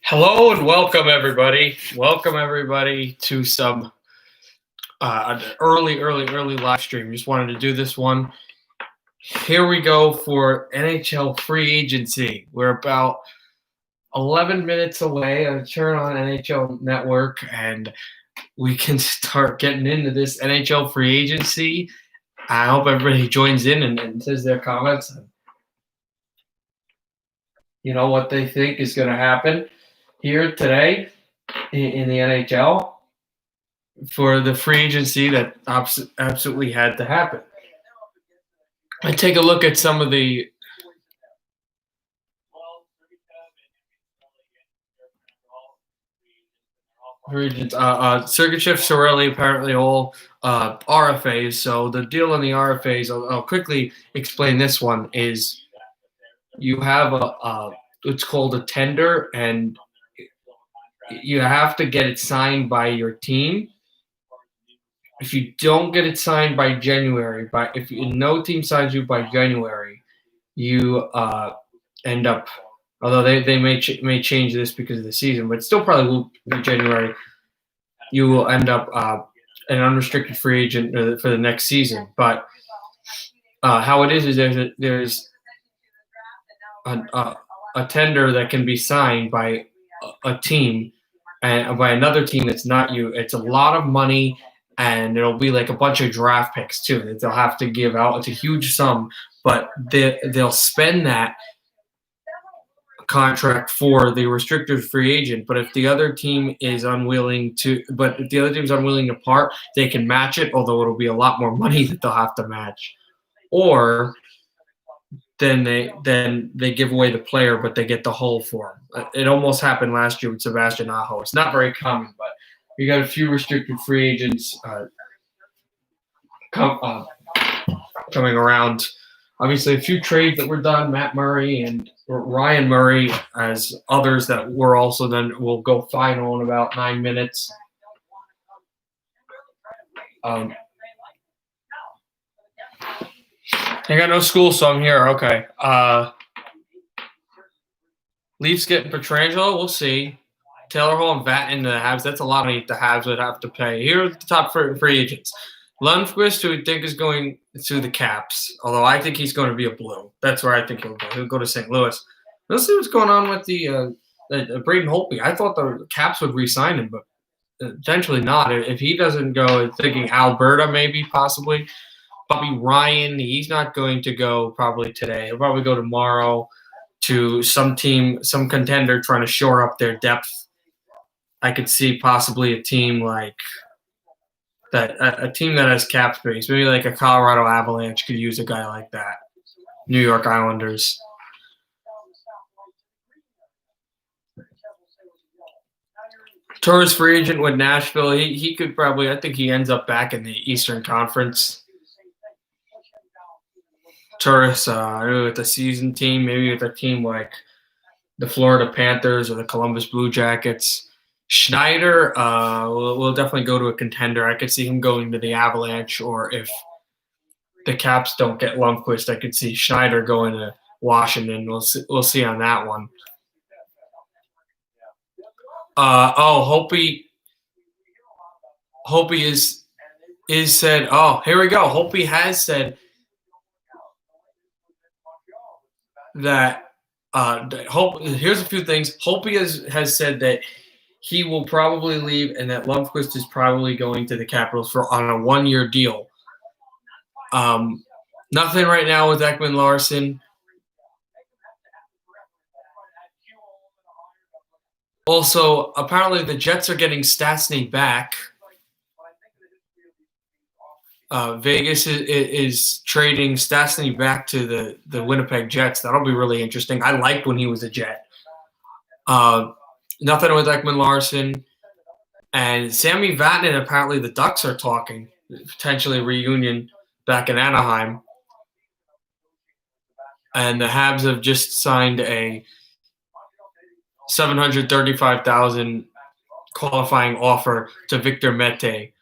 Hello and welcome everybody. Welcome everybody to some an early live stream. Just wanted to do this one. Here we go for NHL free agency. We're about 11 minutes away. I turn on NHL Network and we can start getting into this NHL free agency. I hope everybody joins in and says their comments. You know what they think is going to happen here today in the NHL for the free agency that absolutely had to happen. I take a look at some of the regions. Sergachev, Sorelli, apparently all RFAs. So the deal on the RFAs, I'll quickly explain this one, is you have it's called a tender, and you have to get it signed by your team. If you don't get it signed by January, if no team signs you by January, you end up. Although they may change this because of the season, but still probably will be January. You will end up an unrestricted free agent for the next season. But how it is there's a tender that can be signed by a team and by another team that's not you. It's a lot of money, and it'll be like a bunch of draft picks too that they'll have to give out. It's a huge sum, but they'll spend that contract for the restricted free agent. But if the other team is unwilling to part, they can match it, although it'll be a lot more money that they'll have to match. Or then they give away the player, but they get the whole for him. It almost happened last year with Sebastian Aho. It's not very common, but we got a few restricted free agents coming around. Obviously, a few trades that were done, Matt Murray and Ryan Murray, as others that were also then will go final in about 9 minutes. I got no school, so I'm here. Okay. Leafs getting Pietrangelo. We'll see. Taylor Hall and Vatanen to the Habs. That's a lot of money the Habs would have to pay. Here are the top free agents. Lundqvist, who we think is going to the Caps, although I think he's going to be a Blue. That's where I think he'll go. He'll go to St. Louis. Let's see what's going on with the Braden Holtby. I thought the Caps would re-sign him, but potentially not. If he doesn't go, thinking Alberta maybe, possibly. Bobby Ryan, he's not going to go probably today. He'll probably go tomorrow to some team, some contender trying to shore up their depth. I could see possibly a team like that, a team that has cap space. Maybe like a Colorado Avalanche could use a guy like that. New York Islanders. Torres free agent with Nashville. He could probably, I think he ends up back in the Eastern Conference. Torres with a season team, maybe with a team like the Florida Panthers or the Columbus Blue Jackets. Schneider will definitely go to a contender. I could see him going to the Avalanche, or if the Caps don't get Lundqvist, I could see Schneider going to Washington. We'll see on that one. Holtby is said. Oh, here we go. Holtby has said that. Here's a few things. Holtby has said that he will probably leave, and that Lundqvist is probably going to the Capitals on a 1-year deal. Nothing right now with Ekman Larsson. Also, apparently the Jets are getting Stastny back. Vegas is trading Stastny back to the Winnipeg Jets. That'll be really interesting. I liked when he was a Jet. Nothing with Ekman Larsson. And Sammy Vatanen, apparently the Ducks are talking, potentially reunion back in Anaheim. And the Habs have just signed a $735,000 qualifying offer to Victor Mete.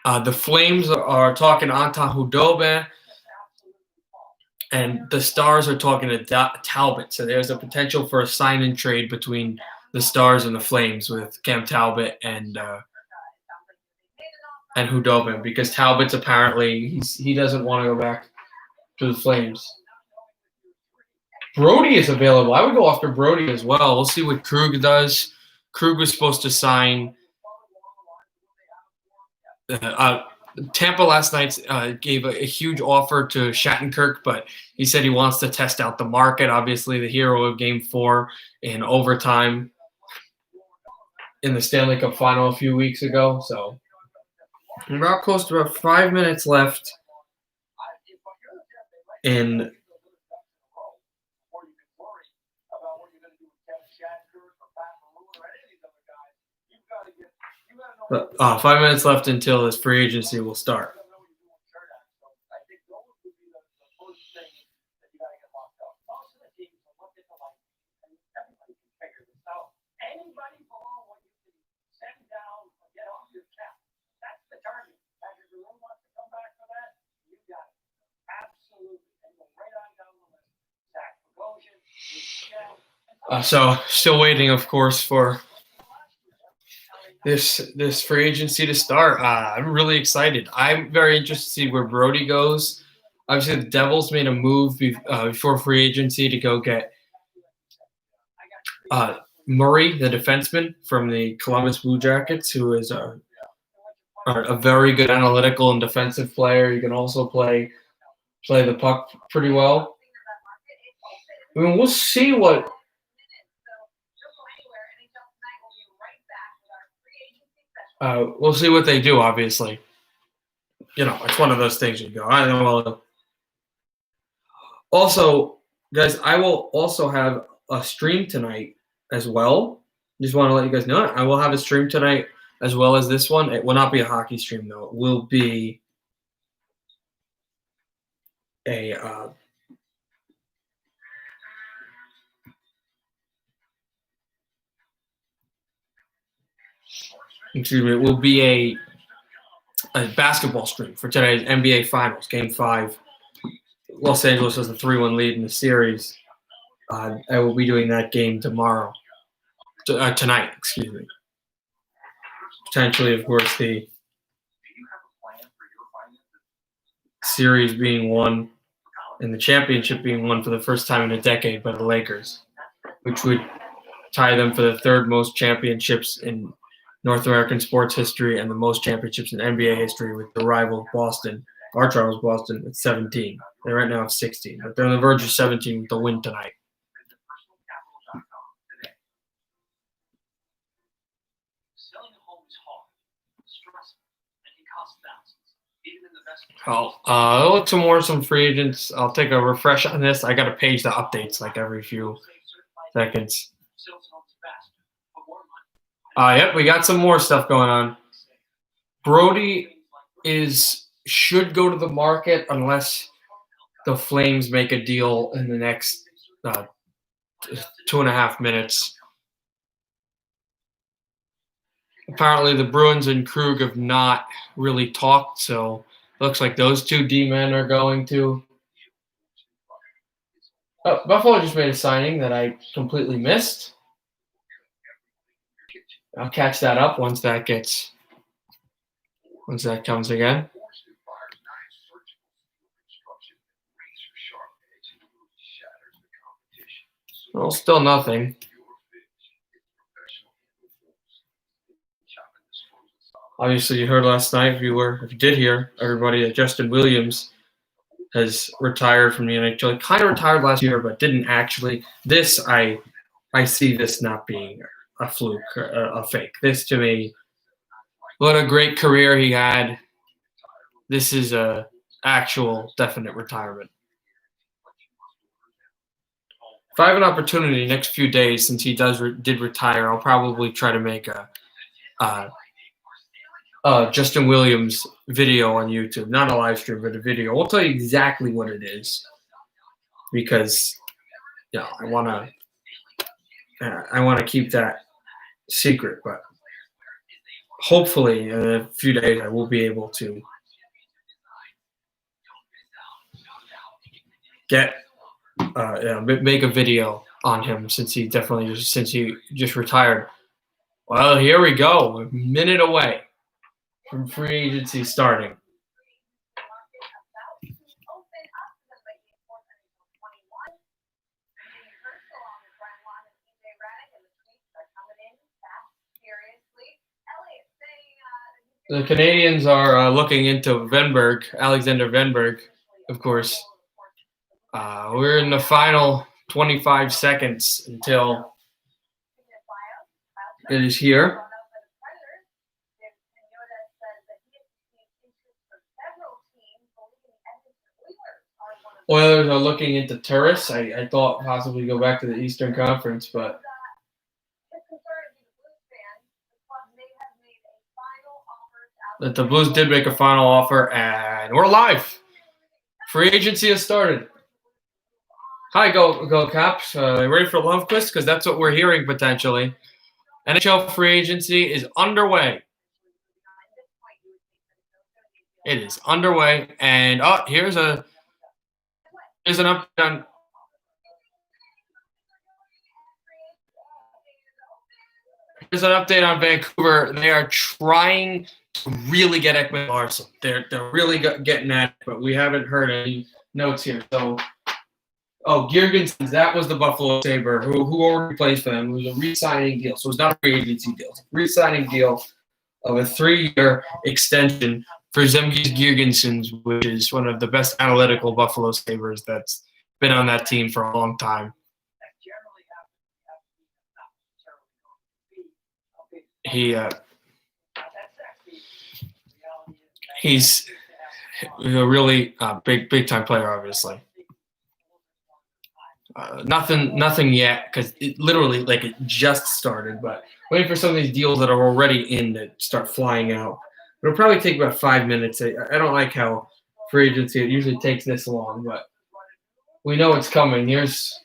The Flames are talking Anton Khudobin. and the Stars are talking to Talbot. So there's a potential for a sign and trade between the Stars and the Flames with Cam Talbot and Hudobin, because Talbot's apparently he doesn't want to go back to the Flames. Brody is available. I would go after Brody as well. We'll see what Krug does. Krug was supposed to sign. Tampa last night gave a huge offer to Shattenkirk, but he said he wants to test out the market. Obviously, the hero of Game 4 in overtime in the Stanley Cup Final a few weeks ago. So we're about close to about 5 minutes left in But 5 minutes left until this free agency will start. So still waiting, of course, for this free agency to start. I'm really excited. I'm very interested to see where Brody goes. Obviously, the Devils made a move before free agency to go get Murray, the defenseman from the Columbus Blue Jackets, who is a very good analytical and defensive player. He can also play the puck pretty well. I mean, we'll see what. We'll see what they do. Obviously, it's one of those things you go, I don't know. Also, guys, I will also have a stream tonight as well. Just want to let you guys know I will have a stream tonight as well as this one. It will not be a hockey stream though. It will be a it will be a basketball stream for today's NBA Finals, Game 5. Los Angeles has a 3-1 lead in the series. I will be doing that game tomorrow. Tonight, excuse me. Potentially, of course, the series being won and the championship being won for the first time in a decade by the Lakers, which would tie them for the third most championships in North American sports history and the most championships in NBA history, with the rival Boston, arch rivals Boston, at 17. They right now have 16, but they're on the verge of 17 with the win tonight. I'll look some free agents. I'll take a refresh on this. I got a page that updates like every few seconds. Yep, we got some more stuff going on. Brody should go to the market unless the Flames make a deal in the next 2.5 minutes. Apparently, the Bruins and Krug have not really talked, so it looks like those two D-men are going to. Buffalo just made a signing that I completely missed. I'll catch that up once that comes again. Well, still nothing. Obviously, you heard last night, if you did hear, everybody, that Justin Williams has retired from the NHL. He kind of retired last year, but didn't actually. This, I see this not being a fluke, a fake. This, to me, what a great career he had. This is a actual definite retirement. If I have an opportunity next few days, since he did retire, I'll probably try to make a Justin Williams video on YouTube, not a live stream, but a video. We'll tell you exactly what it is, because I want to keep that secret. But hopefully, in a few days, I will be able to get make a video on him since he just retired. Well, here we go. A minute away from free agency starting. The Canadians are looking into Alexander Venberg, of course. We're in the final 25 seconds until it is here. Oilers are looking into Turris. I thought possibly go back to the Eastern Conference, but the Blues did make a final offer, and we're live. Free agency has started. Hi, go Caps. Ready for Lundqvist? Because that's what we're hearing potentially. NHL free agency is underway. It is underway, and here's an update on. Here's an update on Vancouver. They are trying to really get Ekman Larsson. They're really getting at it, but we haven't heard any notes here. So, Girgensons, that was the Buffalo Sabre who already plays for them. It was a re-signing deal, so it's not a free agency deal. It's a re-signing deal of a 3-year extension for Zemgus Girgensons, which is one of the best analytical Buffalo Sabres that's been on that team for a long time. He's a really big time player, obviously. Nothing yet, because it literally it just started. But waiting for some of these deals that are already in to start flying out. It'll probably take about 5 minutes. I don't like how free agency it usually takes this long, but we know it's coming. Here's.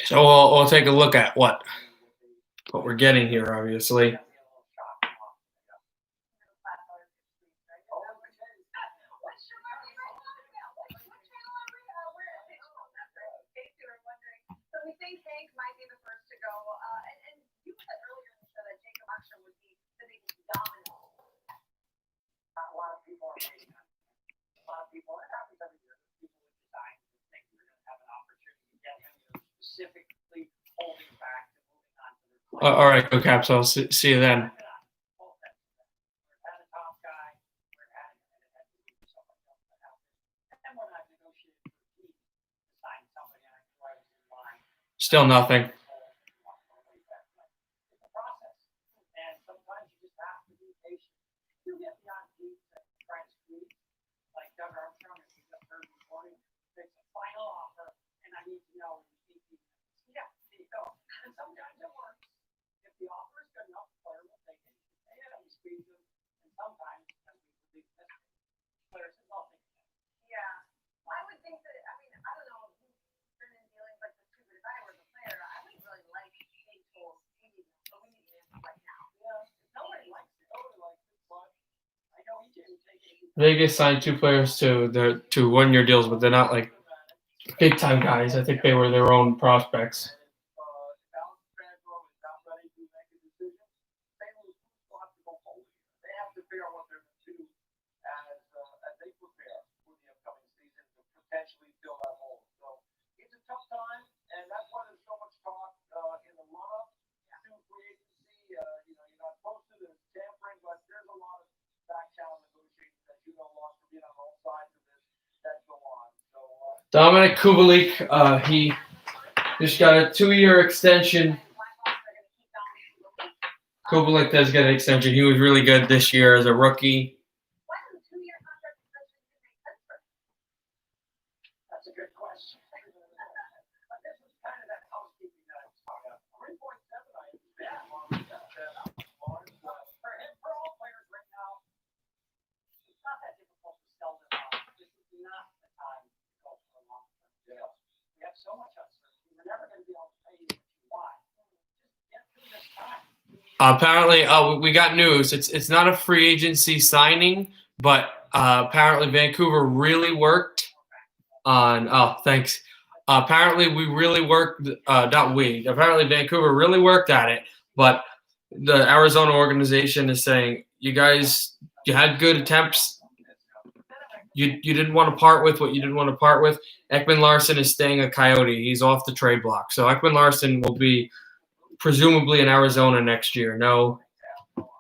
So we'll take a look at what we're getting here, obviously. All right, go Caps. I'll see you then. Still nothing. Vegas signed 2 players to 1-year deals, but they're not big time guys. I think they were their own prospects. Dominic Kubalik, he just got a 2-year extension. Kubalik does get an extension. He was really good this year as a rookie. Apparently, we got news. It's not a free agency signing, but apparently Vancouver really worked on. Oh, thanks. Apparently, we really worked. Not we. Apparently, Vancouver really worked at it, but the Arizona organization is saying, you guys, you had good attempts. You didn't want to part with what you didn't want to part with. Ekman Larsson is staying a Coyote. He's off the trade block. So Ekman Larsson will be presumably in Arizona next year. No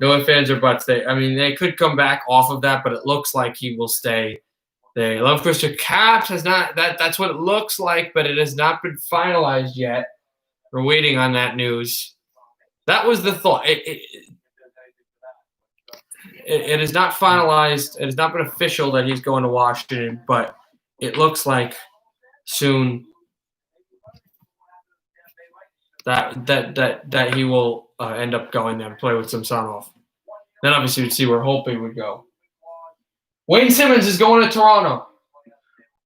ifs, ands, or buts. They could come back off of that, but it looks like he will stay. The Lundqvist to Caps has not that's what it looks like, but it has not been finalized yet. We're waiting on that news. That was the thought. It is not finalized. It has not been official that he's going to Washington, but it looks like soon that he will end up going there and play with Samsonov. Then obviously we'd see where Holtby would go. Wayne Simmons is going to Toronto.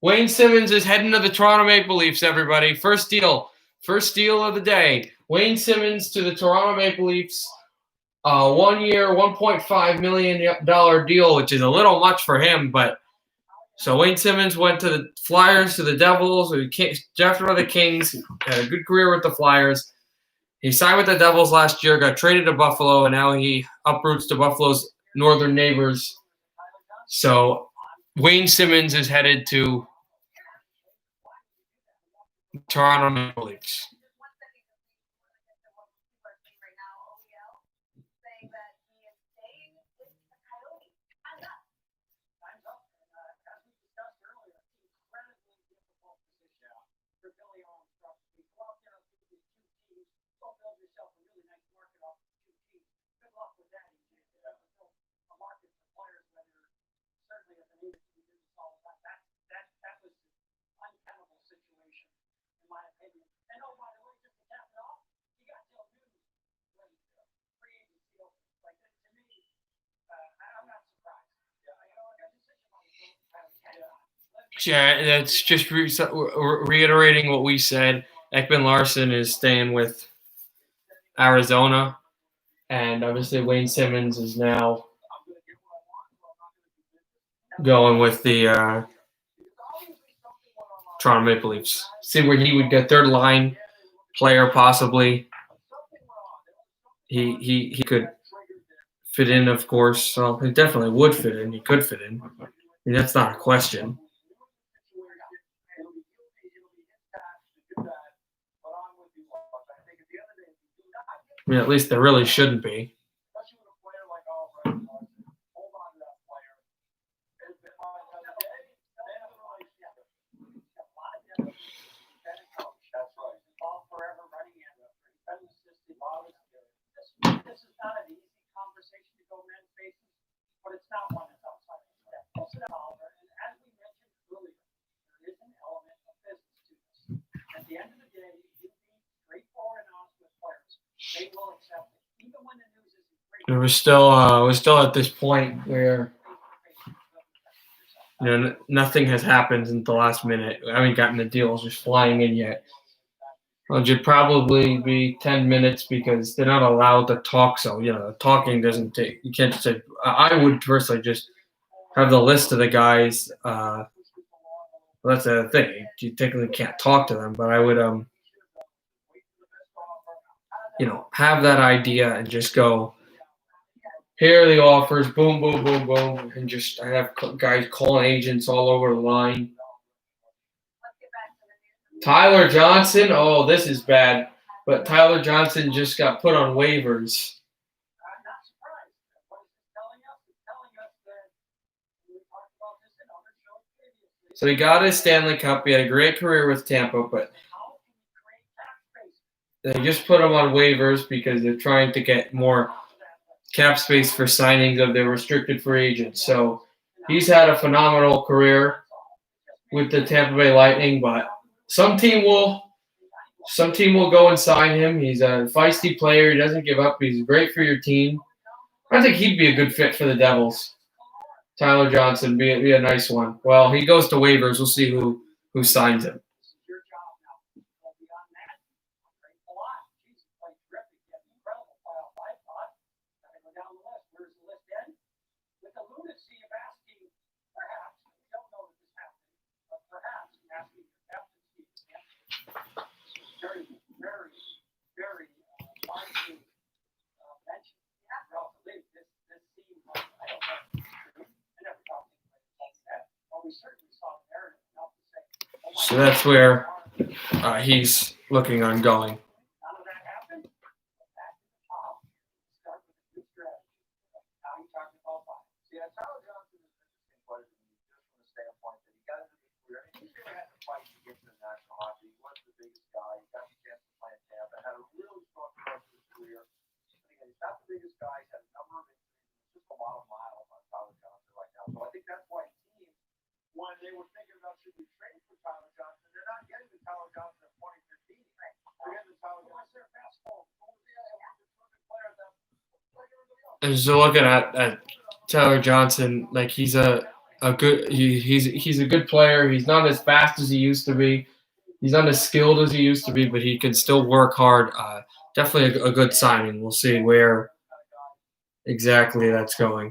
Wayne Simmons is heading to the Toronto Maple Leafs, everybody. First deal of the day. Wayne Simmons to the Toronto Maple Leafs. 1 year, $1.5 million deal, which is a little much for him. But so Wayne Simmons went to the Flyers, to the Devils. He drafted by the Kings, had a good career with the Flyers. He signed with the Devils last year, got traded to Buffalo, and now he uproots to Buffalo's northern neighbors. So Wayne Simmons is headed to Toronto Maple Leafs. Yeah, that's just reiterating what we said. Ekman Larsson is staying with Arizona, and obviously Wayne Simmons is now going with the Toronto Maple Leafs. See where he would get third line player possibly. He could fit in, of course. So he definitely would fit in. He could fit in. I mean, that's not a question. I mean, at least there really shouldn't be. We're still at this point where nothing has happened in the last minute. I haven't gotten the deals just flying in yet. It should probably be 10 minutes because they're not allowed to talk. So talking doesn't take. You can't just say. I would personally just have the list of the guys. Well, that's the thing. You technically can't talk to them, but I would have that idea and just go. Here are the offers, boom, boom, boom, boom, and just I have guys calling agents all over the line. Tyler Johnson, oh, this is bad, but Tyler Johnson just got put on waivers. So he got his Stanley Cup. He had a great career with Tampa, but they just put him on waivers because they're trying to get more cap space for signings of their restricted free agents. So he's had a phenomenal career with the Tampa Bay Lightning, but some team will go and sign him. He's a feisty player. He doesn't give up. He's great for your team. I think he'd be a good fit for the Devils. Tyler Johnson be a nice one. Well, he goes to waivers. We'll see who signs him. So that's where he's looking on going. And so looking at Tyler Johnson, like he's a good he's a good player. He's not as fast as he used to be. He's not as skilled as he used to be, but he can still work hard. Definitely a good signing. We'll see where exactly that's going.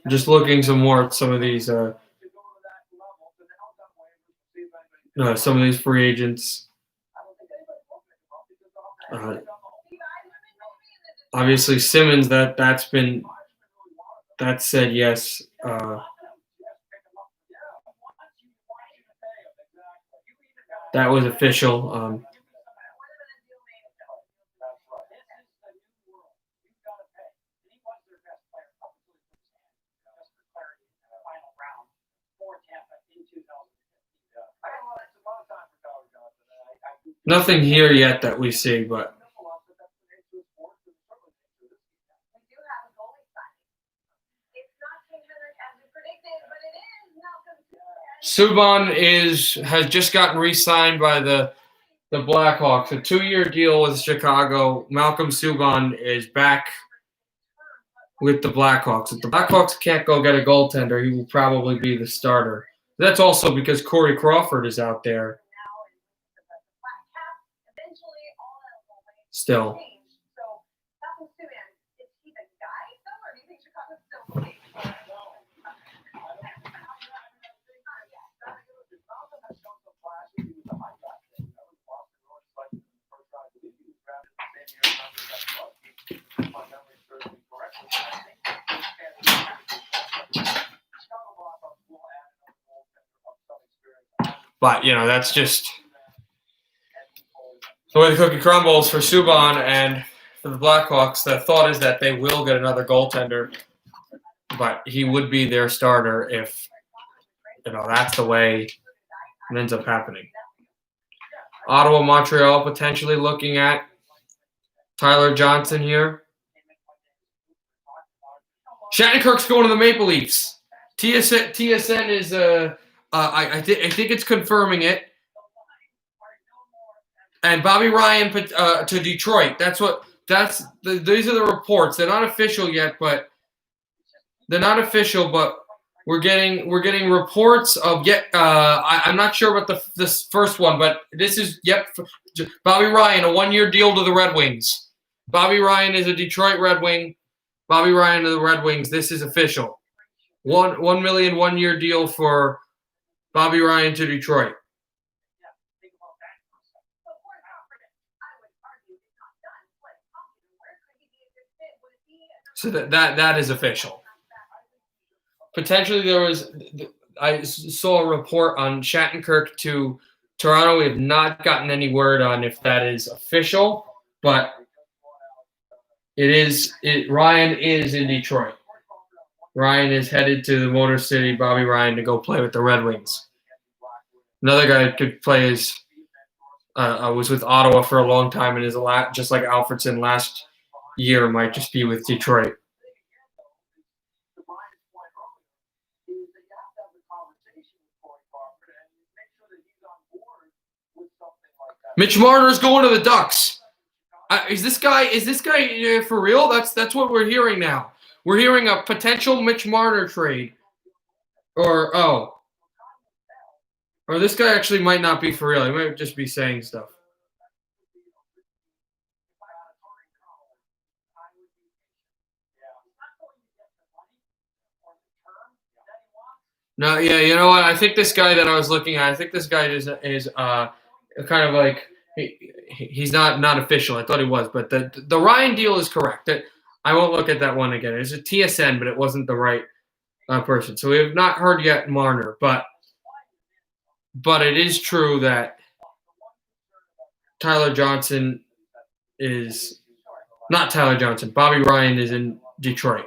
Just looking some more at some of these free agents. Obviously Simmons, that's said yes. That was official. Nothing here yet that we see, but Subban has just gotten re-signed by the Blackhawks. A 2-year deal with Chicago. Malcolm Subban is back with the Blackhawks. If the Blackhawks can't go get a goaltender, he will probably be the starter. That's also because Corey Crawford is out there still. But, that's just the way the cookie crumbles for Subban and for the Blackhawks. The thought is that they will get another goaltender, but he would be their starter if, that's the way it ends up happening. Ottawa, Montreal potentially looking at Tyler Johnson here. Shattenkirk's going to the Maple Leafs. TSN is I think it's confirming it. And Bobby Ryan to Detroit. These are the reports. They're not official yet, but we're getting reports of I'm not sure about this first one, but this is Bobby Ryan, a 1-year deal to the Red Wings. Bobby Ryan is a Detroit Red Wing. Bobby Ryan to the Red Wings. This is official. $1 million 1-year deal for Bobby Ryan to Detroit. So that is official. Potentially I saw a report on Shattenkirk to Toronto. We have not gotten any word on if that is official, but Ryan is in Detroit. Ryan is headed to the Motor City, Bobby Ryan, to go play with the Red Wings. Another guy could play was with Ottawa for a long time and is just like Alfredson last year, might just be with Detroit. Mitch Marner's going to the Ducks. Is this guy for real? That's what we're hearing now. We're hearing a potential Mitch Marner trade. Or this guy actually might not be for real. He might just be saying stuff. No, yeah, you know what? I think this guy that I was looking at, I think this guy is kind of like he's not official. I thought he was, but the Ryan deal is correct. That I won't look at that one again. It's a TSN, but it wasn't the right person. So we have not heard yet Marner, but it is true that Tyler Johnson is not Tyler Johnson. Bobby Ryan is in Detroit.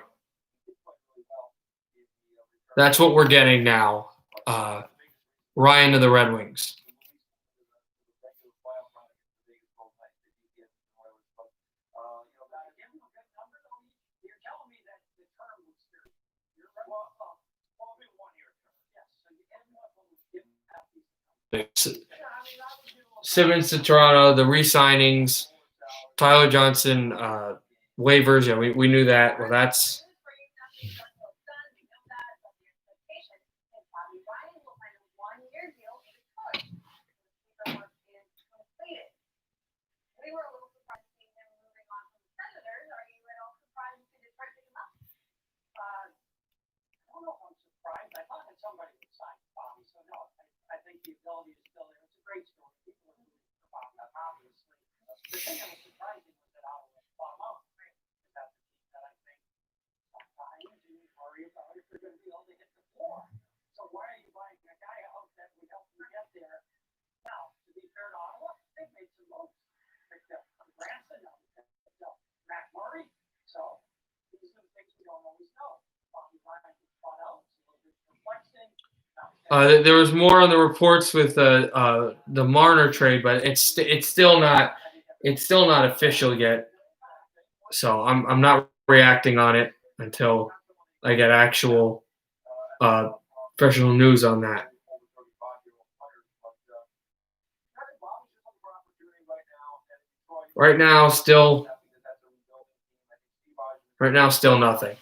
That's what we're getting now. Ryan to the Red Wings. Simmons to Toronto, the re-signings, Tyler Johnson, waivers. Yeah, we knew that. Well, that's there was more on the reports with the Marner trade, but it's still not official yet. So I'm not reacting on it until I get actual professional news on that. Right now, still nothing.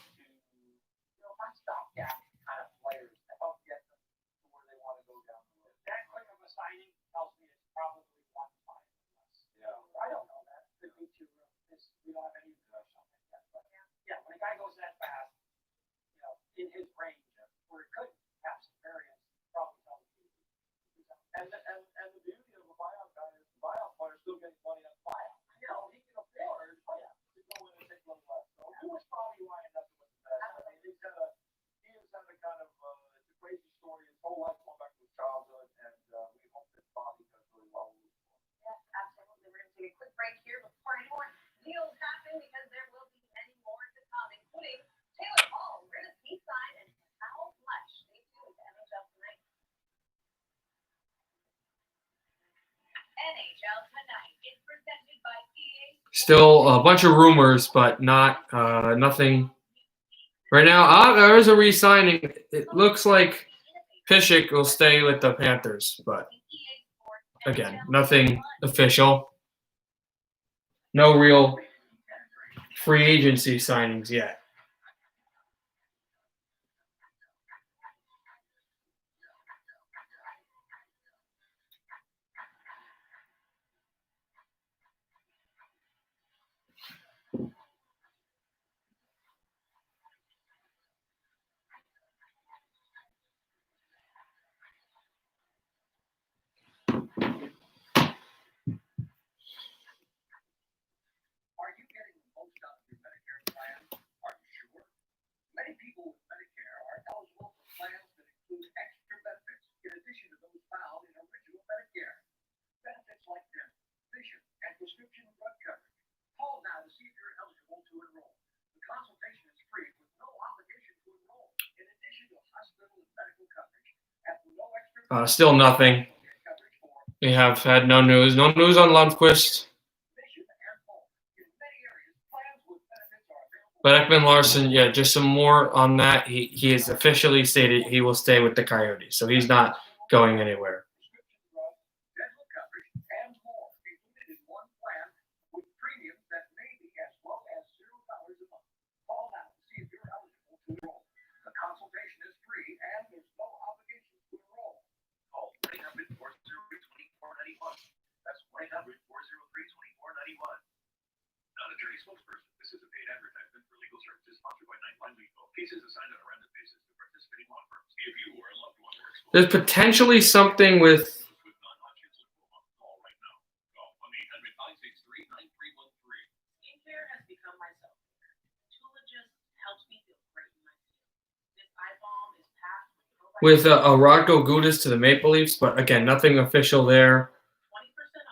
Still a bunch of rumors, but not nothing right now. There is a re-signing. It looks like Piszczek will stay with the Panthers, but again, nothing official. No real free agency signings yet. Still nothing. We have had no news. No news on Lundqvist. But Ekman-Larsson, yeah, just some more on that. He has officially stated he will stay with the Coyotes, so he's not going anywhere. attorney spokesperson. This is a paid advertisement for legal services sponsored by Nightline Legal. Cases assigned on a random basis to participating law firms. If you are a There's potentially something with Skincare has become my self-care. Tula just helps me feel great in my skin. This eye balm is packed with a Rodko Gudis to the Maple Leafs, but again, nothing official there. 20%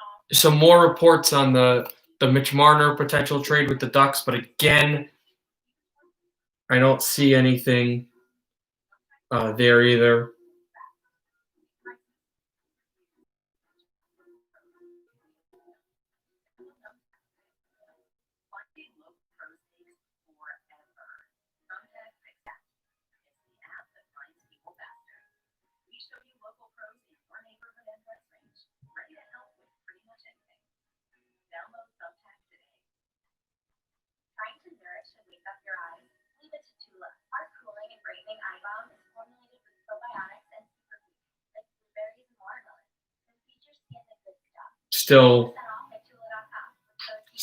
off. Some more reports on the Mitch Marner potential trade with the Ducks, but again, I don't see anything there either. Finding low pros takes forever. Thumbtack Fix App. It's the app that finds people faster. We show you local pros in your neighborhood and price range, ready to help with pretty much anything. Download Thumbtack today. Trying to nourish and wake up your eyes? Leave it to Tula. Our cooling and brightening eye balm is formulated with probiotics and superfoods like blueberries and watermelon. And features skin the good stuff. Still, 10% off at Tula.com.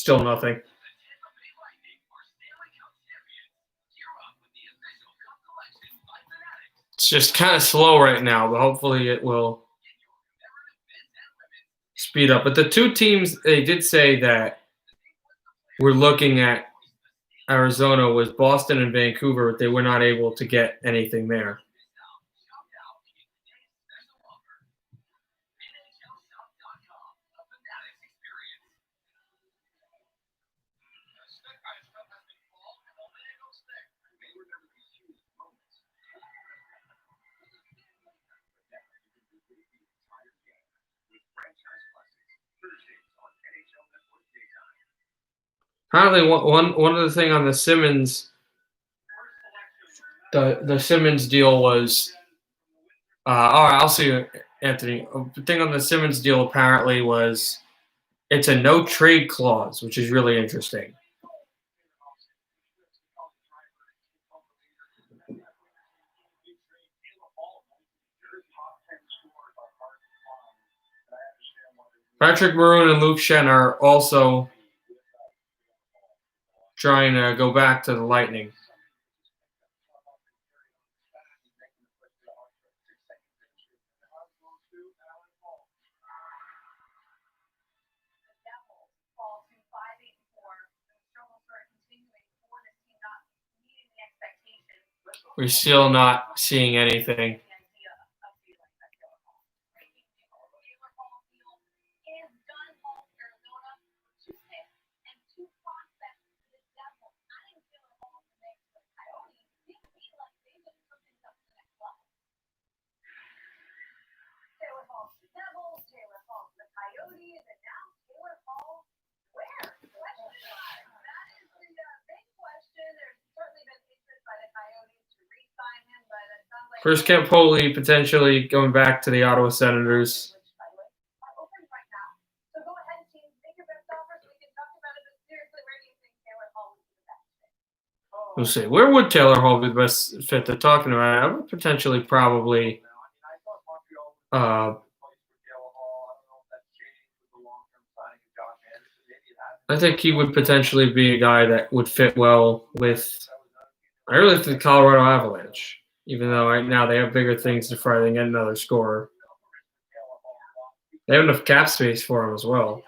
still nothing. It's just kind of slow right now, but hopefully it will speed up. But the two teams, they did say that we're looking at Arizona was Boston and Vancouver, but they were not able to get anything there. Apparently, one of the thing on the Simmons, the Simmons deal was. All right, I'll see you, Anthony. The thing on the Simmons deal apparently was it's a no trade clause, which is really interesting. Patrick Maroon and Luke Shen are also trying to go back to the Lightning. We're still not seeing anything. Chris Campoli potentially going back to the Ottawa Senators. We'll see. Where would Taylor Hall be the best fit? They're talking about. I would potentially probably. I think he would potentially be a guy that would fit well with. I really think the Colorado Avalanche, even though right now they have bigger things to try than get another scorer. They have enough cap space for him as well.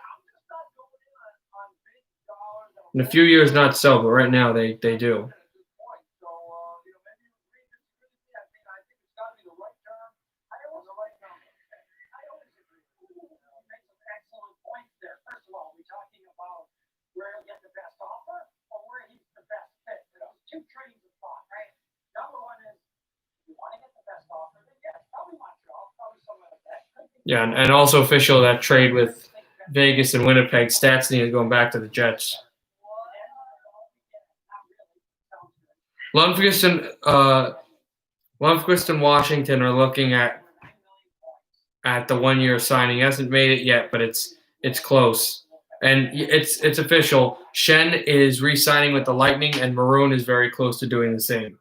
In a few years, not so, but right now they do. Yeah, and also official that trade with Vegas and Winnipeg. Stastny is going back to the Jets. Lundqvist and Washington are looking at the 1 year signing. He hasn't made it yet, but it's close. And it's official. Shen is re-signing with the Lightning, and Maroon is very close to doing the same.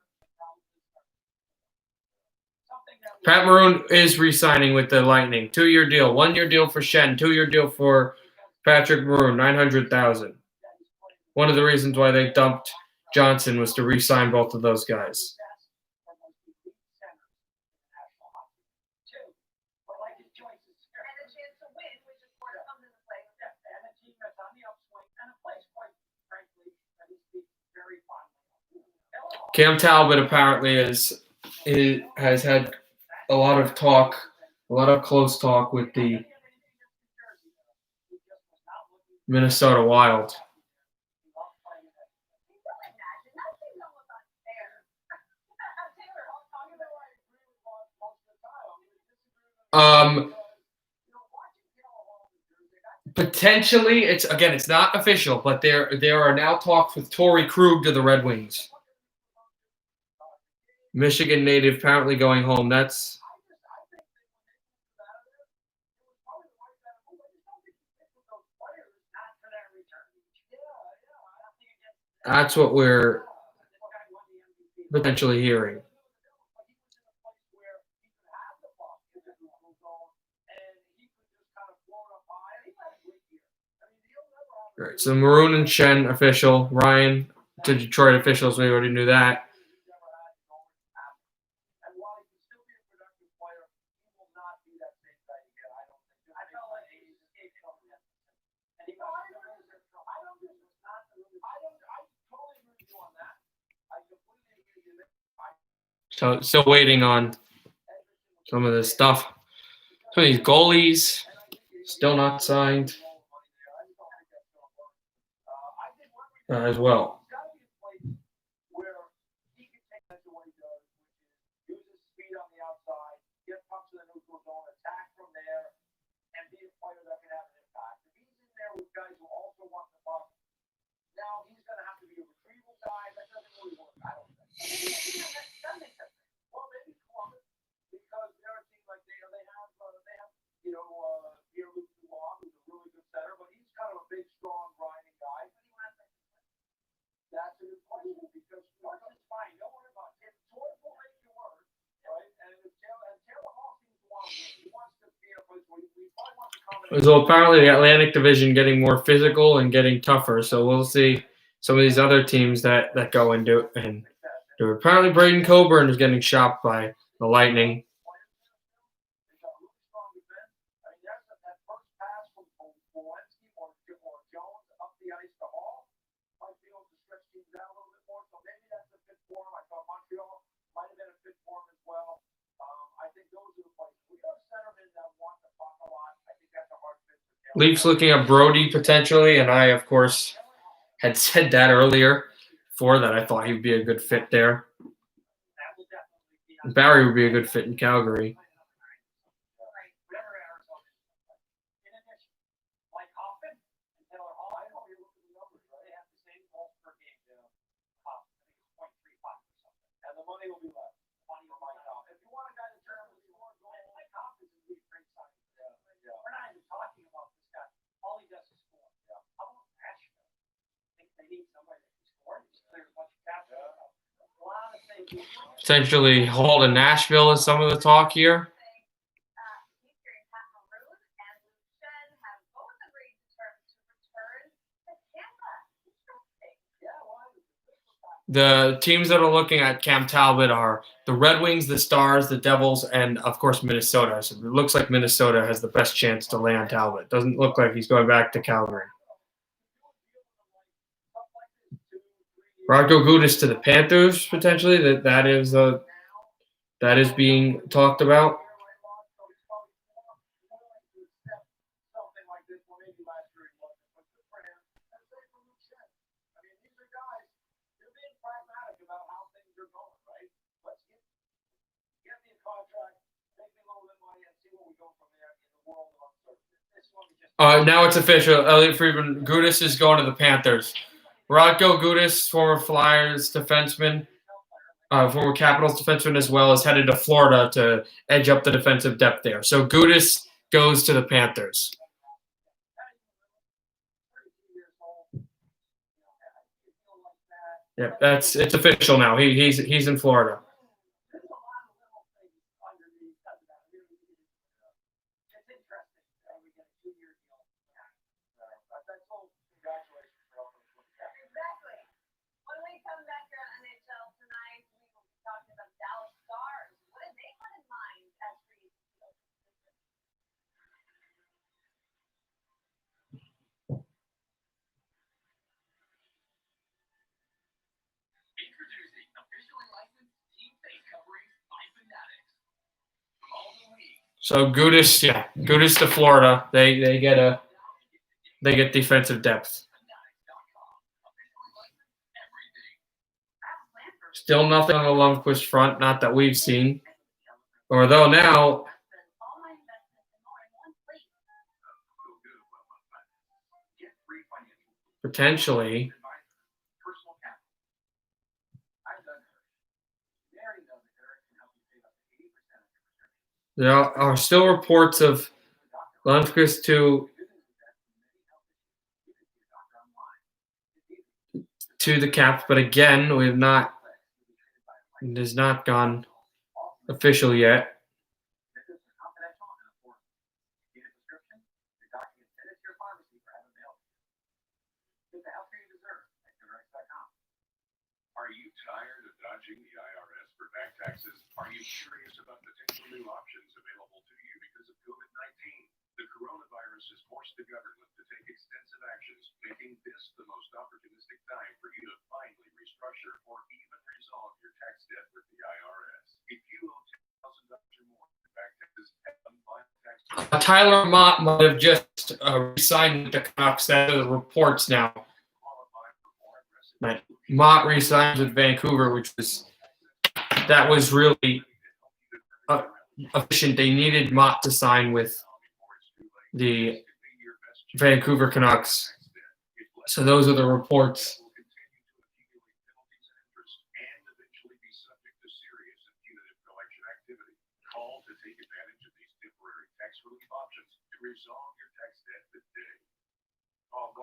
Pat Maroon is re-signing with the Lightning. 2 year deal. 1 year deal for Shen. 2 year deal for Patrick Maroon. $900,000. One of the reasons why they dumped Johnson was to re-sign both of those guys. Cam Talbot apparently has had a lot of talk, a lot of close talk with the Minnesota Wild. Potentially, it's not official, but there are now talks with Torrey Krug to the Red Wings. Michigan native apparently going home. That's what we're potentially hearing. All right, so Maroon and Shen official. Ryan to Detroit officials. We already knew that. So still waiting on some of this stuff. Some of these goalies still not signed as well. So apparently the Atlantic Division getting more physical and getting tougher. So we'll see some of these other teams that go into it. And apparently Braden Coburn is getting shopped by the Lightning. Leafs looking at Brody potentially, and I, of course, had said that earlier before that I thought he would be a good fit there. Barry would be a good fit in Calgary. Potentially hauled to Nashville is some of the talk here. The teams that are looking at Cam Talbot are the Red Wings, the Stars, the Devils, and, of course, Minnesota. So it looks like Minnesota has the best chance to land Talbot. Doesn't look like he's going back to Calgary. Radko Gudas to the Panthers, potentially. That is being talked about. Now it's official. Elliot Friedman, Gudas is going to the Panthers. Radko Gudas, former Flyers defenseman, former Capitals defenseman as well, is headed to Florida to edge up the defensive depth there. So Gudas goes to the Panthers. Yep, it's official now. He's in Florida. Introducing official So Gudis to Florida. They get defensive depth. Still nothing on the Lundqvist front, not that we've seen. Although now potentially there are still reports of Lundqvist to the Caps, but again, we have not. It has not gone official yet. Are you tired of dodging the IRS for back taxes? Are you curious about potential new options available to you because of COVID-19? The coronavirus has forced the government to take extensive actions, making this the most opportunistic time for you to finally restructure or even resolve your tax debt with the IRS. If you owe $10,000 or more in back taxes, Tyler Mott might have just re-signed with the Canucks. That are the reports now. Mott re-signed with Vancouver, which was really efficient. They needed Mott to sign with the Vancouver Canucks. So those are the reports. Resolve your tax debt today. Call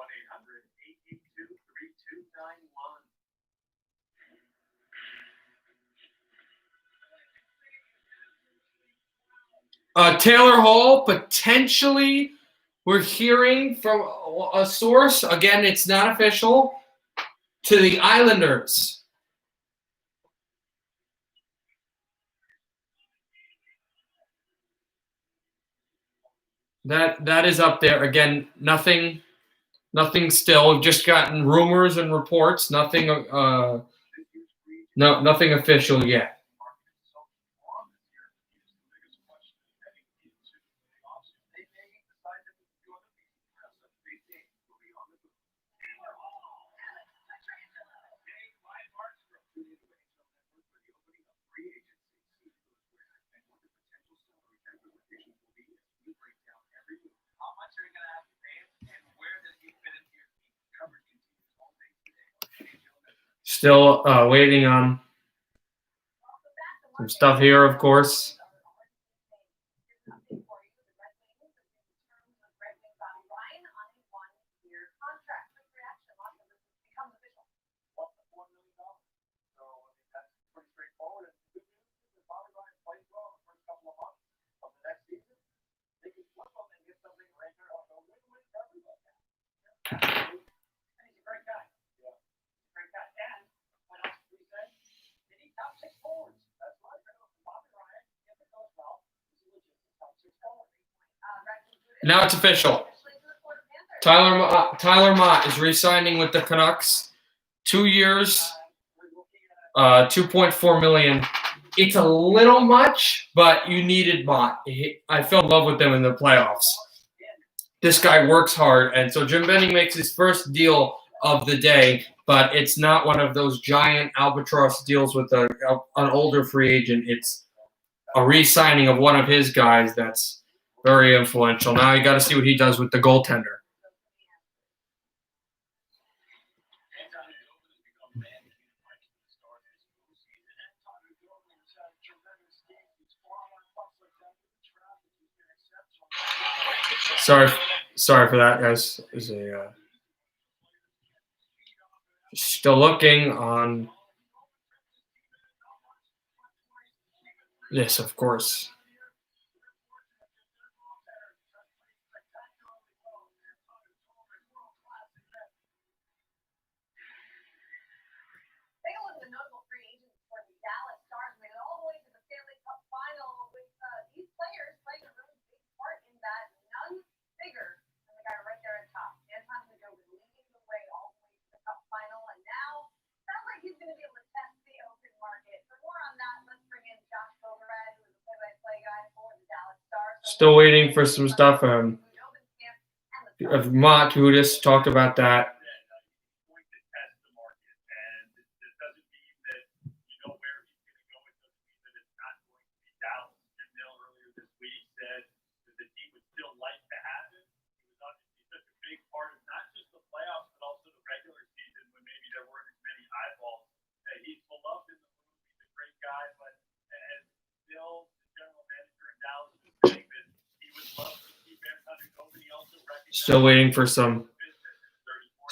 1-888-232-91. Taylor Hall, potentially, we're hearing from a source, again, it's not official, to the Islanders. That is up there. Again, nothing still. We've just gotten rumors and reports, nothing official yet. Still waiting on some stuff here, of course. Now it's official. Tyler Mott is re-signing with the Canucks. 2 years, $2.4 million. It's a little much, but you needed Mott. I fell in love with them in the playoffs. This guy works hard, and so Jim Benning makes his first deal of the day, but it's not one of those giant albatross deals with an older free agent. It's a re-signing of one of his guys that's very influential. Now you got to see what he does with the goaltender. Sorry for that, guys. Still looking on this, of course. Still waiting for some stuff. Vermont, who just talked about that. Going to test the market, and this doesn't mean that you know where he's going to go. It doesn't mean that it's not going to be Dallas. Jim Mill earlier this week said that the team would still like to have him. He was obviously such a big part of not just the playoffs, but also the regular season when maybe there weren't as many eyeballs. He's beloved in the room. He's a great guy, but as Bill, the general manager in Dallas, is saying that he would love to keep Antonio Gordon. He also recognizes Still waiting for some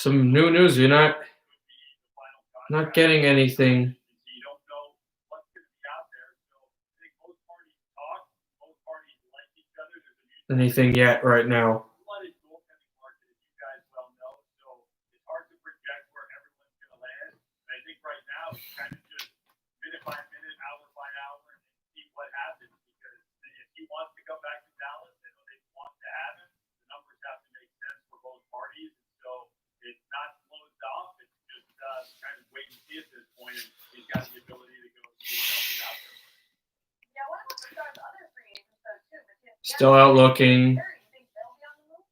new news. You're not getting anything. You don't know what's going to be out there. So I think both parties talk, both parties like each other. There's a mutual Anything yet right now? flooded goaltending market, as you guys well know. So it's hard to project where everyone's going to land. And I think right now it's kind of just minute by minute, hour by hour, and see what happens. Because if he wants to come back to Dallas, I know they want to have him. The numbers have to make sense for both parties. And so it's not closed off. It's just kind of wait and see at this point. And he's got the ability to go see what else is out there. Yeah, what about the stars other free agents though too? Still out looking. You think they'll be on the move?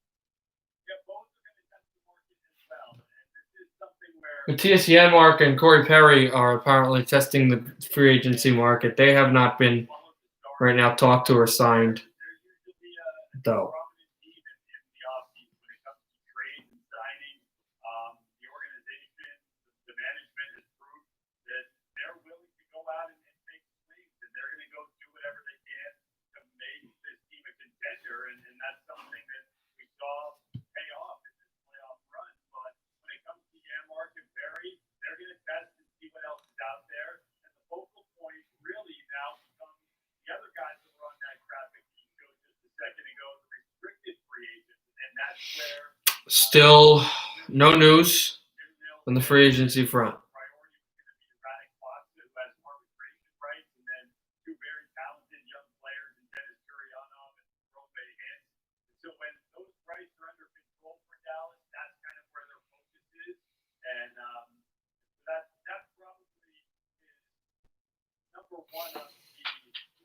Yeah, both are going to test the market as well. And this is something where Matthias Janmark and Corey Perry are apparently testing the free agency market. They have not been right now talked to or signed, they're usually a though. prominent team in the offseason when it comes to trades and signing. The organization, the management has proved that they're willing to go out and take swings, and they're going to go do whatever they can to make this team a contender, and that's something that we saw pay off in this playoff run. But when it comes to Janmark and Perry, they're going to test and see what else is out there, and the focal point really now becomes the other guys that were on that graphic you showed just a second ago, the restricted free agents, and that's where Still no news Jim Mill on the free agency front. priority was going to be Radek Foster, who has arbitration rights, and then two very talented young players in Dennis Gurianov and Robe Hintz. And so when those rights are under control for Dallas, that's kind of where their focus is. And that probably is number one on the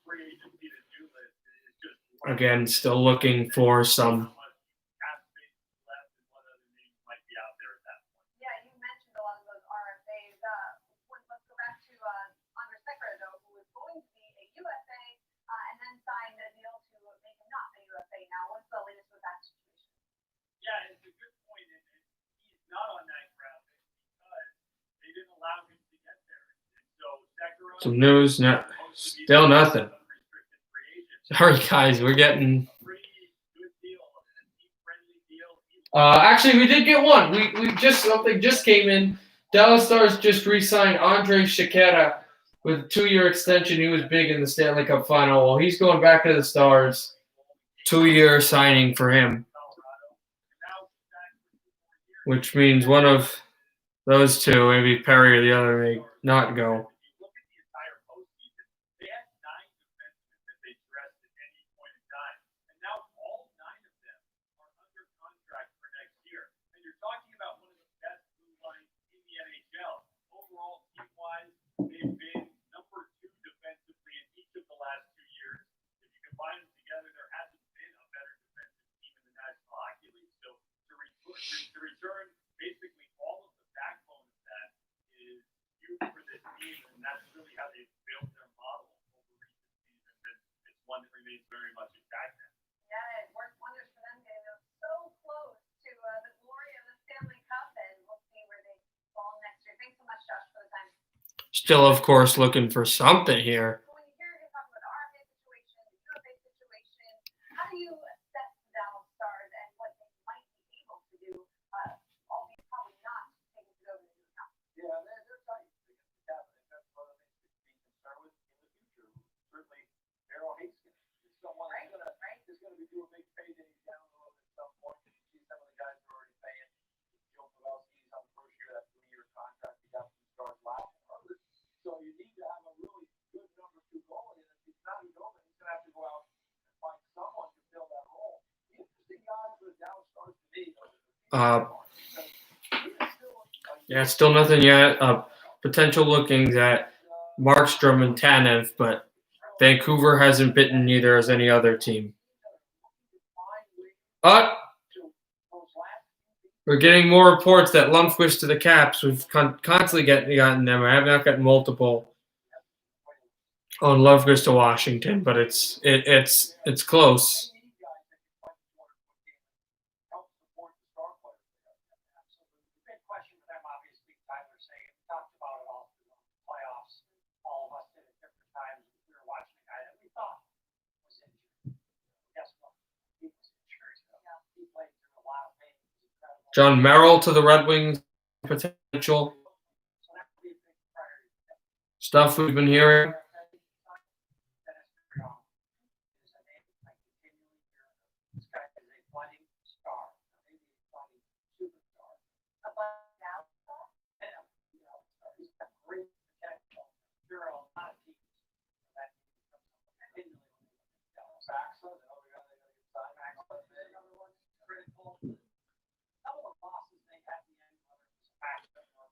free agency to-do list. Is just Again, still looking for some. how much cap space is left and what other names might be out there at that point. Yeah, you mentioned a lot of those RFAs. Let's go back to Andre Sekera, though, who was going to be a UFA and then signed a deal to make him not a UFA. Now, what's the latest with that situation? Yeah, it's a good point. And he's not on that graphic because they didn't allow him to get there. And so Sekera Some news, no, still nothing. unrestricted free agent. Sorry, guys, we're getting. A pretty good deal, a team-friendly deal. Actually, we did get one. We just something just came in. Dallas Stars just re-signed Andre Shakira with a 2-year extension. He was big in the Stanley Cup final. Well, he's going back to the Stars. 2-year signing for him, which means one of those two, maybe Perry or the other, may not go. If you look at the entire postseason, they had 9 defensemen that they dressed at any point in time, and now all 9 of them are under contract for next year. And you're talking about one of the best blue lines in the NHL. Overall, team-wise, they've been number 2 defensively in each of the last 2 years. If you combine them together, there hasn't been a better defensive team in the National Hockey League. So to return basically all of the backbone of that is huge for this team, and that's really how they've built their model over recent seasons, and it's one that remains very much intact now. Yeah, it worked wonders for them getting them so close to the glory of the Stanley Cup, and we'll see where they fall next year. Thanks so much, Josh, for the time. Still, of course, looking for something here. So when you hear him talk about the RFA situation, the UFA situation, how do you assess the Dallas Stars and what they might be able to do, albeit probably not taking it over to the top? Yeah, they're tight against the cap, and that's one of the things to be concerned with in the future. Certainly, Daryl Hastings is someone that's going to be doing big paydays down the road at some point. You see some of the guys who are already paying. Joe Pavelski's on the first year of that 3-year contract he got from the Stars last year. So you need to have a really good number 2 goalie, and if he's not a goalie, he's going to have to go out and find someone to fill that role. The interesting guy for the Dallas Stars to me, Yeah, still nothing yet. Potential lookings at Markstrom and Tanev, but Vancouver hasn't bitten neither as any other team. We're getting more reports that Lundqvist to the Caps. We've constantly gotten them. I have not gotten multiple on Lundqvist to Washington, but it's close. John Merrill to the Red Wings potential stuff we've been hearing.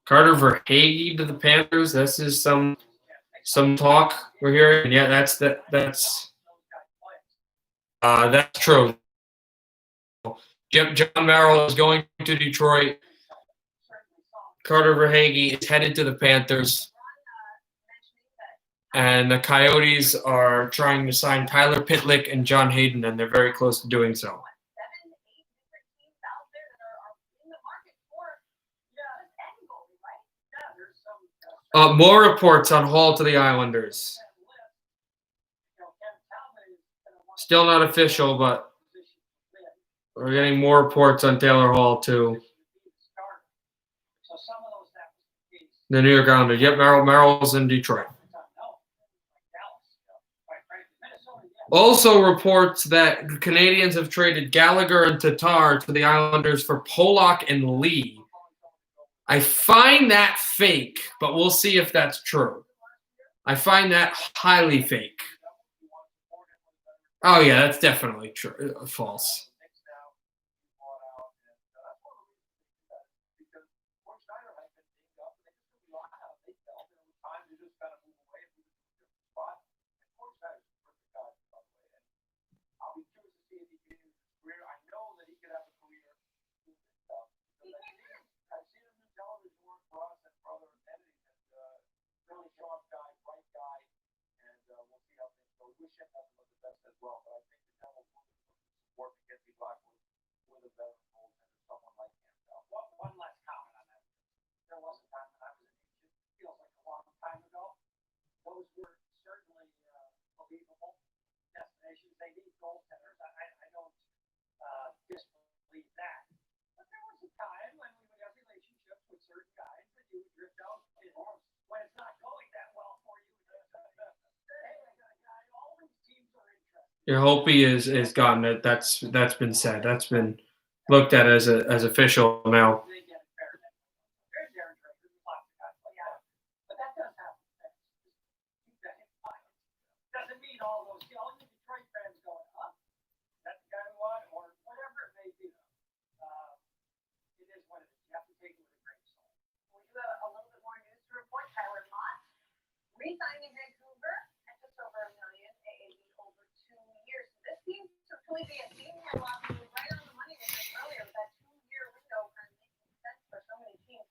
Carter Verhaeghe to the Panthers. This is some talk we're hearing. Yeah, that's true. John Merrill is going to Detroit. Carter Verhaeghe is headed to the Panthers. And the Coyotes are trying to sign Tyler Pitlick and John Hayden, and they're very close to doing so. More reports on Hall to the Islanders. Still not official, but we're getting more reports on Taylor Hall too. The New York Islanders. Yep, Merrill's in Detroit. Also reports that the Canadians have traded Gallagher and Tatar to the Islanders for Pollock and Lee. I find that fake, but we'll see if that's true. I find that highly fake. Oh yeah, that's definitely true. False. Your Hopi is gotten it. That's been said. That's been looked at as official now. Re-signed in Vancouver at just over $1 million AAV over 2 years. This seems to really be a team here. Right on the money they said earlier with that 2-year window kind of making sense for so many teams.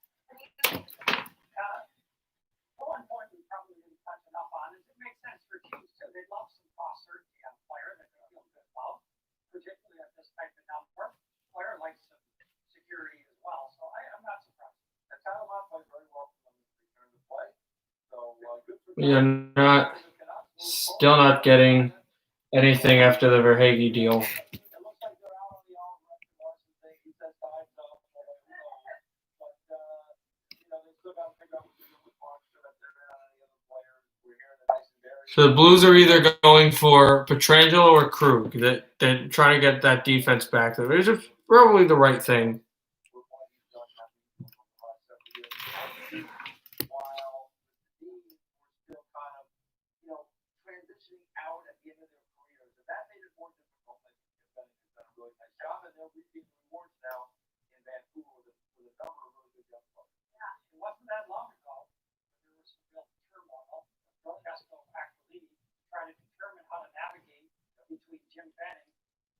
One point we probably didn't touch enough on is it makes sense for teams too. They love some cost certainty on a player that they feel good about, particularly at this type of number. Player likes some security as well, so I'm not surprised. The title lot plays very well for them to return to play. We are still not getting anything after the Verhaeghe deal. So the Blues are either going for Pietrangelo or Krug. They're trying to get that defense back. Which is probably the right thing. Trying to determine how to navigate between Jim Benning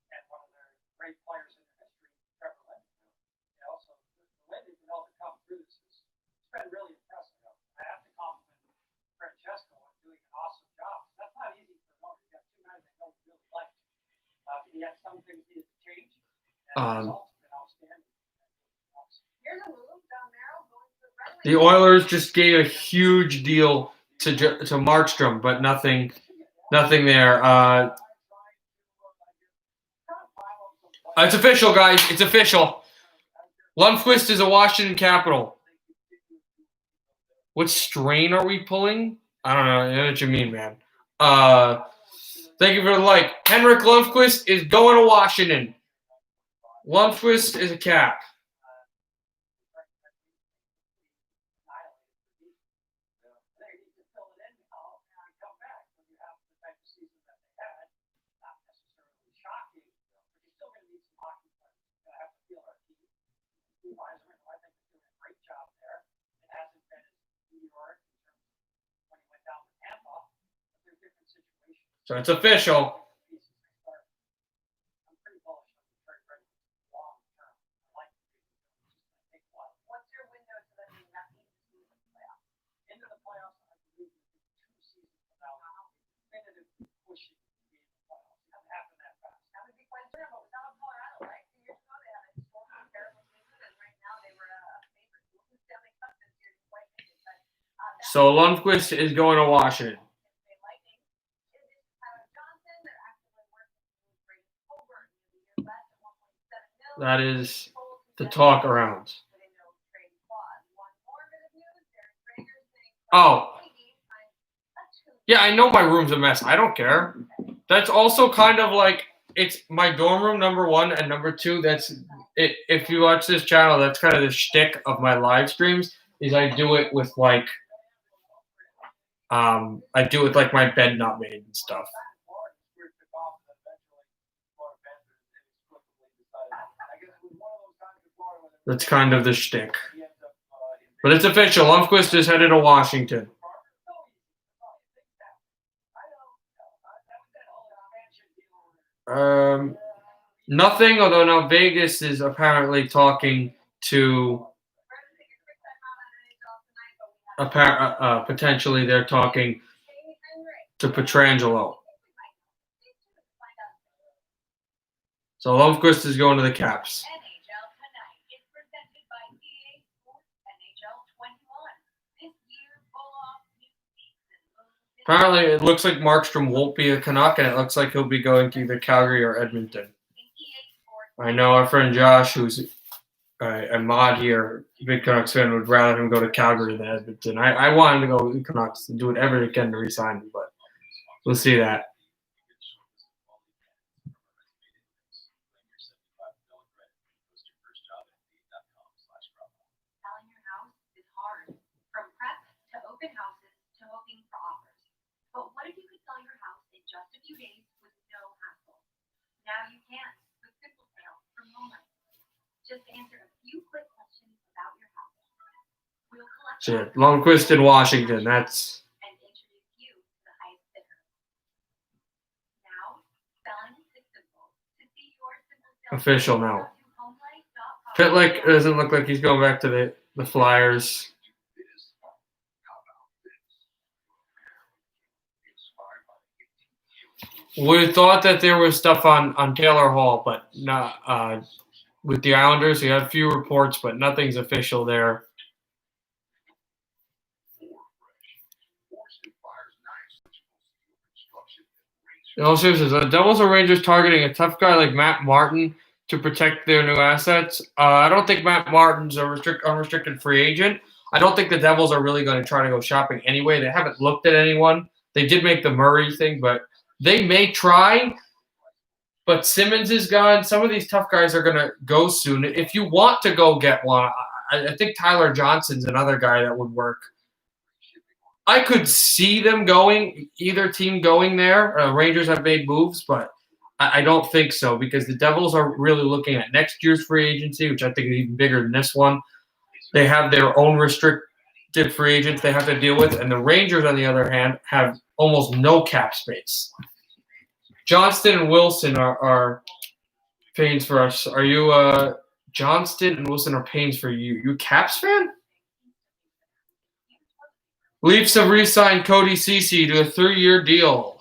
and one of their great players The Oilers just gave a huge deal to Markstrom, but nothing there. It's official, guys. It's official. Lundqvist is a Washington Capital. What strain are we pulling? I don't know. I know what you mean, man. Thank you for the like. Henrik Lundqvist is going to Washington. Lundqvist is a Cap. So it's official. So Lundqvist is going to Washington. That is the talk around. Oh. Yeah, I know my room's a mess. I don't care. That's also kind of like, it's my dorm room, number one, and number two, that's it. If you watch this channel, that's kind of the shtick of my live streams, is I do it with like my bed not made and stuff. That's kind of the shtick. But it's official. Lundqvist is headed to Washington. Nothing, although now Vegas is apparently talking to potentially they're talking to Pietrangelo. So Lundqvist is going to the Caps. Apparently, it looks like Markstrom won't be a Canuck, and it looks like he'll be going to either Calgary or Edmonton. I know our friend Josh, who's a mod here, big Canucks fan, would rather him go to Calgary than Edmonton. I want him to go to the Canucks and do whatever he can to resign him, but we'll see that. Selling your house is hard. From prep to open houses to hoping for offers. But what if you could sell your house in just a few days with no hassle? Now you can with Simple Sale from HomeLight. Just answer a few quick questions about your house. We'll collect Shit, Lundqvist in Washington. That's and introduce you to the highest bidder. Now, selling is simple. To see your Simple Sale official now. go to HomeLight.com. Pitlick doesn't look like he's going back to the Flyers. We thought that there was stuff on Taylor Hall, but not with the Islanders. We had a few reports, but nothing's official there. No, seriously, the Devils or Rangers targeting a tough guy like Matt Martin to protect their new assets. I don't think Matt Martin's a unrestricted free agent. I don't think the Devils are really going to try to go shopping anyway. They haven't looked at anyone. They did make the Murray thing, but they may try. But Simmons is gone. Some of these tough guys are going to go soon. If you want to go get one, I think Tyler Johnson's another guy that would work. I could see them going, either team going there. Rangers have made moves, but I don't think so because the Devils are really looking at next year's free agency, which I think is even bigger than this one. They have their own restricted free agents they have to deal with, and the Rangers, on the other hand, have almost no cap space. Johnston and Wilson are pains for us. Are you Johnston and Wilson are pains for you? You Caps fan? Leafs have re-signed Cody Ceci to a 3-year deal.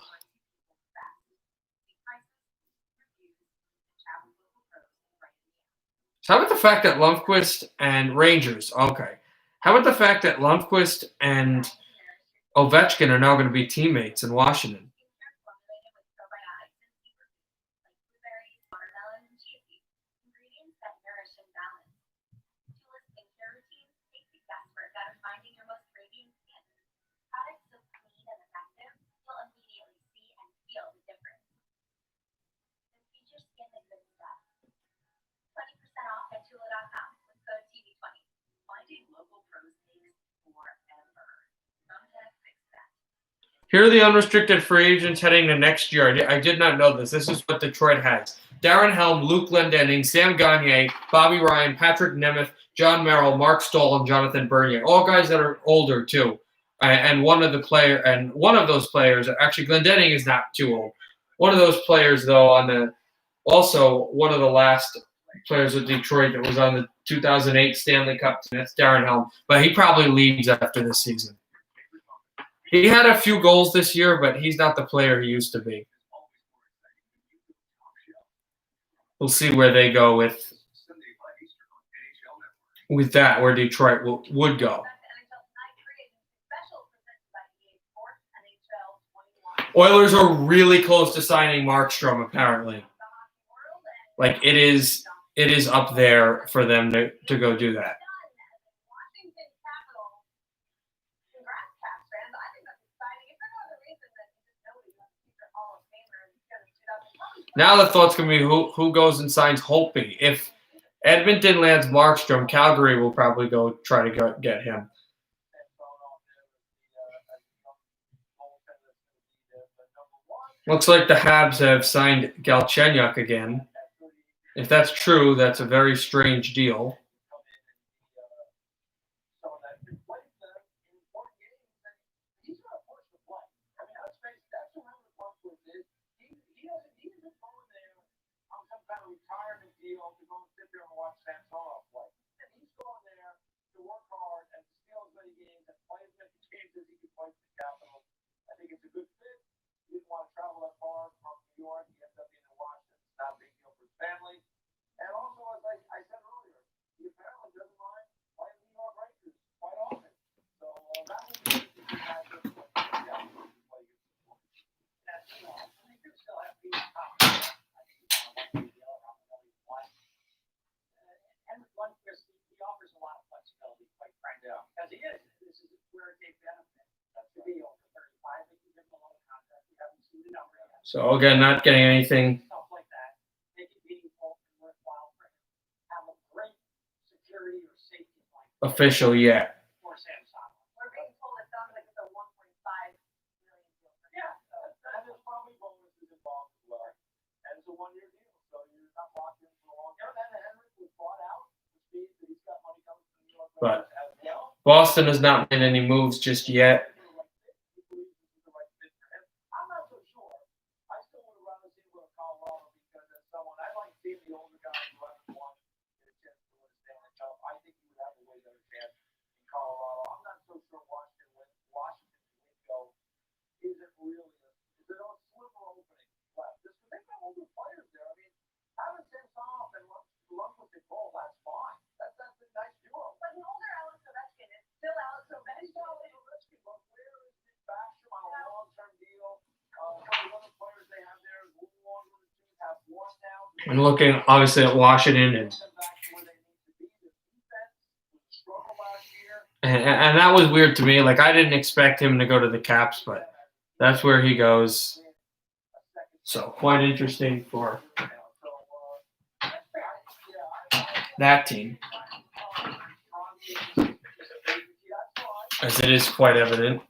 So how about the fact that Lundqvist and Rangers? Okay. How about the fact that Lundqvist and Ovechkin are now going to be teammates in Washington? Formulated with probiotics and superfoods like blueberries, watermelon, and chia seeds, ingredients that nourish and balance. Tula's skincare routine takes the guesswork out of finding your most radiant skin. Products so clean and effective, you'll immediately see and feel the difference. Then feed your skin the good stuff. 20% off at Tula.com with code TV20. Finding local pros takes forever. Sometimes fix that. Here are the unrestricted free agents heading to next year. I did not know this. This is what Detroit has: Darren Helm, Luke Glendening, Sam Gagner, Bobby Ryan, Patrick Nemeth, John Merrill, Mark Stoll, and Jonathan Bernier. All guys that are older too. And one of those players, actually Glendening is not too old. One of those players though also one of the last players with Detroit that was on the 2008 Stanley Cup team. That's Darren Helm, but he probably leaves after this season. He had a few goals this year, but he's not the player he used to be. We'll see where they go with that, where Detroit would go. Oilers are really close to signing Markstrom, apparently. Like it is up there for them to go do that. Now the thought's going to be who goes and signs Holtby. If Edmonton lands Markstrom, Calgary will probably go try to get him. Looks like the Habs have signed Galchenyuk again. If that's true, that's a very strange deal. So again, not getting anything official yet. But Boston has not made any moves just yet. And looking obviously at Washington and that was weird to me. Like I didn't expect him to go to the Caps, but that's where he goes. So quite interesting for that team, as it is quite evident.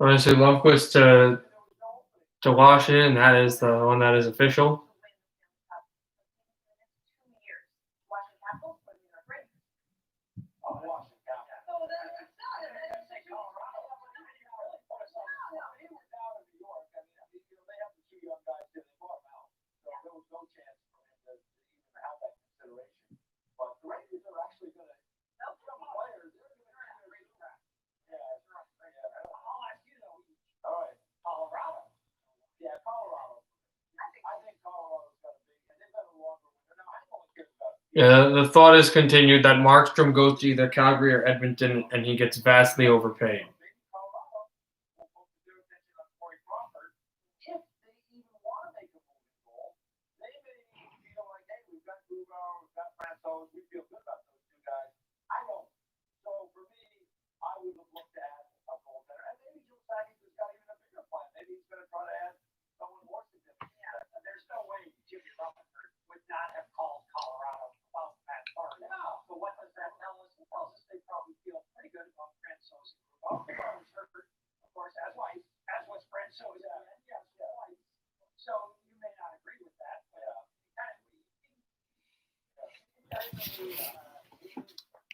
Obviously, Lundqvist to Washington. That is the one that is official. Yeah, the thought is continued that Markstrom goes to either Calgary or Edmonton, and he gets vastly overpaid.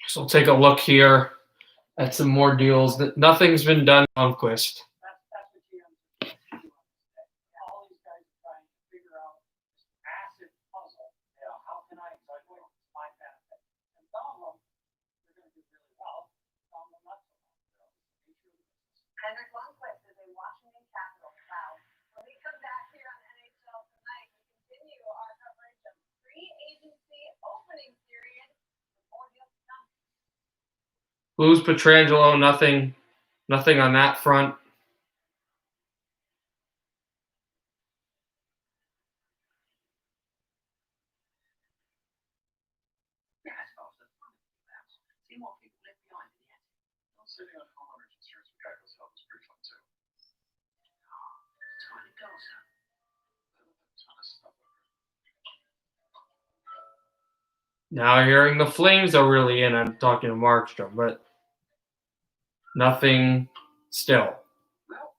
So we'll take a look here at some more deals. Nothing's been done on Lundqvist. Henrik Lundqvist is a Washington Capitals foul. When we come back here on NHL Tonight, we continue our coverage of free agency opening period. Blues Pietrangelo, nothing on that front. Sitting on homeowners insurance with Geico's help is pretty fun too. That's what it goes. A ton of stuff over. Now hearing the Flames are really in. I'm talking to Markstrom, but nothing still. Well,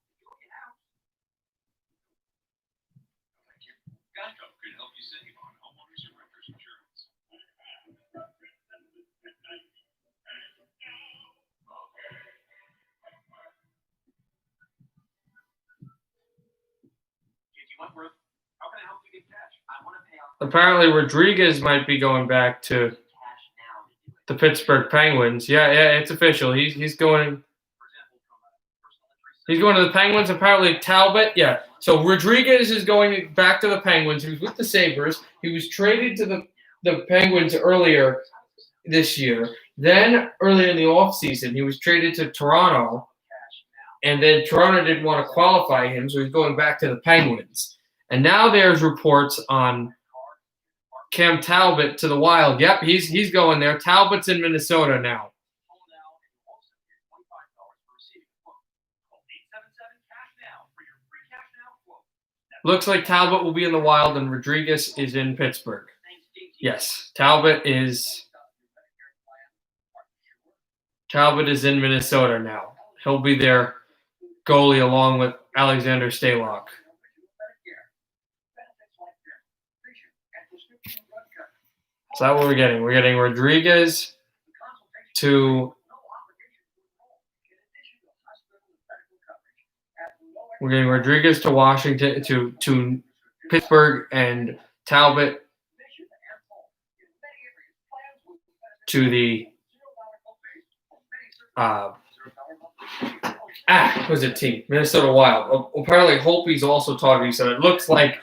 thank you. Geico can help you save on homeowners and renters insurance. Wentworth, how can I help you get cash? I want to pay off. Apparently, Rodriguez might be going back to the Pittsburgh Penguins. Yeah, it's official. He's going. He's going to the Penguins. Apparently, Talbot. Yeah. So Rodriguez is going back to the Penguins. He was with the Sabres. He was traded to the Penguins earlier this year. Then earlier in the offseason, he was traded to Toronto. And then Toronto didn't want to qualify him, so he's going back to the Penguins. And now there's reports on Cam Talbot to the Wild. Yep, he's going there. Talbot's in Minnesota now. Looks like Talbot will be in the Wild and Rodriguez is in Pittsburgh. Yes, Talbot is in Minnesota now. He'll be there. Goalie along with Alexander Stalock. Is that what we're getting? We're getting Rodriguez to Washington to Pittsburgh, and Talbot to the who's the team? Minnesota Wild. Apparently, Holtby's also talking, so it looks like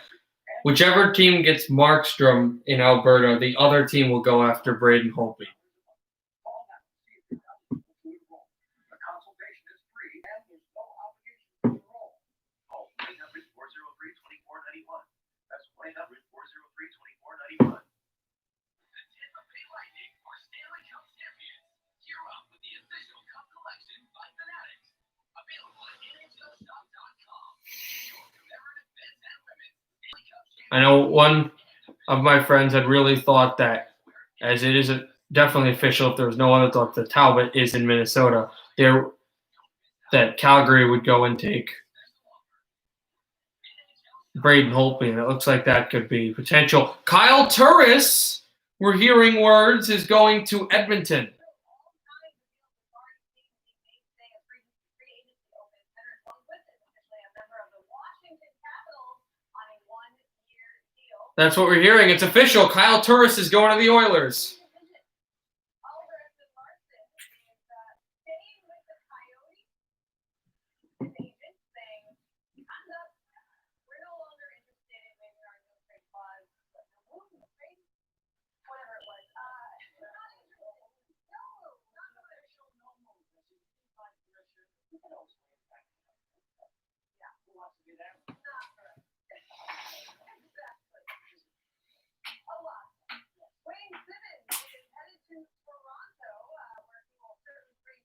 whichever team gets Markstrom in Alberta, the other team will go after Braden Holtby. I know one of my friends had really thought that, as it is definitely official, if there was no other thought, that Talbot is in Minnesota. The that Calgary would go and take Braden Holtby, and it looks like that could be potential. Kyle Turris, we're hearing words, is going to Edmonton. That's what we're hearing. It's official. Kyle Turris is going to the Oilers.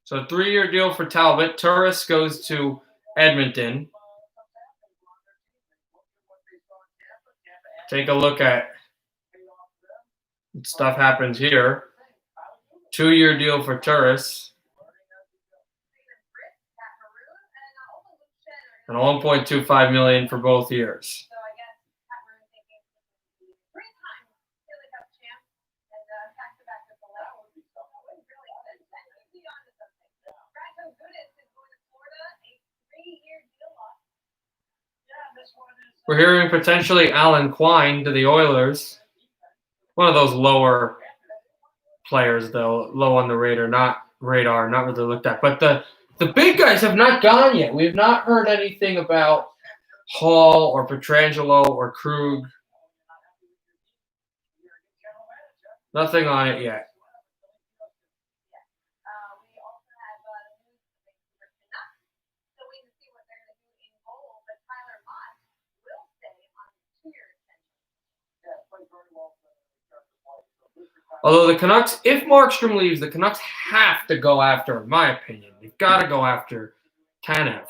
So 3-year deal for Talbot. Turris goes to Edmonton. Take a look at stuff happens here. 2-year deal for Turris. And $1.25 million for both years. We're hearing potentially Alan Quine to the Oilers. One of those lower players, though, low on the radar, not really looked at. But the big guys have not gone yet. We have not heard anything about Hall or Pietrangelo or Krug. Nothing on it yet. Although the Canucks, if Markstrom leaves, the Canucks have to go after, in my opinion. They've got to go after Tanev.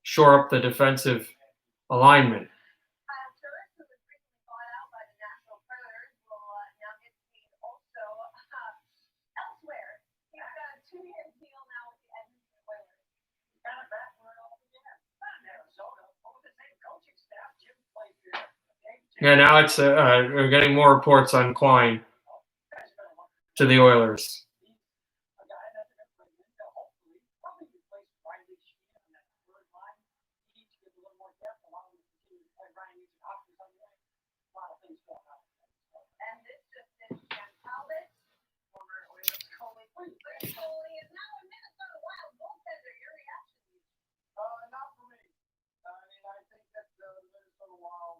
Shore up the defensive alignment. Yeah, now it's we're getting more reports on Quine to the Oilers.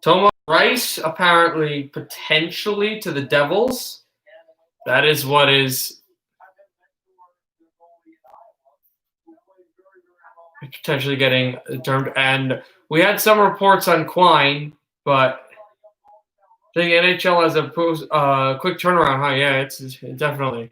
Tomas Rice apparently potentially to the Devils. That is what is potentially getting termed. And we had some reports on Quine, but I think NHL has a quick turnaround. Huh? Yeah, it's definitely.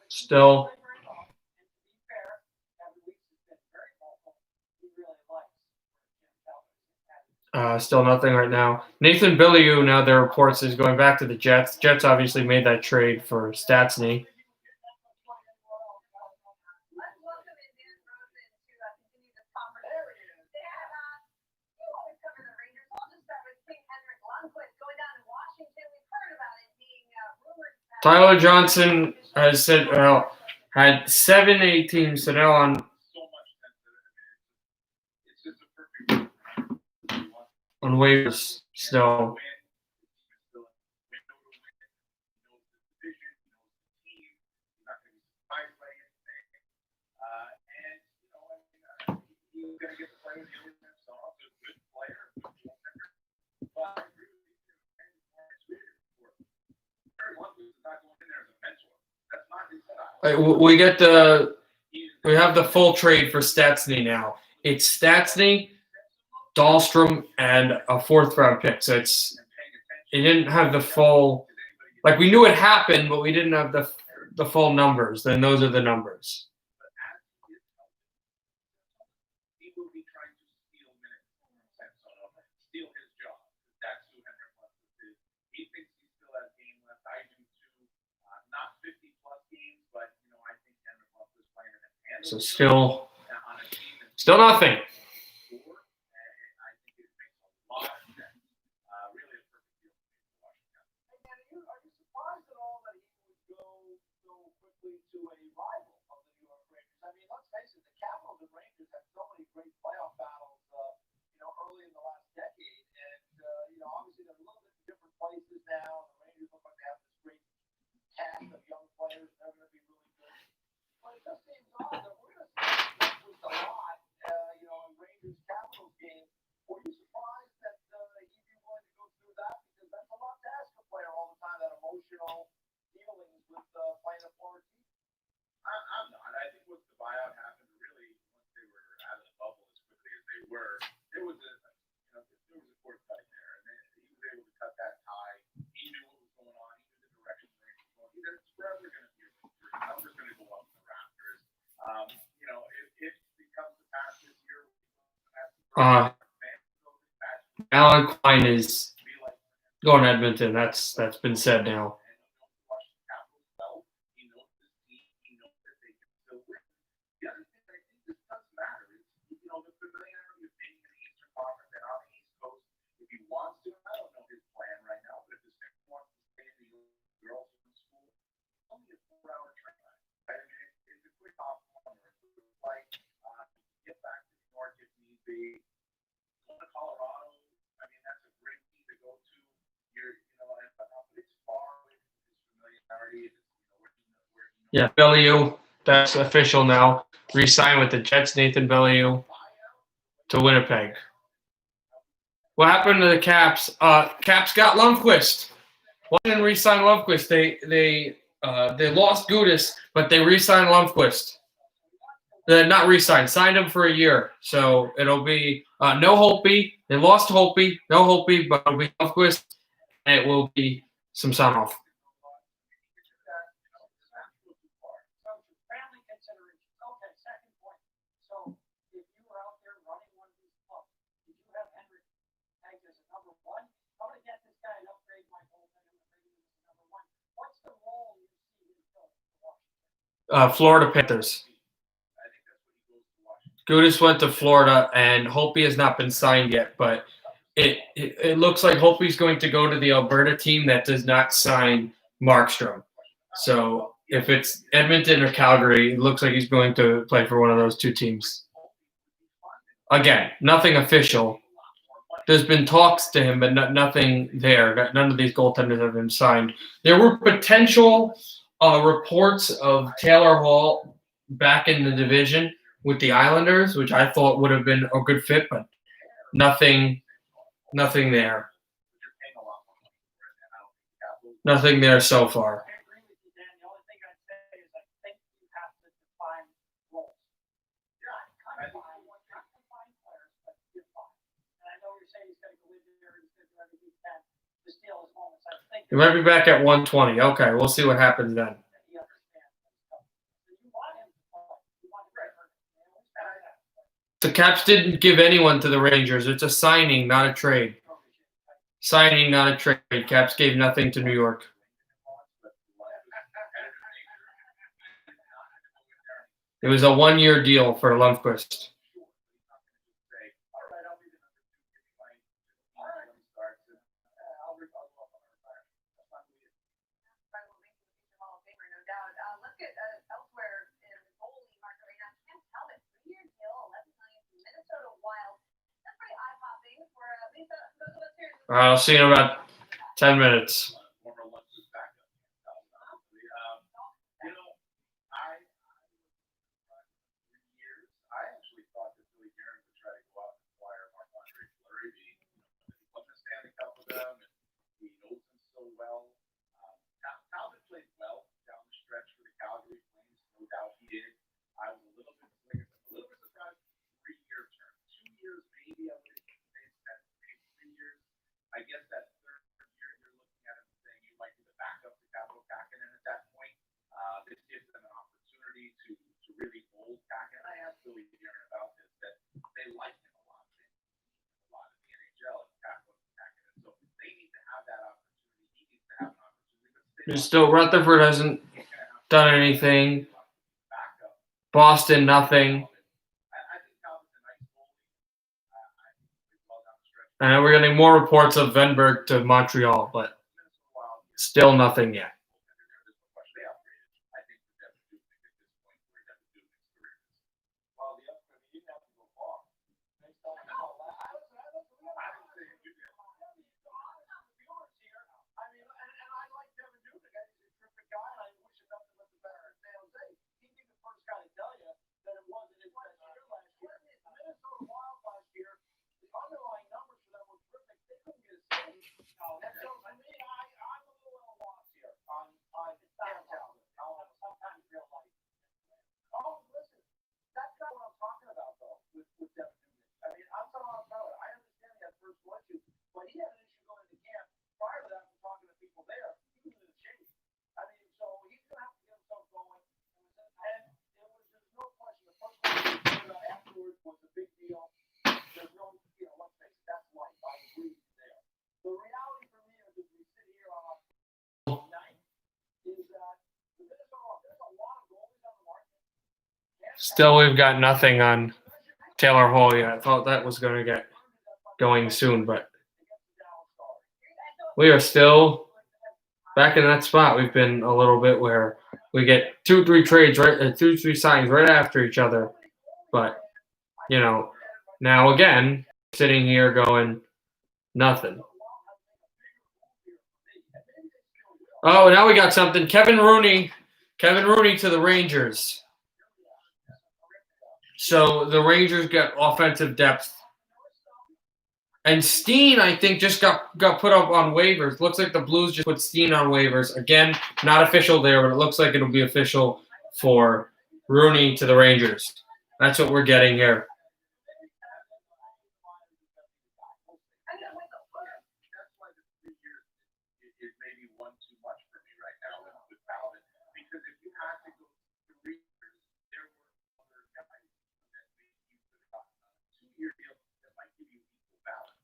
Still. Still nothing right now. Nathan Beaulieu, now there are reports, is going back to the Jets. Jets obviously made that trade for Stastny. Tyler Johnson has said had 7 teams, so now on waivers. So We have the full trade for Stastny now. It's Stastny, Dahlstrom, and a 4th-round pick. So it didn't have the full. Like, we knew it happened, but we didn't have the full numbers. Then those are the numbers. He will be trying to steal minutes from Samsonov, steal his job. That's who Henrik Lundqvist is. He thinks he still has game left. I do too. Not 50-plus games, but I think Henrik Lundqvist playing in a So still on a team that's nothing. score, and I think it makes a lot of sense. Really a perfect deal for Washington. Are you surprised at all that he would go so quickly to a rival of the New York Rangers? I mean, let's face it, the Capitals and Rangers have so many great playoff battles, early in the last decade, and obviously they're a little bit different places now. The Rangers look like they have this great cast of young players. They're going to be really good. But it just seems odd that we're going to see this a lot, in Rangers Capitals game. Were you surprised that he'd be willing to go through that? Because that's a lot to ask a player all the time, that emotional dealings with playing a foreign team. I'm not. I think once the buyout happened, really, once they were out of the bubble as quickly as they were, there was a cord cutting there, and then he was able to cut that tie. He knew what was going on. He knew the direction the Rangers were going. There's forever going to be a future. Numbers going to go up in the Raptors. If it becomes the past this year, Alan Klein is going to Edmonton. That's been said now. Colorado, I mean, that's a great team to go to. It's far away from his familiarity. Yeah, Bellieu, that's official now. Re-signed with the Jets, Nathan Bellieu to Winnipeg. What happened to the Caps? Caps got Lundqvist. Why didn't re-sign Lundqvist? They lost Gudas, but they re-signed Lundqvist. Not re-signed, signed him for a year. So it'll be no Holtby. They lost Holtby, no Holtby, but it'll be Lundqvist, and it will be some Samsonov. Florida Panthers. Gudas went to Florida, and Holtby has not been signed yet, but it looks like Holtby's going to go to the Alberta team that does not sign Markstrom. So if it's Edmonton or Calgary, it looks like he's going to play for one of those two teams. Again, nothing official. There's been talks to him, but nothing there. None of these goaltenders have been signed. There were potential reports of Taylor Hall back in the division with the Islanders, which I thought would have been a good fit, but nothing there. Nothing there so far. He might be back at 120. Okay, we'll see what happens then. The Caps didn't give anyone to the Rangers. It's a signing, not a trade. Signing, not a trade. Caps gave nothing to New York. It was a one-year deal for Lundqvist. All right, I'll see you in about 10 minutes. Still, Rutherford hasn't done anything. Boston, nothing. And we're getting more reports of Venberg to Montreal, but still nothing yet. Still, we've got nothing on Taylor Hall yet. I thought that was going to get going soon, but we are still back in that spot. We've been a little bit where we get 2-3 trades, right, 2-3 signings right after each other. But, you know, now again, sitting here going nothing. Oh, now we got something. Kevin Rooney to the Rangers. So the Rangers get offensive depth. And Steen, I think, just got put up on waivers. Looks like the Blues just put Steen on waivers. Again, not official there, but it looks like it'll be official for Rooney to the Rangers. That's what we're getting here.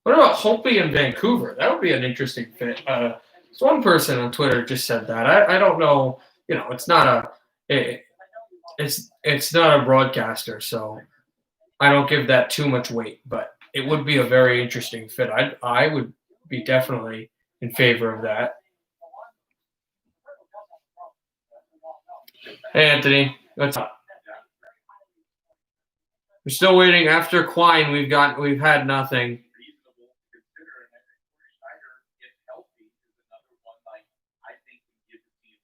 What about Holtby in Vancouver? That would be an interesting fit. So one person on Twitter just said that. I don't know. You know, it's not a broadcaster, so I don't give that too much weight. But it would be a very interesting fit. I would be definitely in favor of that. Hey, Anthony, what's up? We're still waiting. After Quine, we've had nothing.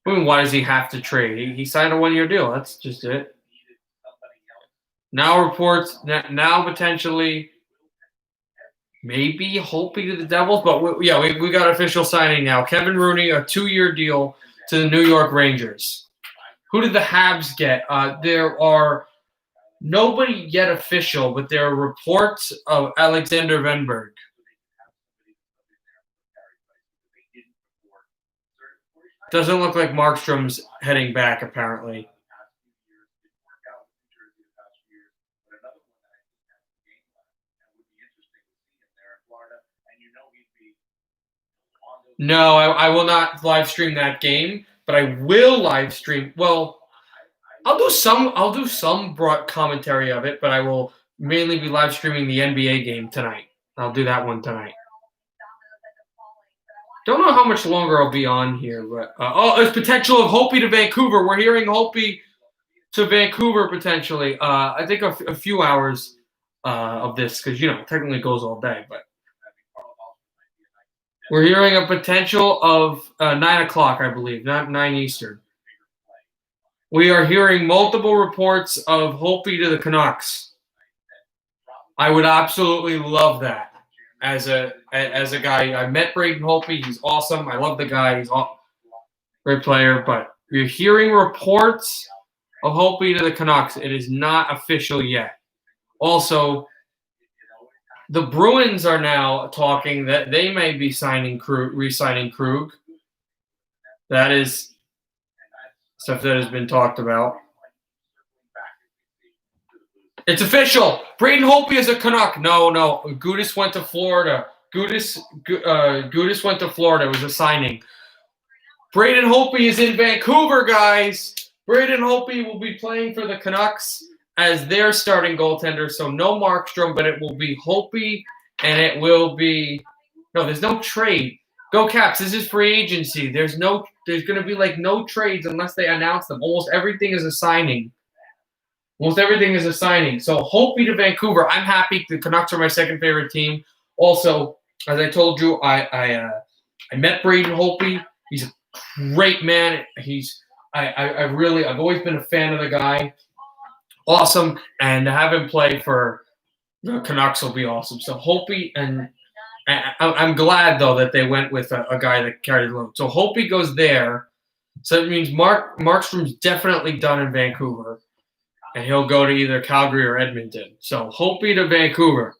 I mean, why does he have to trade? He signed a 1-year deal. That's just it. Now reports now potentially maybe Holtby to the Devils, but we got official signing now. Kevin Rooney, a 2-year deal to the New York Rangers. Who did the Habs get? There are nobody yet official, but there are reports of Alexander Venberg. Doesn't look like Markstrom's heading back, apparently. No, I will not live stream that game, but I will live stream. Well, I'll do some broad commentary of it, but I will mainly be live streaming the NBA game tonight. I'll do that one tonight. Don't know how much longer I'll be on here, but there's potential of Holtby to Vancouver. We're hearing Holtby to Vancouver potentially. I think a few hours of this because technically it goes all day, but we're hearing a potential of 9 o'clock, I believe, not 9 Eastern. We are hearing multiple reports of Holtby to the Canucks. I would absolutely love that. As a guy, I met Braden Holtby. He's awesome. I love the guy. He's a great player. But you're hearing reports of Holtby to the Canucks. It is not official yet. Also, the Bruins are now talking that they may be re-signing Krug. That is stuff that has been talked about. It's official. Braden Holtby is a Canuck. No. Gudas went to Florida. Gudas went to Florida. It was a signing. Braden Holtby is in Vancouver, guys. Braden Holtby will be playing for the Canucks as their starting goaltender. So no Markstrom, but it will be Holtby, and it will be there's no trade. Go Caps! This is free agency. There's going to be like no trades unless they announce them. Almost everything is a signing. So Holtby to Vancouver. I'm happy. The Canucks are my second favorite team. Also, as I told you, I met Braden Holtby. He's a great man. I've always been a fan of the guy. Awesome, and to have him play for the Canucks will be awesome. So Holtby, and I'm glad though that they went with a guy that carried the load. So Holtby goes there. So it means Markstrom's definitely done in Vancouver, and he'll go to either Calgary or Edmonton. So Holtby to Vancouver.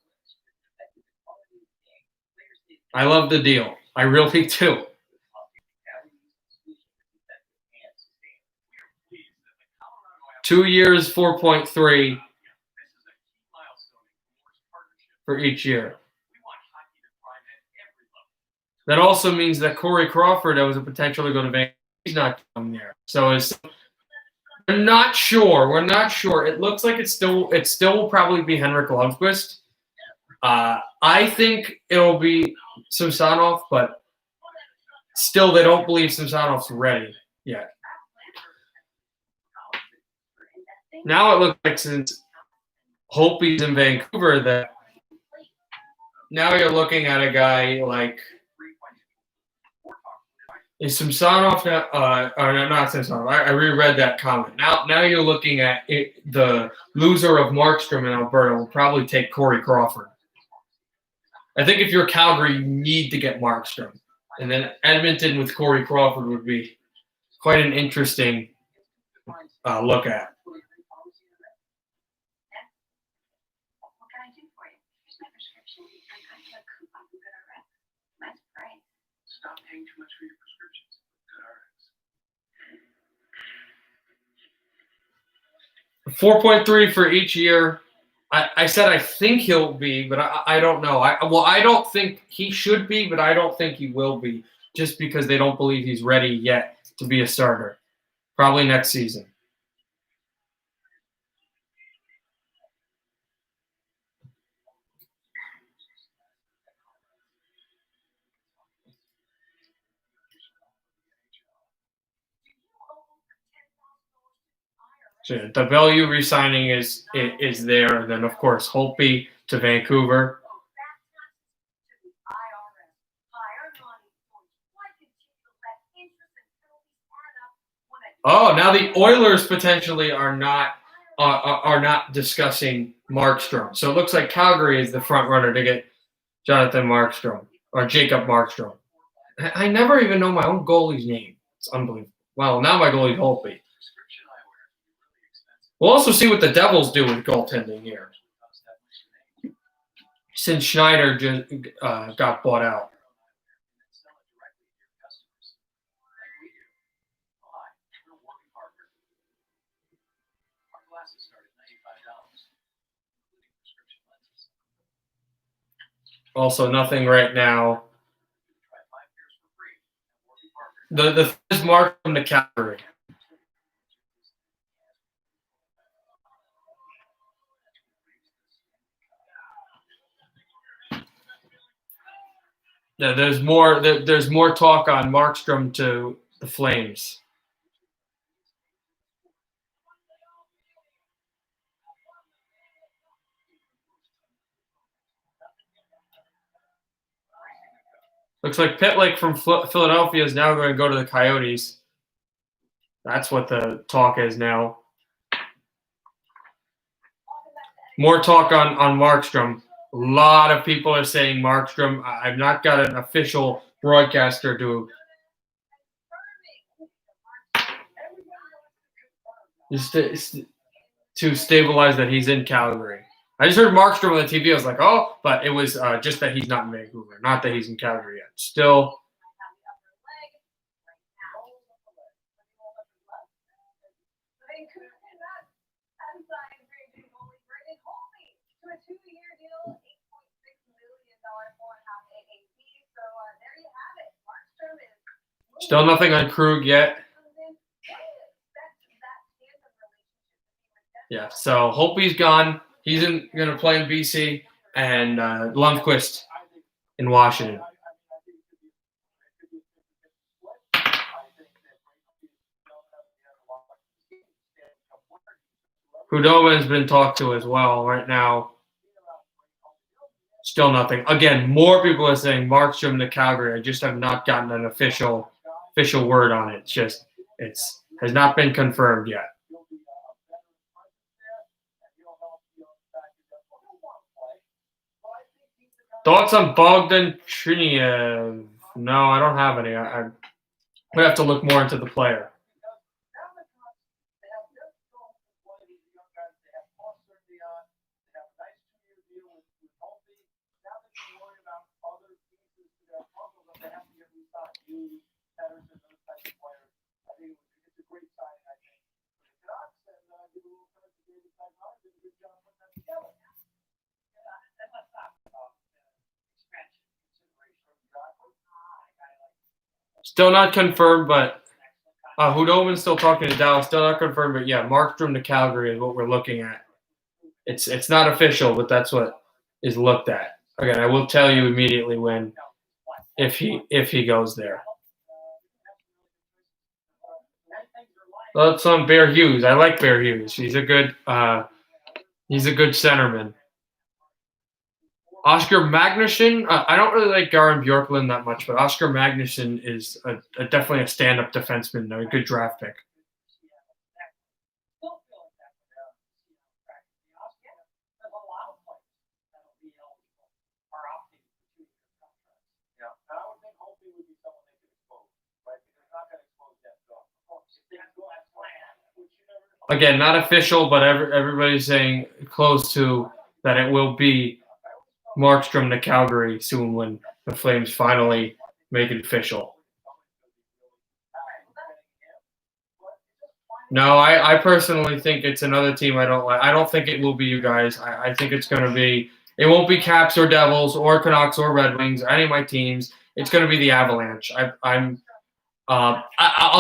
I love the deal. I really do. 2 years, 4.3 for each year. That also means that Corey Crawford, that was a potential to go to Vancouver, he's not coming there. So we're not sure. It looks like it still will probably be Henrik Lundqvist. I think it'll be Samsonov, but still they don't believe Samsonov's ready yet. Now it looks like since Holtby's in Vancouver that now you're looking at a guy like is Samsonov or not Samsonov. I reread that comment. Now you're looking at it, the loser of Markstrom and Alberta will probably take Corey Crawford. I think if you're Calgary, you need to get Markstrom. And then Edmonton with Corey Crawford would be quite an interesting look at. Stop paying too much for your prescriptions. Good RX. 4.3 for each year. I said I think he'll be, but I don't know. I don't think he should be, but I don't think he will be, just because they don't believe he's ready yet to be a starter. Probably next season. So the value re-signing is there, and then of course Holtby to Vancouver. Oh, now the Oilers potentially are not discussing Markstrom. So it looks like Calgary is the front runner to get Jonathan Markstrom or Jacob Markstrom. I never even know my own goalie's name. It's unbelievable. Well, now my goalie's Holtby. We'll also see what the Devils do with goaltending here, since Schneider just got bought out. Also, nothing right now. The first mark from the Calgary. Yeah, there's more talk on Markstrom to the Flames. Looks like Pitlick from Philadelphia is now going to go to the Coyotes. That's what the talk is now. More talk on Markstrom. A lot of people are saying Markstrom. I've not got an official broadcaster to stabilize that he's in Calgary. I just heard Markstrom on the TV. I was like, oh, but it was just that he's not in Vancouver, not that he's in Calgary yet. Still. Still nothing on Krug yet. Yeah, so Holtby's gone. He's going to play in BC, and Lundqvist in Washington. Hudobin's been talked to as well right now. Still nothing. Again, more people are saying Markstrom to Calgary. I just have not gotten an official word on it. It's has not been confirmed yet. Thoughts on Bogdan Triniev? No, I don't have any. I would have to look more into the player. Still not confirmed, but Hudobin's still talking to Dallas. Still not confirmed, but yeah, Markstrom to Calgary is what we're looking at. It's not official, but that's what is looked at. Again, I will tell you immediately when if he goes there. That's on Bear Hughes. I like Bear Hughes. He's a good centerman. Oscar Magnuson. I don't really like Garin Bjorklund that much, but Oscar Magnuson is definitely a stand-up defenseman. A good draft pick. Again, not official, but everybody's saying close to that it will be Markstrom to Calgary soon when the Flames finally make it official. No, I personally think it's another team I don't like. I don't think it will be you guys. I think it's going to be – it won't be Caps or Devils or Canucks or Red Wings, any of my teams. It's going to be the Avalanche. I'll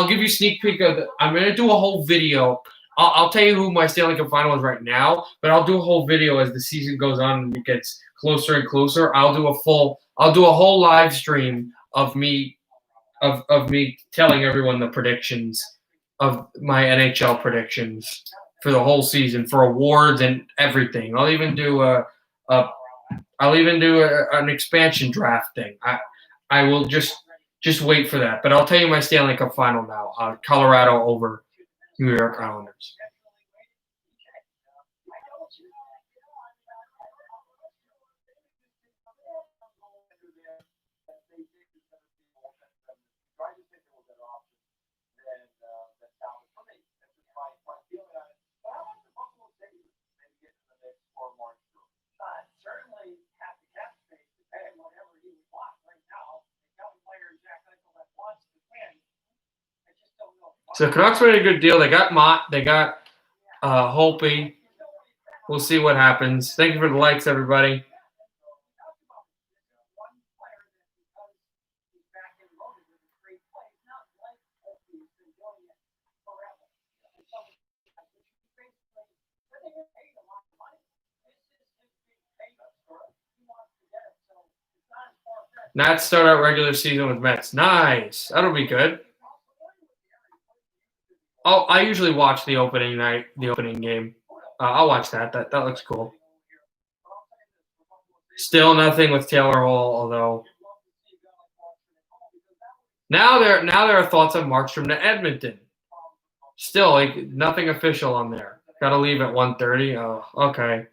give you a sneak peek of – I'm going to do a whole video. I'll tell you who my Stanley Cup final is right now, but I'll do a whole video as the season goes on and it gets closer and closer. I'll do a whole live stream of me telling everyone the predictions of my NHL predictions for the whole season for awards and everything. I'll even do an expansion draft thing. I will just wait for that. But I'll tell you my Stanley Cup final now. Colorado over New York Islanders. So the Canucks made a good deal. They got Mott. They got Holtby. We'll see what happens. Thank you for the likes, everybody. Nats start out regular season with Mets. Nice. That'll be good. Oh, I usually watch the opening game. I'll watch that. That looks cool. Still nothing with Taylor Hall, although now there are thoughts on Markstrom to Edmonton. Still, like nothing official on there. Got to leave at 1:30. Oh, okay.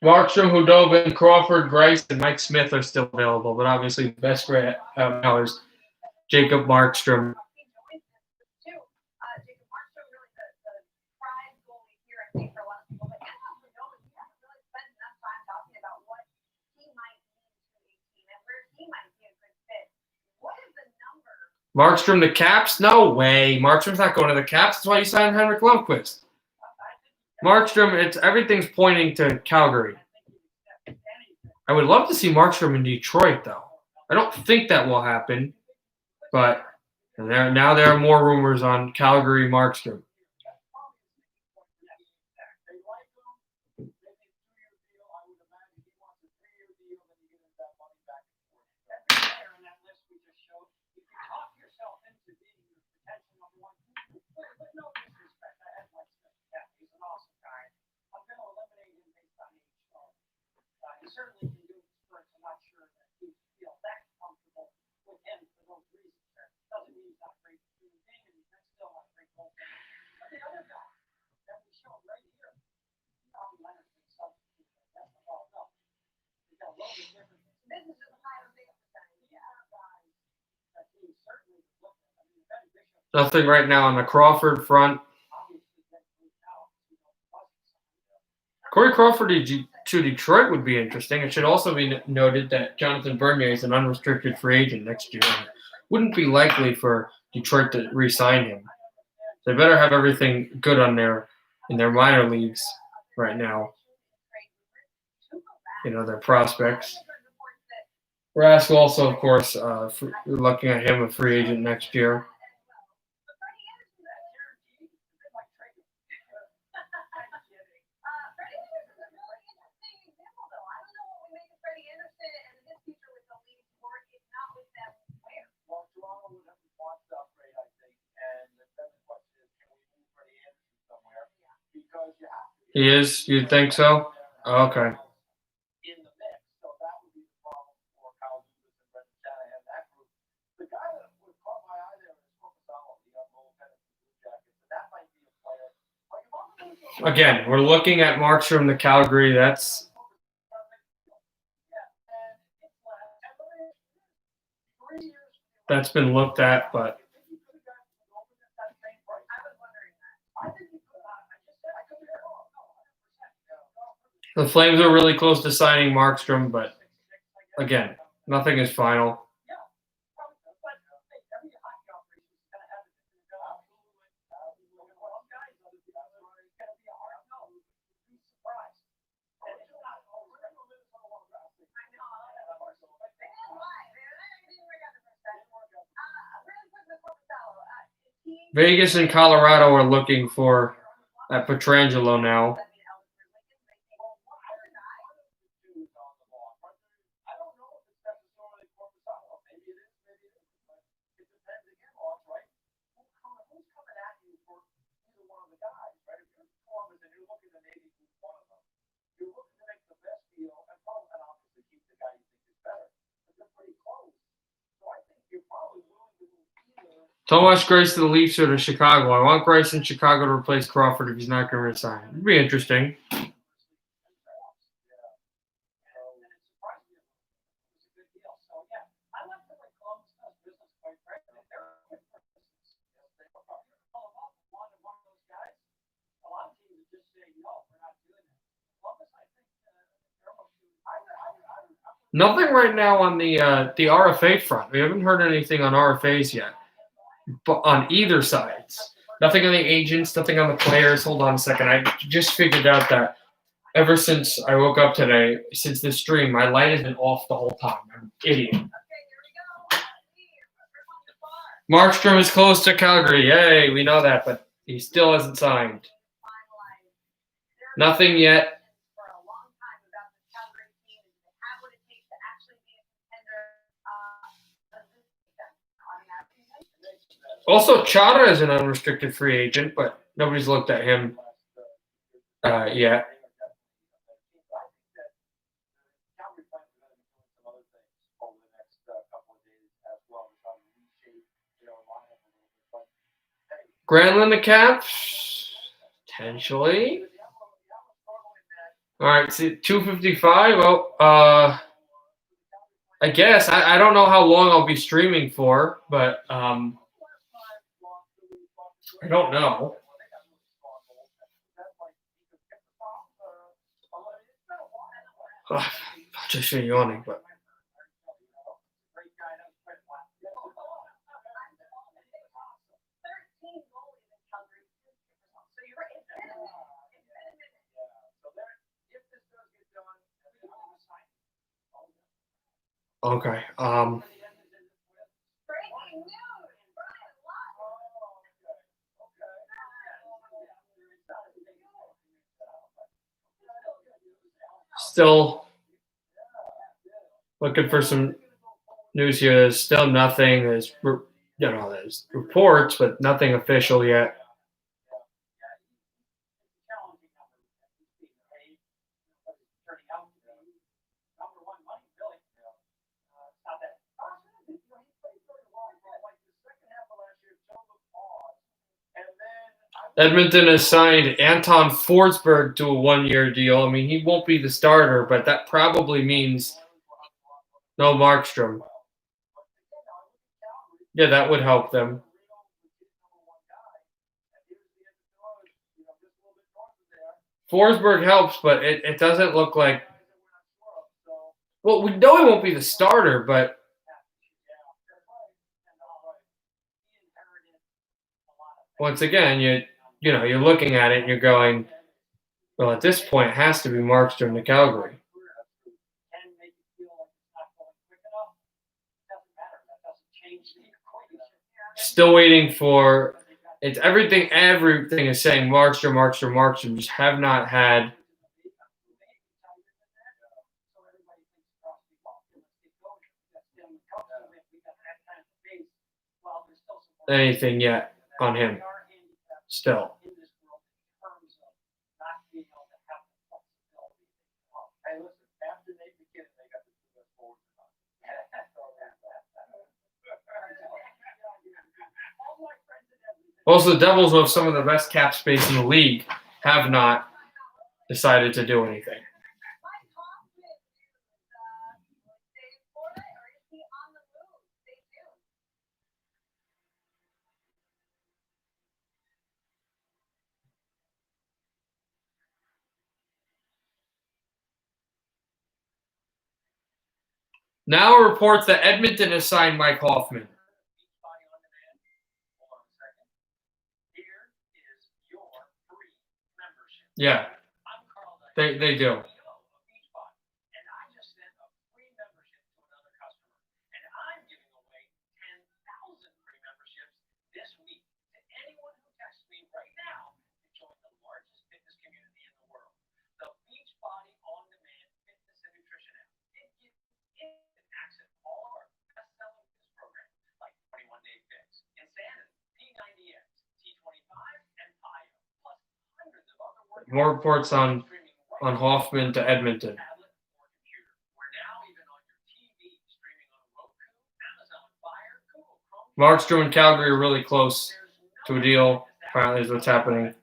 Markstrom, Hudobin, Crawford, Grice, and Mike Smith are still available, but obviously the best right now is Jacob Markstrom. Jacob Markstrom, really the prize goalie here, I think, for a lot of people. But Anton Hudobin, we haven't really spent enough time talking about what he might mean to a team and where he might be a good fit. What is the number? Markstrom, the Caps? No way. Markstrom's not going to the Caps. That's why you signed Henrik Lundqvist. Markstrom, everything's pointing to Calgary. I would love to see Markstrom in Detroit, though. I don't think that will happen, but now there are more rumors on Calgary Markstrom. Certainly can do it for I'm not sure that he feels that comfortable with him for those reasons. Doesn't mean he's not a great human being and he's still not a great goaltender. But the other guy that we showed right here, Tommy Leonard, substitute. That's the ball. No, he's got a little bit different. This is just higher big percentage. Yeah, guys, that he certainly looked at. I mean, Ben Bishop Nothing right now on the Crawford front. obviously went out. Corey Crawford to Detroit would be interesting. It should also be noted that Jonathan Bernier is an unrestricted free agent next year. It wouldn't be likely for Detroit to re-sign him. They better have everything good in their minor leagues right now. Their prospects. Rask also, of course, looking at him a free agent next year. He is? You'd think so? Oh, okay. In the mix, so that would be the problem for Kyle Dubas and Brendan Shanahan, that group. The guy that would caught my eye there is Corpusalo, the young goaltender from the Blue Jackets, and that might be a player. Again, we're looking at Markstrom to Calgary. That's been looked at, but the Flames are really close to signing Markstrom, but again, nothing is final. Vegas and Colorado are looking for Pietrangelo now. Tomas Greiss to the Leafs or to Chicago. I want Greiss in Chicago to replace Crawford if he's not going to resign. It'd be interesting. Nothing right now on the RFA front. We haven't heard anything on RFAs yet. But on either sides. Nothing on the agents, nothing on the players. Hold on a second. I just figured out that ever since I woke up today, since this stream, my light has been off the whole time. I'm an idiot. Markstrom is close to Calgary. Yay, we know that, but he still hasn't signed. Nothing yet. Also, Chara is an unrestricted free agent, but nobody's looked at him yet. Granlund the Caps? Potentially. All right, see, 255. Well, I guess I don't know how long I'll be streaming for, but I don't know. Ugh, just yawning, but okay. Still looking for some news here. There's still nothing. There's reports, but nothing official yet. Edmonton has signed Anton Forsberg to a one-year deal. I mean, he won't be the starter, but that probably means no Markstrom. Yeah, that would help them. Forsberg helps, but it doesn't look like. Well, we know he won't be the starter, but once again, you're looking at it and you're going, well, at this point, it has to be Markstrom to Calgary. Still waiting for it's everything. Everything is saying Markstrom, Markstrom, Markstrom. Just have not had anything yet on him. Still. Also, the Devils, with some of the best cap space in the league, have not decided to do anything. Now reports that Edmonton has signed Mike Hoffman. Yeah, they do. More reports on Hoffman to Edmonton. Markstrom and Calgary are really close to a deal. Apparently, is what's happening.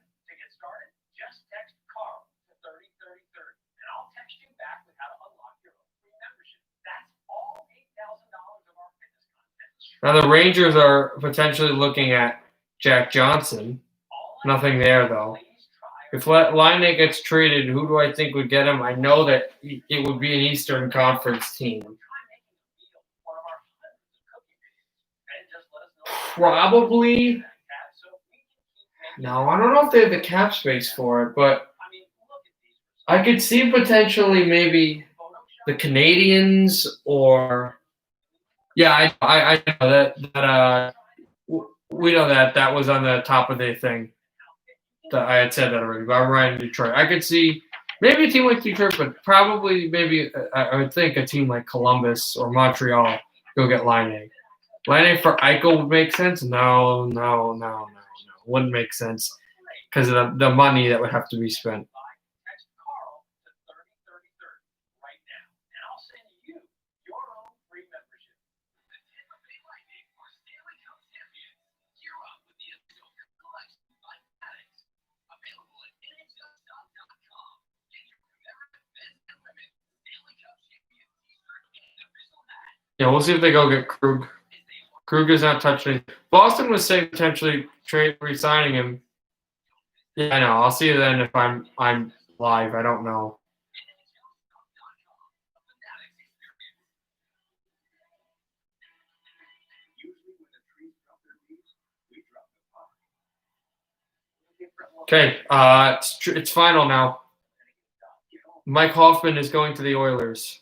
Now the Rangers are potentially looking at Jack Johnson. Nothing there though. If Laine gets traded, who do I think would get him? I know that it would be an Eastern Conference team. Probably. No, I don't know if they have the cap space for it, but I could see potentially maybe the Canadians or. Yeah, I know that we know that was on the top of the thing. I had said that already, but I'm right in Detroit. I could see maybe a team like Detroit, but probably maybe I would think a team like Columbus or Montreal go get Laine. Laine for Eichel would make sense. No. Wouldn't make sense because of the money that would have to be spent. Yeah, we'll see if they go get Krug. Krug is not touching. Boston was saying potentially trade re-signing him. Yeah, I know. I'll see you then if I'm live. I don't know. Usually when the trees drop their leaves, we drop the pot. Okay, it's final now. Mike Hoffman is going to the Oilers.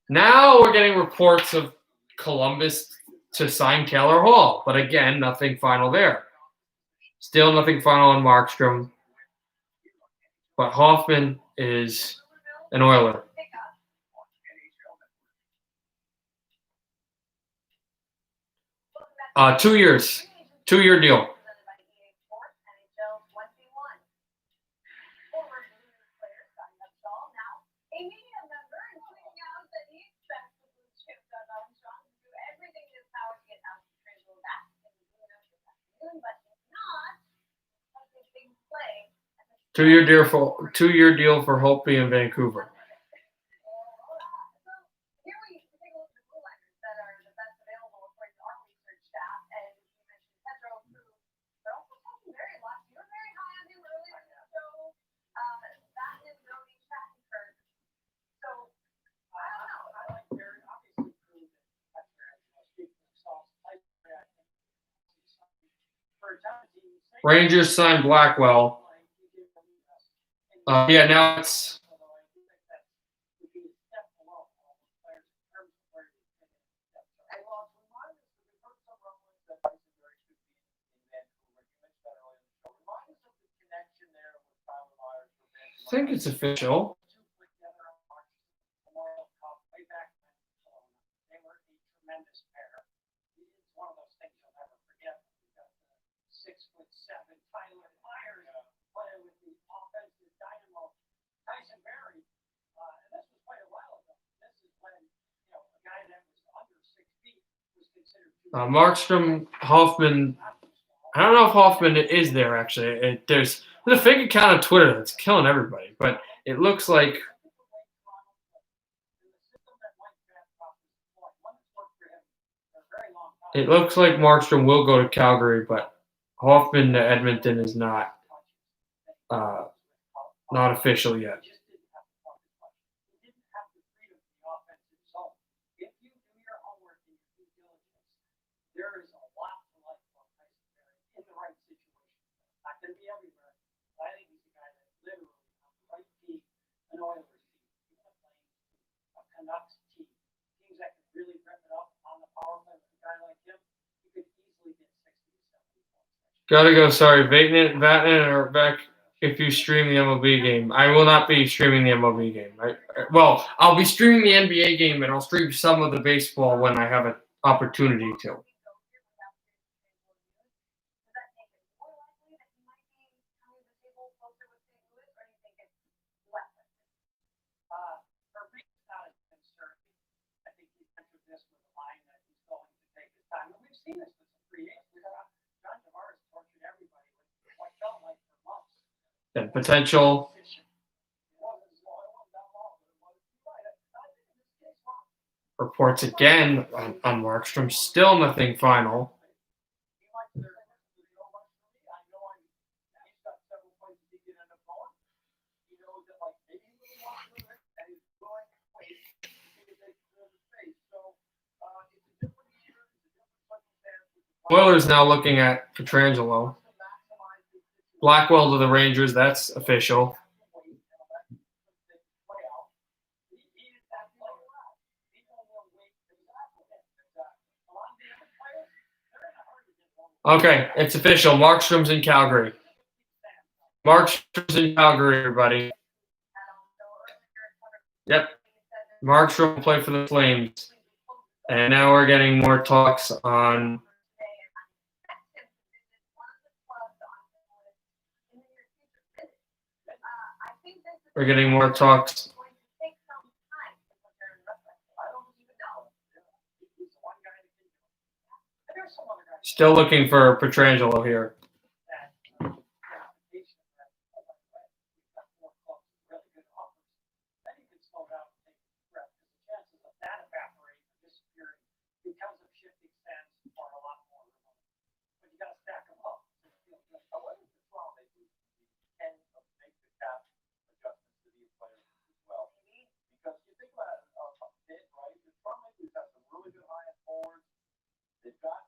Now we're getting reports of Columbus to sign Taylor Hall, but again, nothing final there. Still nothing final on Markstrom, but Hoffman is an Oiler. 2 years, 2-year deal. A media member is tweeting out that he expects the Blues chip Doug Armstrong to do everything in his power to get Alex Pietrangelo back in the Blue Note this afternoon, but if not, that's a big play. 2-year deal for Holtby in Vancouver. Here we take a look at the blue liners that are the best available according to our research staff, and you mentioned Pedro Cruz, but also Colton Berry last year. Very high on him earlier in the show. That is Brody Shattenkirk. So I don't know. I like Barry. Obviously, Cruz and Patrick, speaking of themselves, I think for a time team, Rangers signed Blackwell. Yeah, now it's I think it's official. Tyson Berry, and this was quite a while ago. This is when, a guy that was under 6 feet was considered Markstrom, Hoffman. I don't know if Hoffman is there actually. There's a fake account on Twitter that's killing everybody, but it looks like Markstrom will go to Calgary, but Hoffman to Edmonton is not official yet. There is a lot to like about Tyson Berry in the right situation. Not going to be everywhere, but I think he's a guy that literally on the right team, an Oilers team, a Canucks team, teams that can really rip it up on the power play with a guy like him, you could easily get 60 to 70 points. Gotta go. Sorry, Vatanen are back. If you stream the MLB game, I will not be streaming the MLB game. Well, I'll be streaming the NBA game, and I'll stream some of the baseball when I have an opportunity to. We've seen this with some free agents. John Tavares tortured everybody with what felt like for months. And potential reports again on Markstrom. Still nothing final. Oilers now looking at Pietrangelo. Blackwell to the Rangers, that's official. Okay, it's official. Markstrom's in Calgary. Markstrom's in Calgary, everybody. Yep. Markstrom will play for the Flames. And now we're getting more talks on Still looking for Pietrangelo here. they've got,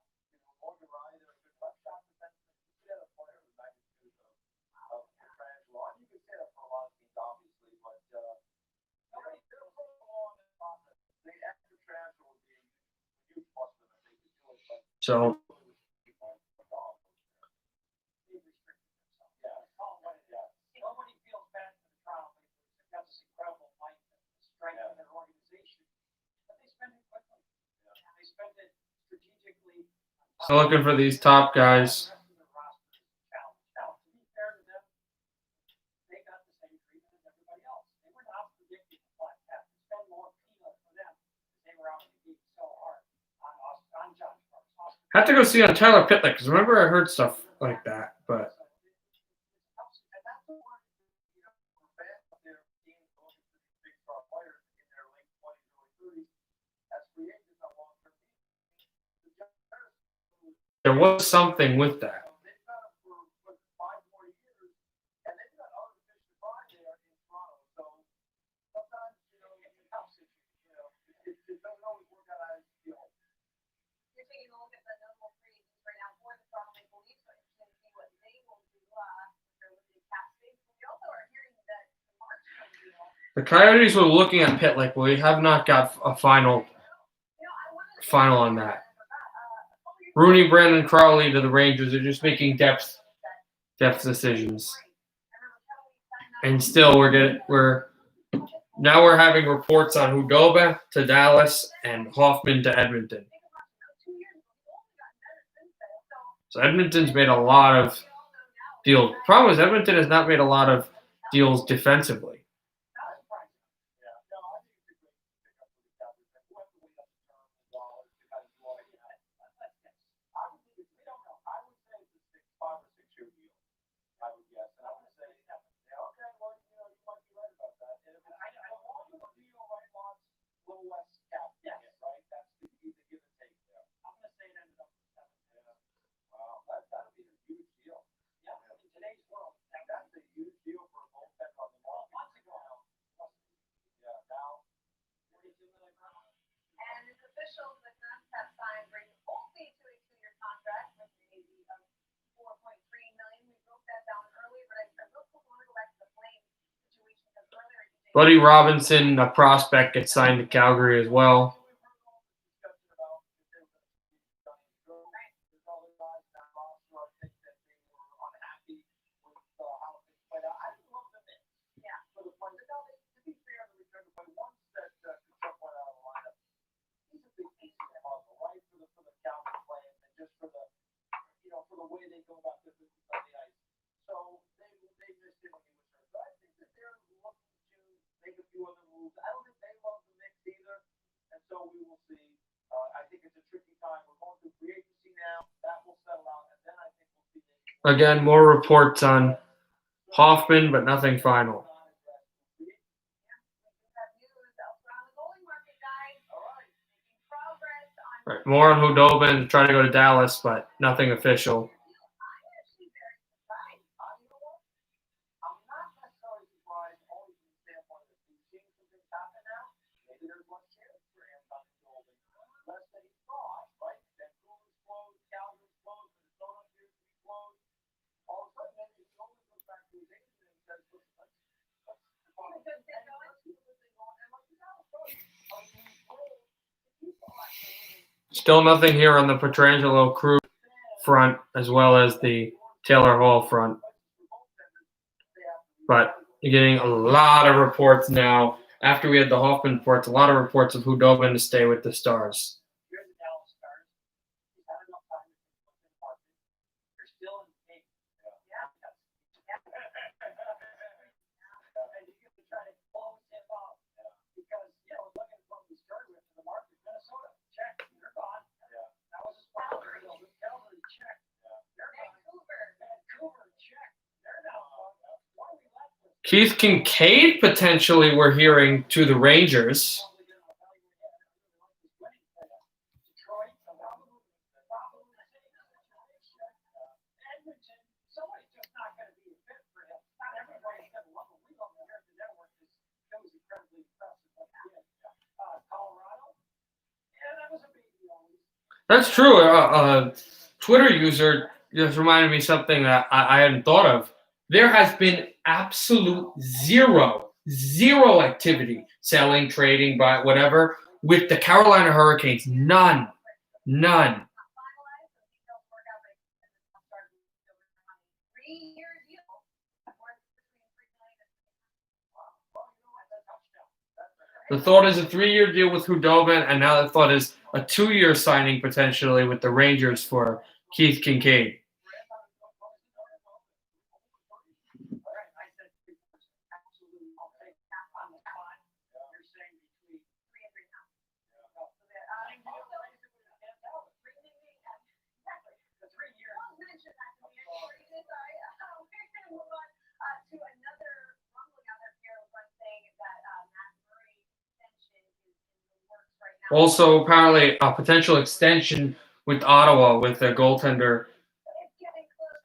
Morgan Ryan, they're a good left shot defenseman. You see that a player of the magnitude of Petrangelo. And you can say that for a lot of teams, obviously, but they're further along in the process. They add Petrangelo would be a huge plus for them if they could do it, but So nobody feels bad for the Toronto Maple Leafs. They've got this incredible might and strength in their organization, but they spend it quickly. They spend it strategically. still looking for these top guys. The rest of the roster is a challenge. Now, to be fair to them, they got the same treatment as everybody else. They were not predicting a flat cap. To spend more peanuts for them because they were out in the game so hard on John Sparks. Had to go see on Tyler Pitlick because remember I heard stuff like that, but And that's the one, for fans of their teams looking for these big star players in their late 20s, early 30s, as free agents on long-term deals. The Giants, there was something with that. they've got them for 5 more years, and they've got other fish to fry there in Toronto. So sometimes, it's a tough situation. It doesn't always work out as you hope. You're taking a look at the notable free agents right now for the Toronto Maple Leafs, so interesting to see what they will do with their limited cap space. But we also are hearing that the Markstrom deal. The Coyotes were looking at Pitlick, but we have not got a final on that. Rooney, Brandon Crowley to the Rangers are just making depth decisions, and still we're having reports on Hudobin to Dallas and Hoffman to Edmonton. So Edmonton's made a lot of deals. Problem is Edmonton has not made a lot of deals defensively. Yeah, no, I think it's a great pickup for the Cowboys. And we'll have to wait up the term as well to kind of do all that. Let's guess. I would think we don't know. I would say it's a 5 or 6 year deal. I would guess. And I would say 7. Yeah, okay, well, you might be right about that. And if it's a longer deal, right, Lance, a little less cap. Yes. Right? That's the give and take there. I'm going to say it ended up with 7. Yeah. Wow, that'd be a huge deal. Yeah, in today's world, that's a huge deal for a goaltender on the ball. Months ago, yeah, now, $42 million. And it's official, the Canucks have signed Braden Holtby to a 2-year contract with an AV of $4.3 million. We broke that down earlier, but I real quick want to go back to the Flames situation because earlier in the day, Buddy Robinson, a prospect, gets signed to Calgary as well. For the way they go about their business on the ice. So they missed him when he was hurt. But I think that they're looking to make a few other moves. I don't think they love the mix either. And so we will see. I think it's a tricky time. We're going through free agency now. That will settle out. And then I think we'll see. Again, more reports on Hoffman, but nothing final. we have news elsewhere on the goalie market, guys. All right. Making progress on Right, more on Hudobin, trying to go to Dallas, but nothing official. I'm actually very surprised. You know what? I'm not necessarily surprised only from the standpoint that we've seen some things happen now. Maybe there's one chance for Anton Golden. Less than he thought, right? Vancouver's closed, Calgary's closed, Minnesota appears to be closed. All of a sudden, maybe Golden goes back to his agent and says, let's Because they're going to and what you know, Still nothing here on the Petrangelo crew front as well as the Taylor Hall front. But you're getting a lot of reports now. After we had the Hoffman reports, a lot of reports of Hudobin to stay with the Stars. You're the Dallas Stars. He's had enough time to think what's in the market. You're still in the game. Yeah. And you get to try to close him up. Because, looking from the start with the market, Minnesota, check. You're gone. Yeah. That was a spot. Calgary, check. They're gone. Vancouver, check. They're now gone. What are we left with? Keith Kincaid potentially we're hearing to the Rangers. That's true. Twitter user just reminded me something that I hadn't thought of. There has been absolute zero activity, selling, trading, buy, whatever, with the Carolina Hurricanes. None. None. 3-year deal worth between $3 million and The thought is a 3-year deal with Hudobin, and now the thought is a 2-year signing potentially with the Rangers for Keith Kincaid. to another rumbling out there here was saying that Matt Murray extension is in the works right now. Also, apparently, a potential extension with Ottawa with their goaltender. It's getting close.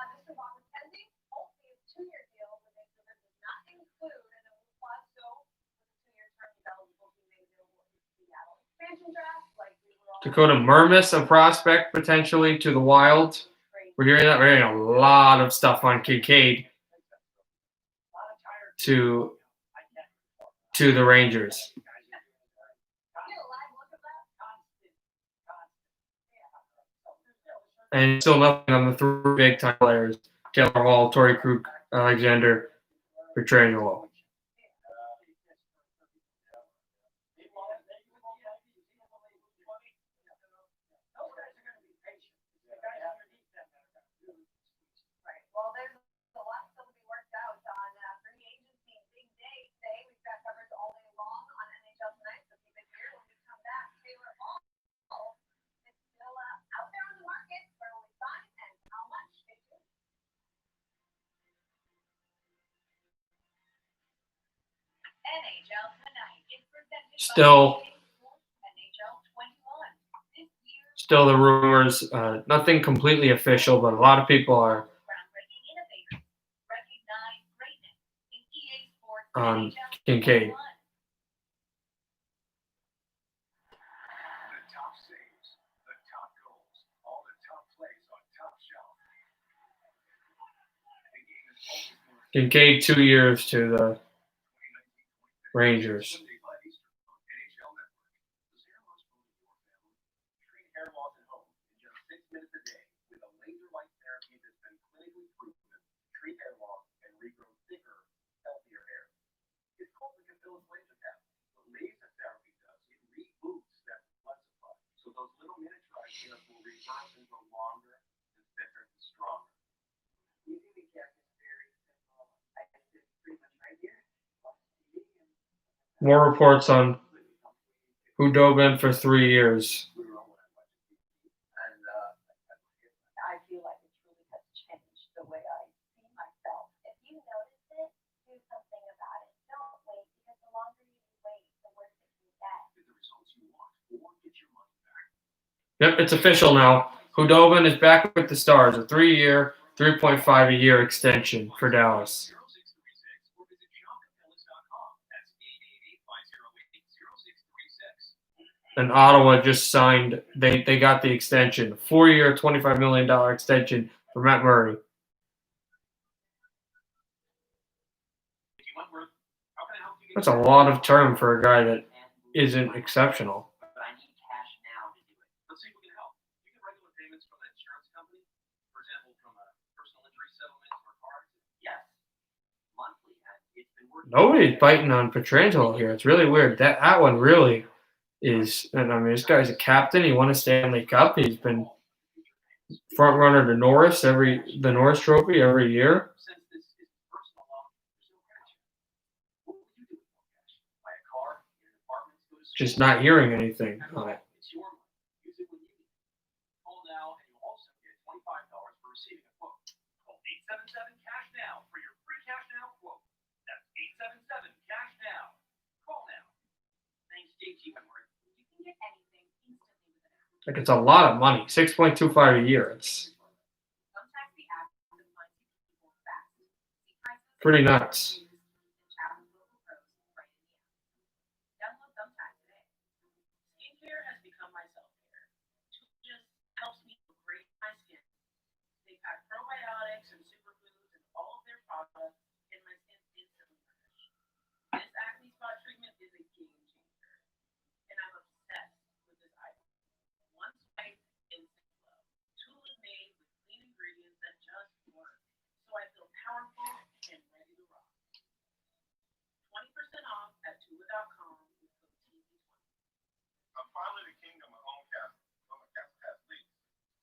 Mr. Bob McKenzie, hopefully a 2-year deal with Vancouver does not include an Owusu with a 2-year term eligible to be made available in the Seattle expansion draft, like we were all Dakota Mermis, a prospect potentially to the Wild. We're hearing that. We're hearing a lot of stuff on Kincaid to the Rangers. And still nothing on the 3 big time players: Taylor Hall, Torrey Krug, Alexander Pietrangelo. right. Well, there's a lot still to be worked out on free agency. Big day today. We've got coverage all day long on NHL Tonight, so keep it here. When we come back, Taylor Hall is still out there on the market. Where will we sign and how much? Stay tuned. NHL Tonight is presented Still, by NHL 21. This year, still the rumors. Nothing completely official, but a lot of people are groundbreaking innovators recognize greatness in EA Sports on NHL Kincaid. 21. The top saves, the top goals, all the top plays on Top Shelf. The game is always more Kincaid 2 years to the Rangers. Sunday by Eastern on NHL Network. Does hair loss ruin your family? Treat hair loss at home in just 6 minutes a day with a laser light therapy that's been clinically proven to treat hair loss and regrow thicker, healthier hair. It's called the Capilla's laser therapy. What laser therapy does, it reboots that blood supply. So those little miniaturized hairs will reverse and grow longer and thicker and stronger. Using the cat is very simple. I can sit pretty much right here. More reports on Hudobin for 3 years. And I feel like it really has changed the way I see myself. If you notice it, do something about it. Don't wait, because the longer you wait, the worse it can get. Get the results you want or get your money back. Yep, it's official now. Hudobin is back with the Stars, a 3-year, $3.5 a year extension for Dallas. 0636 or visit JohnCapellas.com. That's 888-508-0636. And Ottawa just signed. They got the extension, 4-year, $25 million extension for Matt Murray. If you went worth, how can I help you get That's a lot of term for a guy that isn't exceptional. But I need cash now to do it. Let's see if we can help. You get regular payments from an insurance company, for example, from a personal injury settlement or car accident. Yes. Monthly, and it's been working. Nobody's biting on Pietrangelo here. It's really weird. That one really is. And I mean, this guy's a captain. He won a Stanley Cup. He's been front runner to Norris the Norris Trophy every year. Since this is personal loan, there's no cash. What would you do with more cash? Buy a car, get an apartment, go to school. Just not hearing anything on it. It's your money. Use it when you need it. Call now and you'll also get $25 for receiving a quote. Call 877-CASH-NOW for your free Cash Now quote. That's 877-CASH-NOW. Call now. Thanks, JT Wentworth. You can get anything instantly with an app. Like it's a lot of money. 6.25 a year. It's Thumbtack the app that finds people fast. See prices pretty nuts. and chat with local pros right in the app. Download Thumbtack today. Skincare has become my self-care. Tool just helps me feel great in my skin. They pack probiotics and superfoods in all of their products, and my skin instantly nourished. This acne spot treatment is a game changer, and I'm obsessed with this item. One swipe, instant glow. Tool is made with clean ingredients that just work, so I feel powerful and ready to rock. 20% off at Tula.com with code TV20. I'm finally the king of my own castle, but my castle has leaks.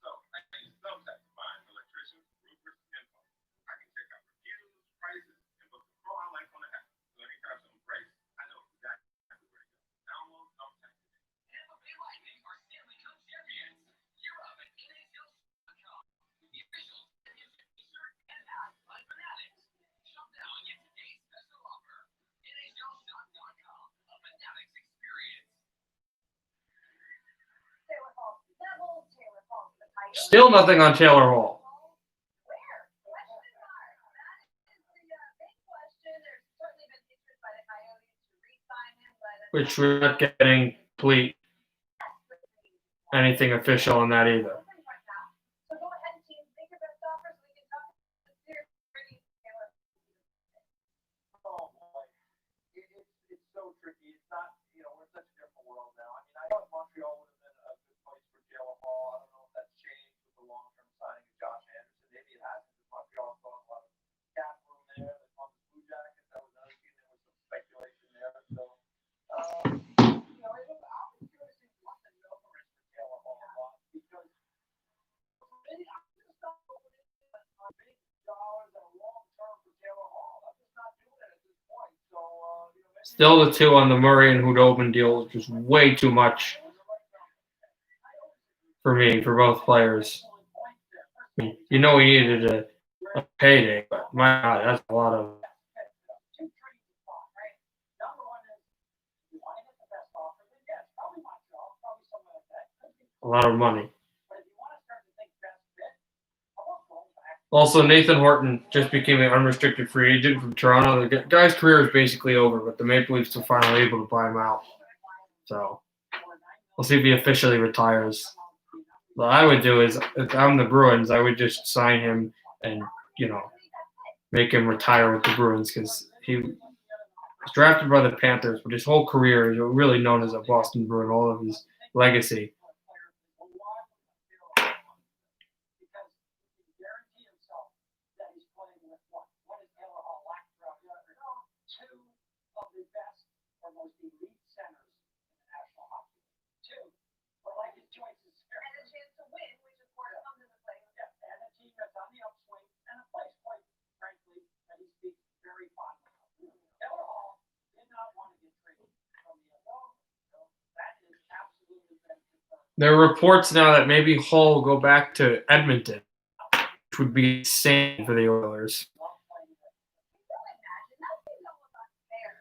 So I use Thumbtack to find electricians, roofers, info. I can check out reviews, prices, and book the pro I like on the app. So anytime something breaks, I know exactly where to go. Download Thumbtack today. Tampa Bay Lightning are Stanley Cup champions. Gear up at NHLShop.com with the official championship t-shirt and hat by Fanatics. Shop now and get today's special offer. NHLShop.com, a Fanatics experience. Taylor Hall, double Taylor Hall for the Coyotes. Still nothing on Taylor Hall, Where? Question mark. That is the big question. There's certainly been interest by the Coyotes to re-sign him, but which we're not getting complete anything official on that either. So go ahead, team, make your best offer so we can talk to the pretty Taylor. Oh boy, it's so tricky. It's not, we're in such a different world now. I mean, I thought Montreal would have been a good place for Taylor Hall. I don't know if that's changed with the long-term signing of Josh Anderson. Maybe it hasn't. Because Montreal saw a lot of cap room there. The Columbus Blue Jackets, that was another team. There was some speculation there. So, it was opportunity what the number is for Taylor Hall because maybe I'm just not going on big dollars and long term for Taylor Hall. I'm just not doing it at this point. So, maybe Still the two on the Murray and Hudobin deal, which is way too much for me, for both players. I mean, we needed a payday, but my God, that's a lot of two trees to spot, right? Number one is you want to get the best offer, then yes, probably Montreal, probably somewhere like that. Could be, a lot of money. but if you want to start to think best fit, how about going back? Also, Nathan Horton just became an unrestricted free agent from Toronto. The guy's career is basically over, but the Maple Leafs are finally able to buy him out. So we'll see if he officially retires. What I would do is, if I'm the Bruins, I would just sign him and, make him retire with the Bruins because he was drafted by the Panthers, but his whole career is really known as a Boston Bruin, all of his legacy. Because he can guarantee himself that he's playing with what is Taylor Hall like throughout the other? Two of the best or most elite centers in the National Hockey League. Two. But like his choices. And a chance to win, which of course comes into play. Yeah, and a team that's on the upswing and a place, quite frankly, that he speaks very fondly of. Taylor Hall did not want to get traded from the NFL. So that is absolutely been confirmed. There are reports now that maybe Hall will go back to Edmonton, which would be insane for the Oilers. Love playing with him. Can you imagine? That seems almost unfair.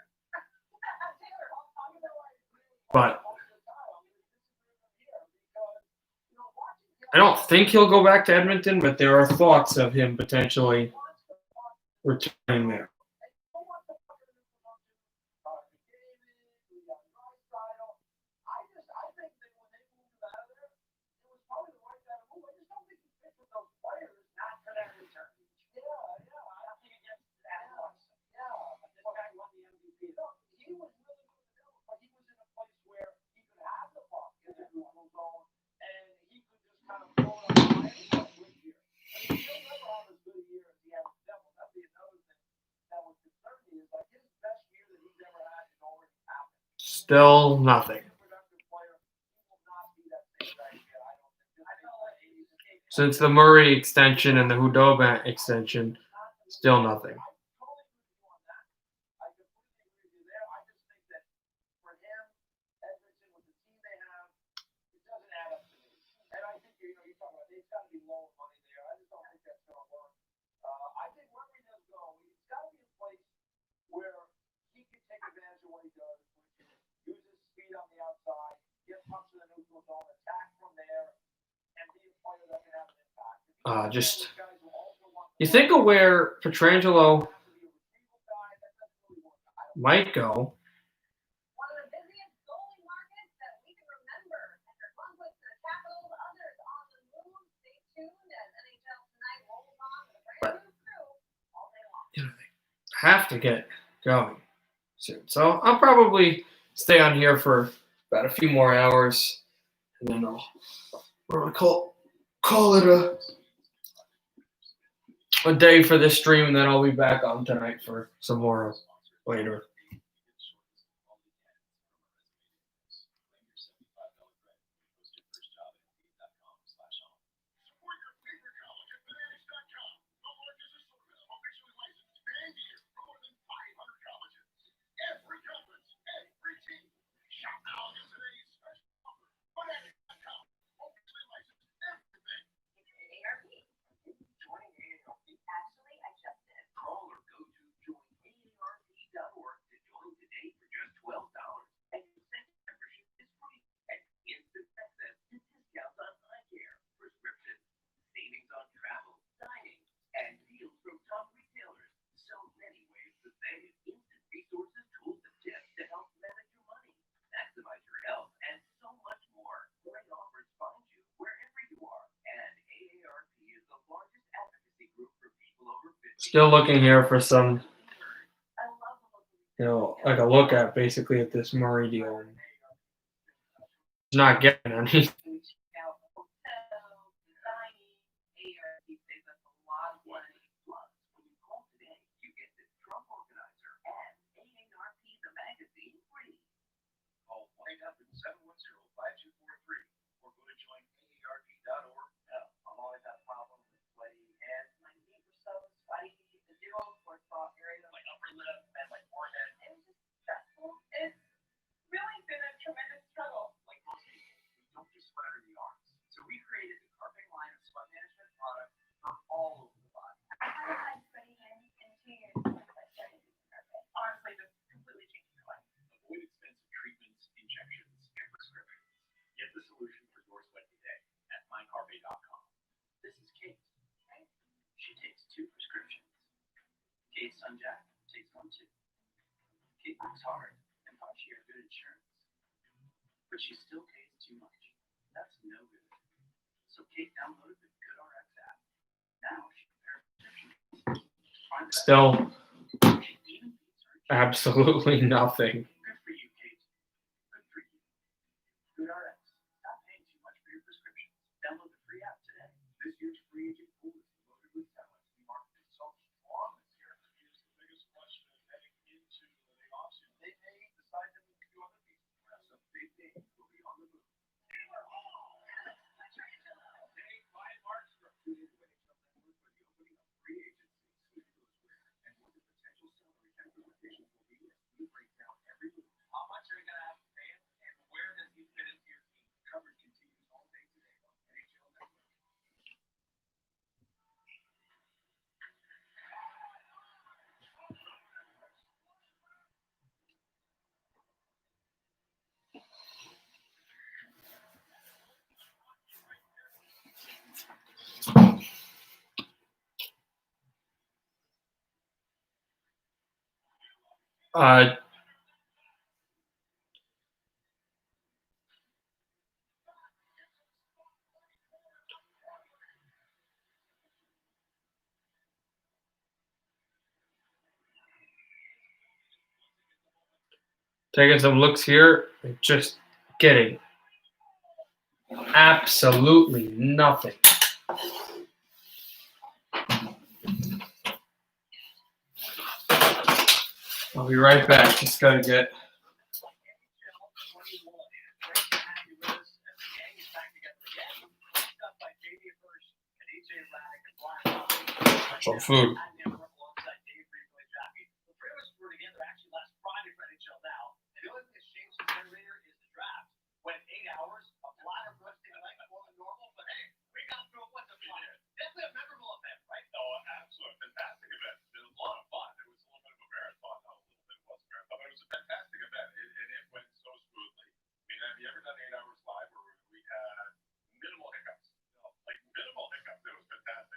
Taylor Hall talking about like But I don't think he'll go back to Edmonton, but there are thoughts of him potentially returning there. Still nothing. Since the Murray extension and the Hudobin extension, still nothing. Get punched in the neutral zone, attack from there, Just you think of where Petrangelo might go. One of the busiest goalie markets that we can remember. After Lundqvist to the Capitals, others on the move. Stay tuned as NHL Tonight rolls on with a brand new crew all day long. Have to get going soon. So I'll probably stay on here for about a few more hours, and then we'll call it a day for this stream, and then I'll be back on tonight for some more later. Support your favorite college at fanatics.com. The largest assortment of officially licensed fan gear from more than 500 colleges. Every conference, every team. Shop now in today's special offer. Fanatics.com. Officially licensed everything. AARP. Join AARP. Actually, I just did. Call or go to joinaarp.org to join today for just $12. And consent membership is free. And instant access to discounts on eye care, prescriptions, savings on travel, dining, and deals from top retailers. So many ways to save. Instant resources, tools, and tips to help manage your money, maximize your health, and so much more. Great offers find you wherever you are. And AARP is the largest advocacy group for people over 50. Still looking here for some, I love the look of like a look at basically at this Murray deal. Not getting any. we check out hotels, dining. AARP saves us a lot of money. Plus, when you call today, you get the Trump Organizer and AARP the magazine free. Call 1-800-710-5243 or go to joinaarp.org now. I've always had a problem with sweaty hands. My feet were so sweaty. The zero sore spot area, my upper lip and my forehead. It was just stressful. It's really been a tremendous struggle. Like most people, we don't just sweat under the arms. So we created the Carpet line of sweat management products for all over the body. I haven't had sweaty hands in 2 years since I started using Carpet. Honestly, this completely changed my life. Avoid expensive treatments, injections, and prescriptions. Get the solution for your sweat today at mycarpe.com. This is Kate. She takes 2 prescriptions. Kate's son Jack takes 1 too. Kate works hard and thought she had good insurance. But she still pays too much. That's no good. So Kate downloaded the GoodRx app. Now she compares prescriptions. Find the best Still she even beats her. absolutely nothing. Good for you, Kate. Good for you. GoodRx. Stop paying too much for your prescriptions. Download the free app today. This year's free agent pool is loaded with talent. We marketed so strong this year. Here's the biggest question heading into the big offseason. They may decide to move a few other pieces. Perhaps some big names will be on the move. Today, Ryan Markstrom tuned into NHL Network for the opening of free agency. Sweet Where and what the potential salary cap implications will be as we break down every move. How much are you gonna have to pay him, and where does he fit into your team? Coverage continues all day today on NHL Network. Taking some looks here, and just getting absolutely nothing. I'll be right back. Just gotta get. Some food. When 8 hours, a lot of roasting a night more than normal, but hey, we got through it with the fun. Definitely a memorable event, right? Oh, absolutely. Fantastic event. It was a lot of fun. It was a little bit of a marathon. Not a little bit, it was a marathon, but it was a fantastic event. And it went so smoothly. I mean, have you ever done 8 hours live where we had minimal hiccups? Like minimal hiccups. It was fantastic.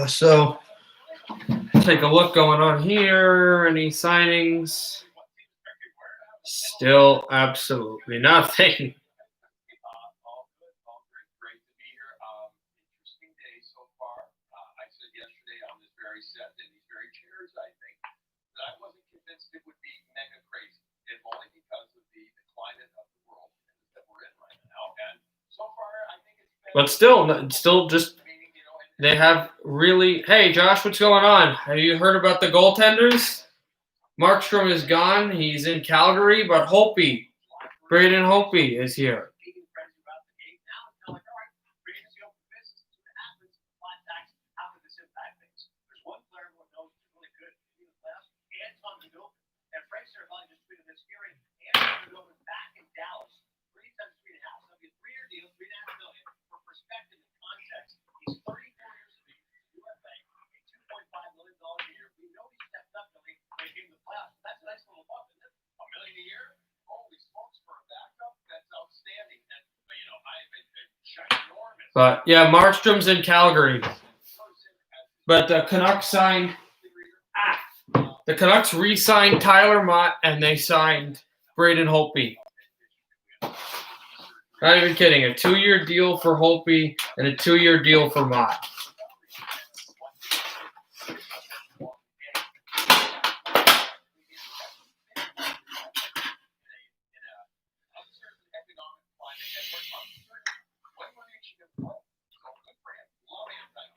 So take a look going on here. Any signings? Still absolutely nothing. All good, all great to be here. Interesting day so far. I said yesterday on this very set and these very chairs, I think, that I wasn't convinced it would be mega crazy, if only because of the climate of the world that we're in right now. And so far, I think it's been. But still just they have really. Hey, Josh, what's going on? Have you heard about the goaltenders? Markstrom is gone. He's in Calgary, but Holtby, Braden Holtby is here. That's a nice little bump, isn't it? $1 million a year? Holy smokes, for a backup, that's outstanding. And I'm ginormous. But yeah, Markstrom's in Calgary. But the Canucks signed. The Canucks re-signed Tyler Mott and they signed Braden Holtby. Not even kidding. A 2-year deal for Holtby and a 2-year deal for Mott.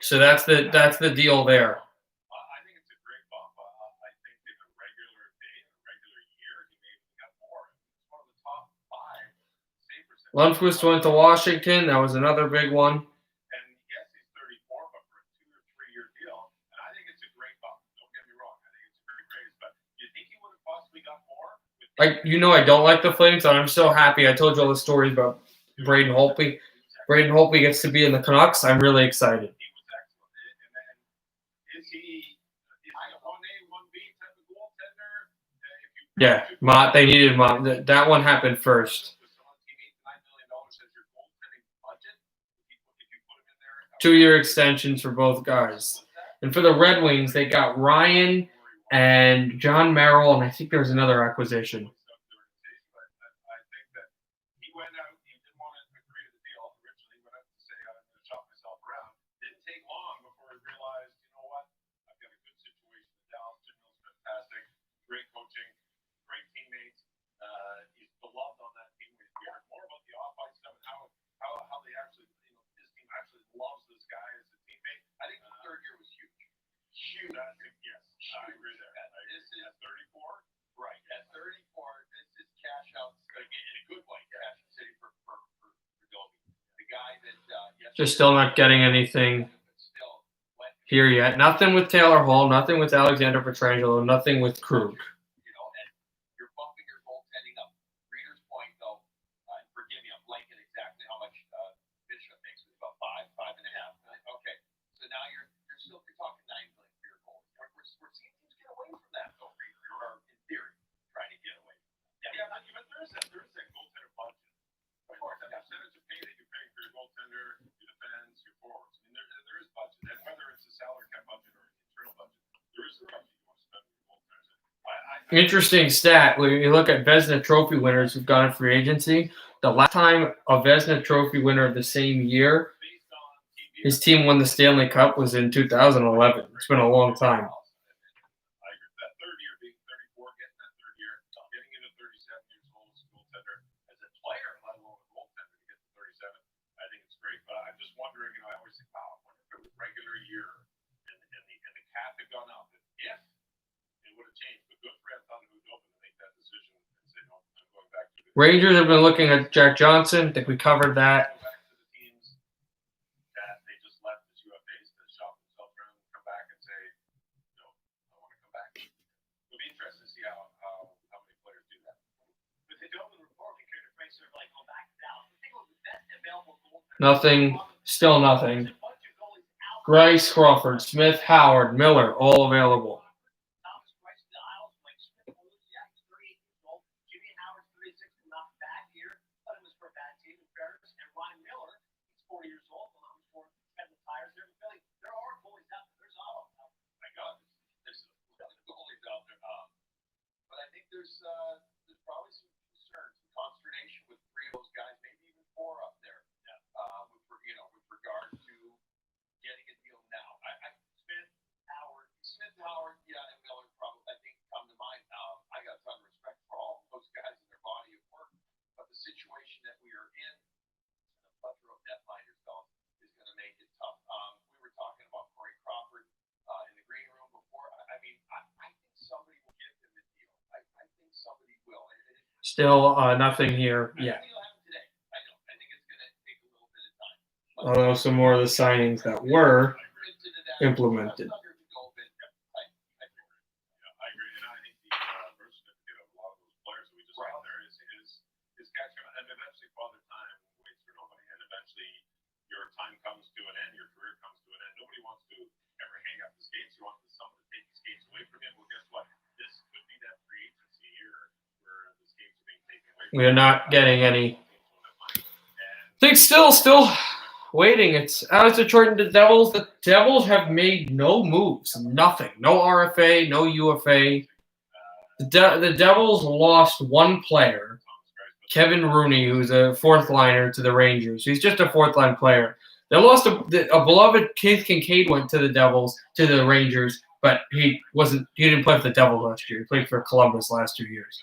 So that's the deal there. I think it's a great bump. I think in a regular day, in a regular year, he maybe got more. It's one of the top 5 save percentage. Lundqvist went to Washington. That was another big one. And yes, he's 34, but for a 2 or 3 year deal, and I think it's a great bump. Don't get me wrong. I think it's a great raise, but you think he would have possibly got more? I don't like the Flames, and I'm so happy. I told you all the stories about Braden Holtby. Braden Holtby gets to be in the Canucks. I'm really excited. He was excellent. And is he a 1A, 1B type of goaltender? Yeah, Mott. They needed Mott. That one happened first. 2-year extensions for both guys. And for the Red Wings, they got Ryan and John Merrill, and I think there's another acquisition. I think that he went out, he didn't want to agree to the deal. Originally, he went out to say, I'm going to shop myself around. Didn't take long before he realized, you know what? I've got a good situation in Dallas. Jim Mill's fantastic. Great coaching, great teammates. He's beloved on that team. We heard more about the off-ice stuff and how they actually, his team actually loves this guy as a teammate. I think the third year was huge. Huge. Yes, I agree there. This is at 34. Right. At 34, this is cash out in a good way. Cash City for Goldie. The guy that Just still not getting anything here yet. Nothing with Taylor Hall. Nothing with Alexander Pietrangelo. Nothing with Krug. And you're bumping your goaltending up. Reader's Point, though, forgive me, I'm blanking exactly how much Bishop makes. It's about 5.5. Okay, so now you're talking $9 million for your goal. We're seeing teams get away from that, though. Or in theory, trying to get away. Yeah, but there is that goaltender budget. Of course, the percentage of pay that you're paying for your goaltender, your defense, your forwards. I mean, there is budget. And whether it's a salary cap budget or an internal budget, there is a budget you want to spend on your goaltenders. Interesting stat. When you look at Vezina Trophy winners who've gone in free agency, the last time a Vezina Trophy winner of the same year, his team won the Stanley Cup was in 2011. It's been a long time. I agree. That third year, being 34, getting that third year, getting into 37 years old as a goaltender, as a player, let alone a goaltender, to get to 37, I think it's great. But I'm just wondering, I always think, wow, I wonder if it was regular year and the cap had gone up. If it would have changed, but good for Anton Khudobin to make that decision and say, no, I'm going back to the Rangers have been looking at Jack Johnson. I think we covered that. go back to the teams that they just left as UFAs to shop themselves around and come back and say, no, I want to come back. It'll be interesting to see how many players do that. But the Dublin report, we carried a tracer of go back to Dallas. I think it was the best available goaltender. Nothing. Still nothing. Grice, Crawford, Smith, Howard, Miller, all available. Thomas Price, the Isles, Mike Smith, Jack, 38 years old. Jimmy Howard, 36, not bad here, but it was for a bad team in fairness. And Ryan Miller, he's 40 years old. He's for 7 tires there in Philly. There are goalies out there. there's probably some concern, some consternation with three of those guys, maybe even four up there. With regard to getting a deal now. Smith, Howard, yeah, and Miller probably I think come to mind. I got a ton of respect for all of those guys and their body of work, but the situation that we are in, and the plethora of netliners is going to make it tough. We were talking about Corey Crawford in the green room before. I think somebody will give him a deal. I think somebody will. Still nothing here yet. It'll happen today. I know. I think it's going to take a little bit of time. Although some more of the signings that were implemented. Yeah, I agree. And I think the birth certificate of a lot of those players that we just saw there is catching on. And eventually, Father Time waits for nobody. And eventually, your time comes to an end, your career comes to an end. Nobody wants to ever hang up the skates. You want someone to take the skates away from him. Well, guess what? This could be that free agency year where the skates are being taken away from We are not getting any. And I think still waiting. It's as Detroit and the Devils. The Devils have made no moves. Nothing. No RFA. No UFA. The Devils lost one player, Kevin Rooney, who's a fourth liner to the Rangers. He's just a fourth line player. They lost a beloved Keith Kincaid went to the Devils to the Rangers, but he didn't play for the Devils last year. He played for Columbus last 2 years.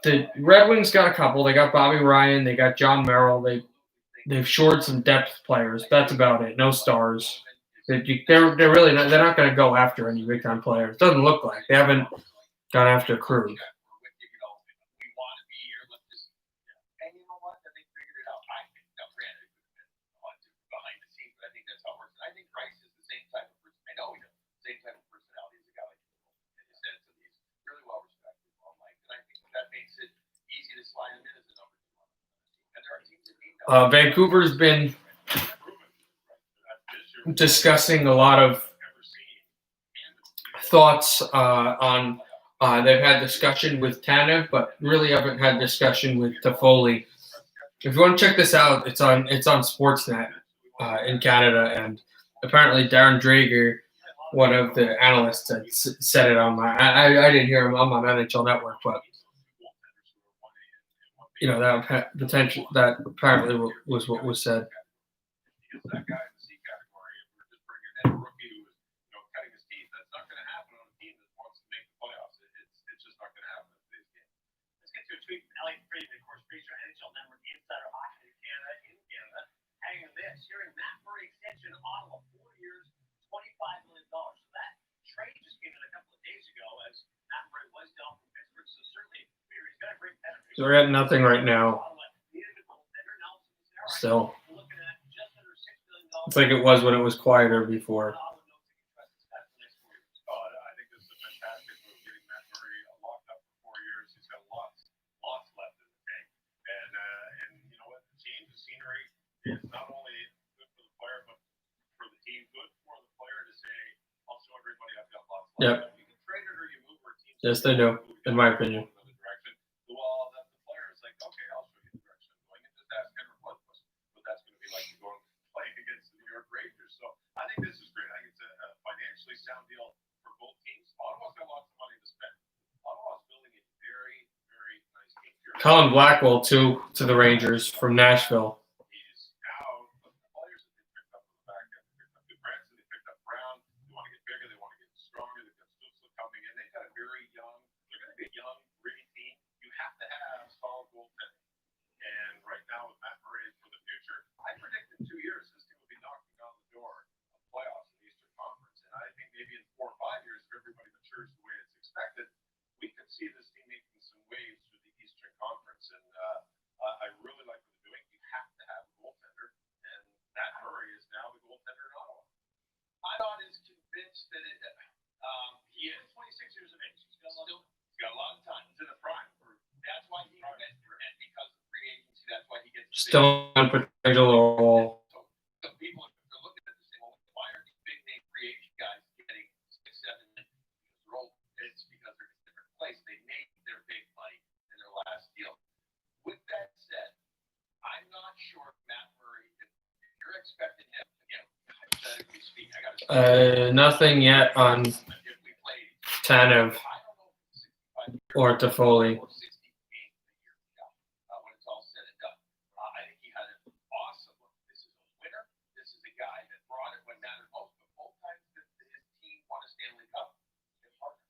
The Red Wings got a couple. They got Bobby Ryan. They got John Merrill. They've shored some depth players. That's about it. No stars. They're really not. They're not going to go after any big time players. Doesn't look like they haven't gone after Krug. We want to be here. Let's just. And you know what? I think figured it out. I think now, granted, it could have been a lot behind the scenes, but I think that's how it works. And I think Rice is the same type of person. I know he does. Same type of personality as a guy like you. In the sense that he's really well respected, well liked, and I think that makes it easy to slide him in as a number two. And there are teams that need that. Vancouver's been discussing a lot of thoughts on. They've had discussion with Tanev, but really haven't had discussion with Toffoli. If you want to check this out, it's on Sportsnet in Canada, and apparently Darren Drager, one of the analysts, had said it on my. I didn't hear him. I'm on NHL Network, but that potential that apparently was what was said. That guy in the C category, if we're just bringing in a rookie who is, cutting his teeth, that's not going to happen on a team that wants to make the playoffs. It's just not going to happen in today's game. Let's get to a tweet from Elliot Friedman, of course, Fraser NHL Network Insider Hockey in Canada. Hanging this, hearing Matt Murray extension Ottawa, 4 years, $25 million. So that trade just came in a couple of days ago as Matt Murray was down from Pittsburgh. So certainly, he's got a great benefit. So we're at nothing right now. Still, it's like it was when it was quieter before. I think this is a fantastic move, getting Matt Murray locked up for 4 years. He's got lots left in the tank. And you know what? The scenery is not only good for the player, but for the team, good for the player to say, I'll show everybody I've got lots left. Yep. You can trade it or you move where teams. Yes, they do, in my opinion. Well, the player is like, okay, I'll show you the direction I'm going. And just ask Henry Bloodquist what that's going to be like to go and play against the New York Rangers. So I think this is great. I think it's a financially sound deal for both teams. Ottawa's got lots of money to spend. Ottawa's building a very, very nice team here. Colin Blackwell to the Rangers from Nashville. He's now the players that they picked up on the back end. They picked up Branson, they picked up Brown. They want to get bigger, they want to get stronger. They've got Stützle coming in. They've got a very young, they're going to be a young, gritty team. You have to have solid goaltending. And right now with Matt Murray for the future, I predict in 2 years this team will be knocking on the door of playoffs in the Eastern Conference. And I think maybe in 4 or 5 years, if everybody matures the way it's expected, we could see this team making some waves through the Eastern Conference. And I really like what they're doing. You have to have a goaltender. And Matt Murray is now the goaltender in Ottawa. I'm not as convinced that He is 26 years of age. He's got a lot of time. He's in the prime. That's why he and because of free agency, that's why he gets Still on potential. So people are looking at this saying, well, why aren't these big name free agent guys getting 6-7 minutes? It's because they're in a different place. They made their big money in their last deal. With that said, I'm not sure if Matt Murray, if you're expecting him, again, hypothetically speaking, I got to Nothing yet on If we played, Tanev I don't know if it's 65 years or Toffoli. or 60 games a year, when it's all said and done. I think he had an awesome look. This is a winner. This is a guy that brought it when mattered most. But both times that his team won a Stanley Cup, his partner.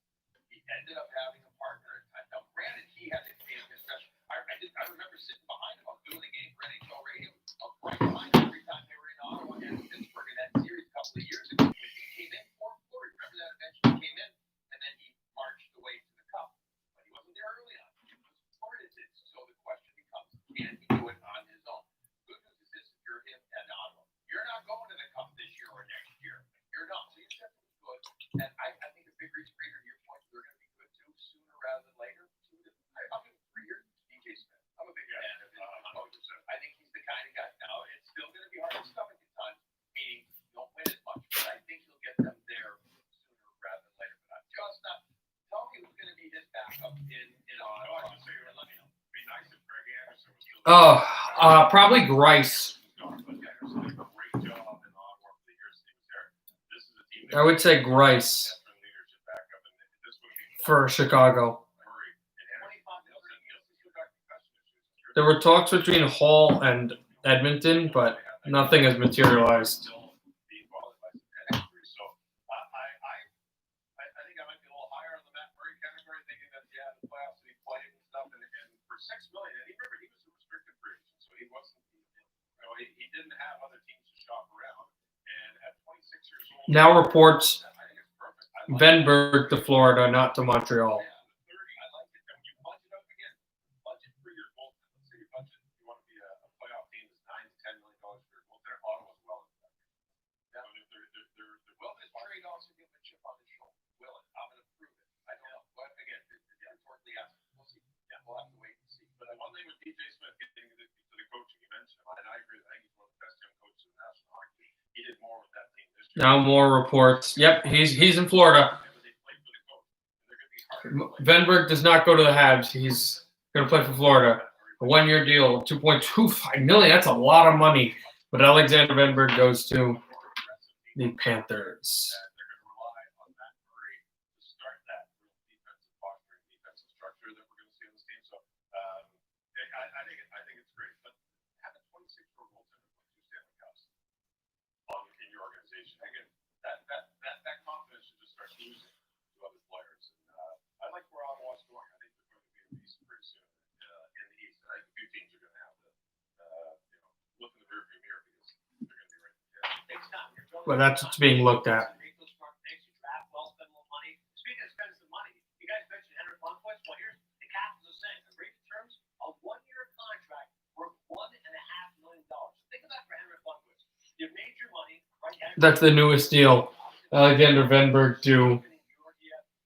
He ended up having a partner. Now, granted, he had to be special. I remember sitting behind him. I was doing the game for NHL radio. I was right behind him every time they were in Ottawa and Pittsburgh in that series a couple of years ago. He came in for Florida. Remember that eventually came in, and then he marched away to the Cup. But he wasn't there early on. He was Florida did. So the question becomes, can he do it on his own? Good news is this: if you're him and Ottawa, you're not going to the Cup this year or next year. You're not. So you said it was good. And I think a big reason, Reader, to your point, they're going to be good too sooner rather than later. I'll give him 3 years. DJ Smith. I'm a big fan of him. I think he's the kind of guy. Now it's still going to be hard to stomach at times, meaning you don't win as much, but I think he'll get them there sooner rather than later. But I'm just not. Tell me who's going to be his backup in Ottawa. And let me know. Be nice if Greg Anderson was still Probably Grice. But Anderson did a great job in Ottawa for the years he was there. This is a team that I would say Grice veteran leadership backup, and this would be for Chicago. Murray and Anderson. Nielsen still got concussion issues. There were talks between Hall and Edmonton, but nothing has materialized. Still being bothered by some head injuries. So I think I might be a little higher on the Matt Murray category, thinking that the playoffs and he played and stuff, and for $6 million, and remember he was a restricted free agent, so he wasn't. He didn't have other teams to shop around, and at 26 years old. Now reports I think it's perfect. I like Venberg to Florida, not to Montreal. I like it. And when you budget up again, budget for your goaltender. Let's say your budget, you want to be a playoff team is $9 to $10 million for your goaltender. Ottawa's well in that. Yeah, I mean, they're well. This trade also give a chip on his shoulder. Will it? I'm going to prove it. I don't know. But again, rhetorically asked, we'll see. Yeah, we'll have to wait and see. But one thing with DJ Smith getting to the coaching, you mentioned him, and I agree. I think he's one of the best young coaches in the National Hockey League. He did more with that team this year. Now more reports. Yep, he's in Florida. Venberg does not go to the Habs. He's going to play for Florida. A 1-year deal, $2.25 million. That's a lot of money. But Alexander Venberg goes to the Panthers. They're going to rely on Matt Murray to start that real defensive posturing, defensive structure that we're going to see on this team. So I think it's great. But having 26 for goaltender with 2 Stanley Cups in your organization, again, that confidence should just start losing to other players. And I like where Ottawa's going. I think they're going to be a beast pretty soon in the East. I think a few teams are going to have to look in the rearview mirror because they're going to be right there. Takes time. You're throwing Well, that's what's being looked at. Make those smart picks. You draft well, spend more money. Speaking of spending some money, you guys mentioned Henrik Lundqvist. Well, here's the Capitals are saying, agreed to terms, a 1-year contract worth $1.5 million. Think of that for Henrik Lundqvist. You've made your money, right? That's the newest deal. Alexander Venberg to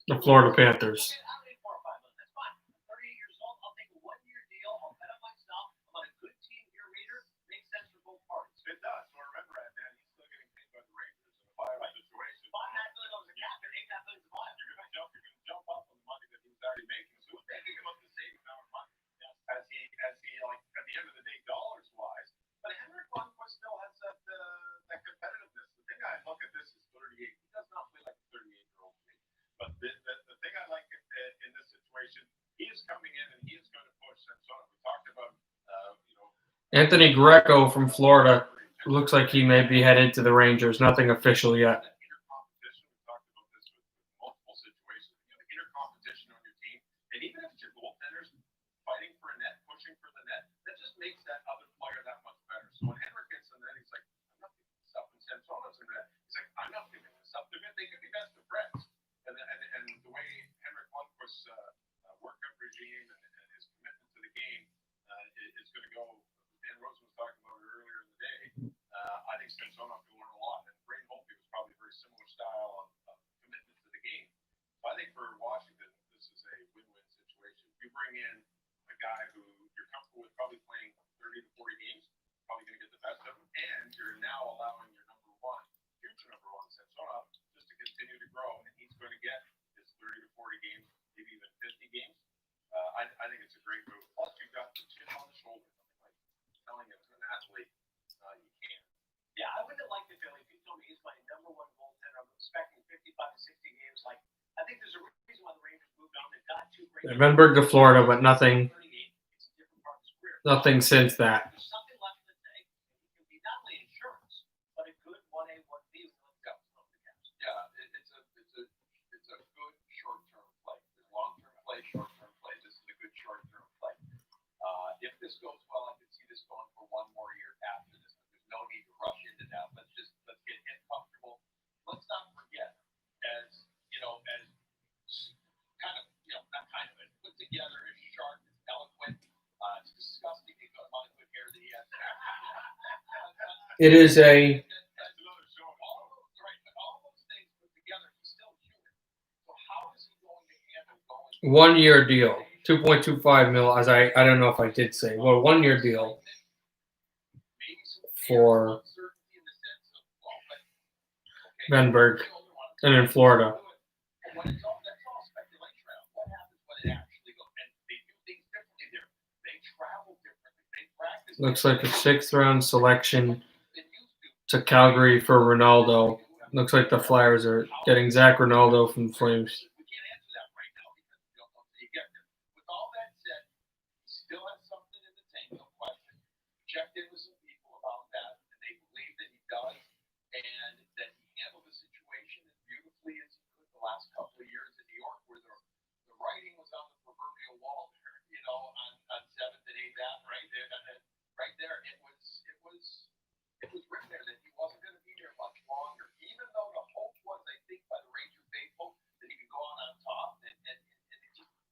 the Florida Panthers. I'll take $4 or $5 million. That's fine. I'm 38 years old. I'll take a 1-year deal. I'll bet on myself. I'm on a good team here, Reader. Makes sense for both parties. It does. So remember, man, he's still getting paid by the Rangers in a buyout situation. $5.5 million a cap and $8.5 million a buyout. You're going to jump up on the money that he was already making. So we're taking him up the same amount of money as he like at the end of the day, dollars wise. But Henrik Lundqvist still has that competitiveness. The thing I look at this is 38. He does not play like a 38-year-old to me. But the thing I like in this situation, he is coming in and he is going to push Samsonov. We talked about Anthony Greco from Florida looks like he may be headed to the Rangers. Nothing official yet. that inner competition. We talked about this with multiple situations. You have inner competition on your team, and even if it's your goaltenders fighting for a net, pushing for the net, that just makes that other player that much better. So when Henrik gets in there, he's like, I'm not giving this up. And Samsonov's in there. He's like, I'm not giving this up. They could be best of friends. And the way Henrik Lundqvist's workout regime and his commitment to the game is going to go. Dan Rose was talking about it earlier in the day. I think Samsonov can learn a lot. And Braden Holtby was probably a very similar style of commitment to the game. So I think for Washington, this is a win-win situation. If you bring in a guy who you're comfortable with probably playing 30 to 40 games, probably going to get the best of him, and you're now allowing your future number one, Samsonov, just to continue to grow, and he's going to get his 30 to 40 games, maybe even 50 games. I think it's a great move. Plus, you've got the chip on the shoulder. Like telling him as an athlete, you can. Yeah, I wouldn't have liked it, Billy, if you told me he's my #1 goaltender to 60 games. Like, I think there's a reason why the Rangers moved on. They've got two great. Venberg to Florida, but nothing, 38. It's a different part of his career. nothing since that. There's something left in the tank. He can be not only insurance, but a good 1A, 1B with no depth on the Caps. Yeah, it's a good short-term play. There's long-term play, short-term play. This is a good short-term play. If this goes well, I could see this going for one more year after this. There's no need to rush into that. Let's get him comfortable. Let's not forget, as you know, as kind of, you know, not kind of, as put together, as sharp, as eloquent, it's disgusting the amount of good hair that he has. It is a That's another show. All those things put together, he's still human. So how is he going to handle going? 1 year deal, 2.25 mil. As I don't know if I did say, well, 1 year deal for Venberg and in Florida. That's all speculation. What happens when it actually goes? And they do things differently there. They travel differently. They practice. Looks like a 6th round selection than used to Calgary for Ronaldo. Looks like the Flyers are getting Zach Ronaldo from the Flames. We can't answer that right now because we don't know until you get there. With all that said, he still has something in the tank, no question. Checked in with some people about that, and they believe that he does, and that he handled the situation as beautifully as he could the last couple of years in New York, where the writing was on the proverbial wall there, you know, on 7th and 8th Ave, right there, right there. It was written there that he wasn't going to be there much longer, even though the hope was, I think, by the Ranger faithful that he could go on top, and it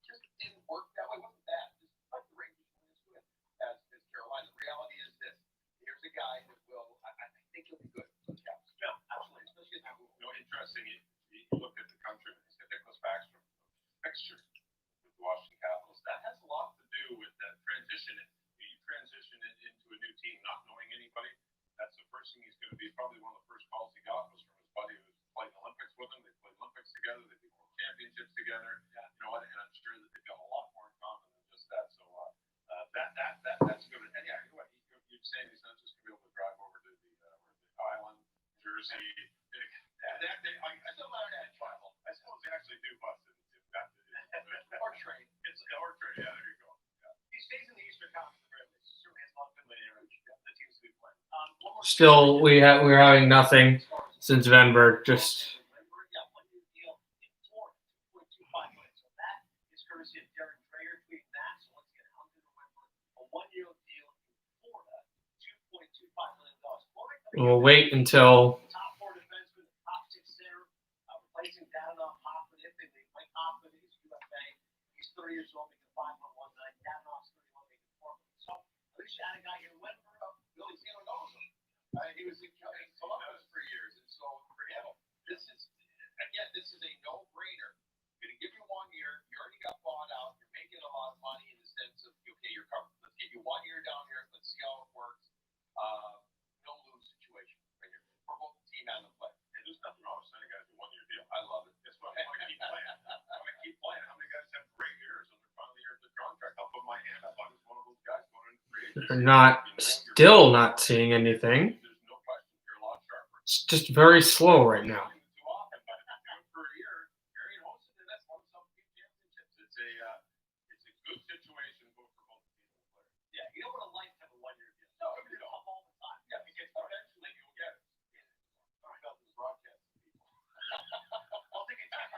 just didn't work that way. It wasn't bad. Just like the Rangers win as Carolina. The reality is this: here's a guy that will. I think he'll be good for the Caps. Yeah, absolutely. Especially now, you know, interesting. You look at the country. He's got Nicholas Backstrom fixture with the Washington Capitals. That has a lot to do with that transition. You transition into a new team, not knowing anybody. That's the first thing he's going to be. Probably one of the first calls he got was from his buddy who was playing Olympics with him. They played Olympics together. They did World Championships together. Yeah. You know what? And I'm sure that they've got a lot more in common than just that. So that's good. And yeah, you're right. You're saying he's not just going to be able to drive over to the island, Jersey. I still learned that travel. I suppose they actually do bus it or train. Or train. Yeah, there you go. Yeah. He stays in the Eastern Conference. He certainly has a lot of familiarity. The teams we play. Still, we're having nothing since Venberg. Just Yeah, 1 year deal in Florida, 2.25 million. So that is courtesy of Derek Traeger tweeting that. So let's get out to November. A 1 year deal in Florida, $2.25 million. we'll wait until Top 4 defenseman, top 6 center, replacing Dadonov, Hoffman, if they leave. Mike Hoffman is UFA. He's 30 years old, making 5.19. Dadonov's 31, making 4. So at least you had a guy here who went for Billy Zeno knows him. He was in Columbus for years, and so for him, this is a no-brainer. I'm going to give you 1 year. You already got bought out. You're making a lot of money in the sense of, okay, you're covered. Let's give you 1 year down here. Let's see how it works. No lose situation right here for both the team and the player. And there's nothing wrong with signing guys to a 1 year deal. I love it. That's what I want to keep playing. I want to keep playing. How many guys have great years on their final year of their contract? I'll put my hand up. I'm just one of those guys going into free agency. they're not still not seeing anything. There's no question. You're a lot sharper. It's just very slow right now. Too often, but for a year, Marion hosted it. That's won some big championships. It's a good situation both for both teams and players. Yeah, you don't want to lifetime a 1 year deal. No, you don't have all the time. Yeah, because eventually you'll get it. Sorry about this broadcast people. I'll take it back.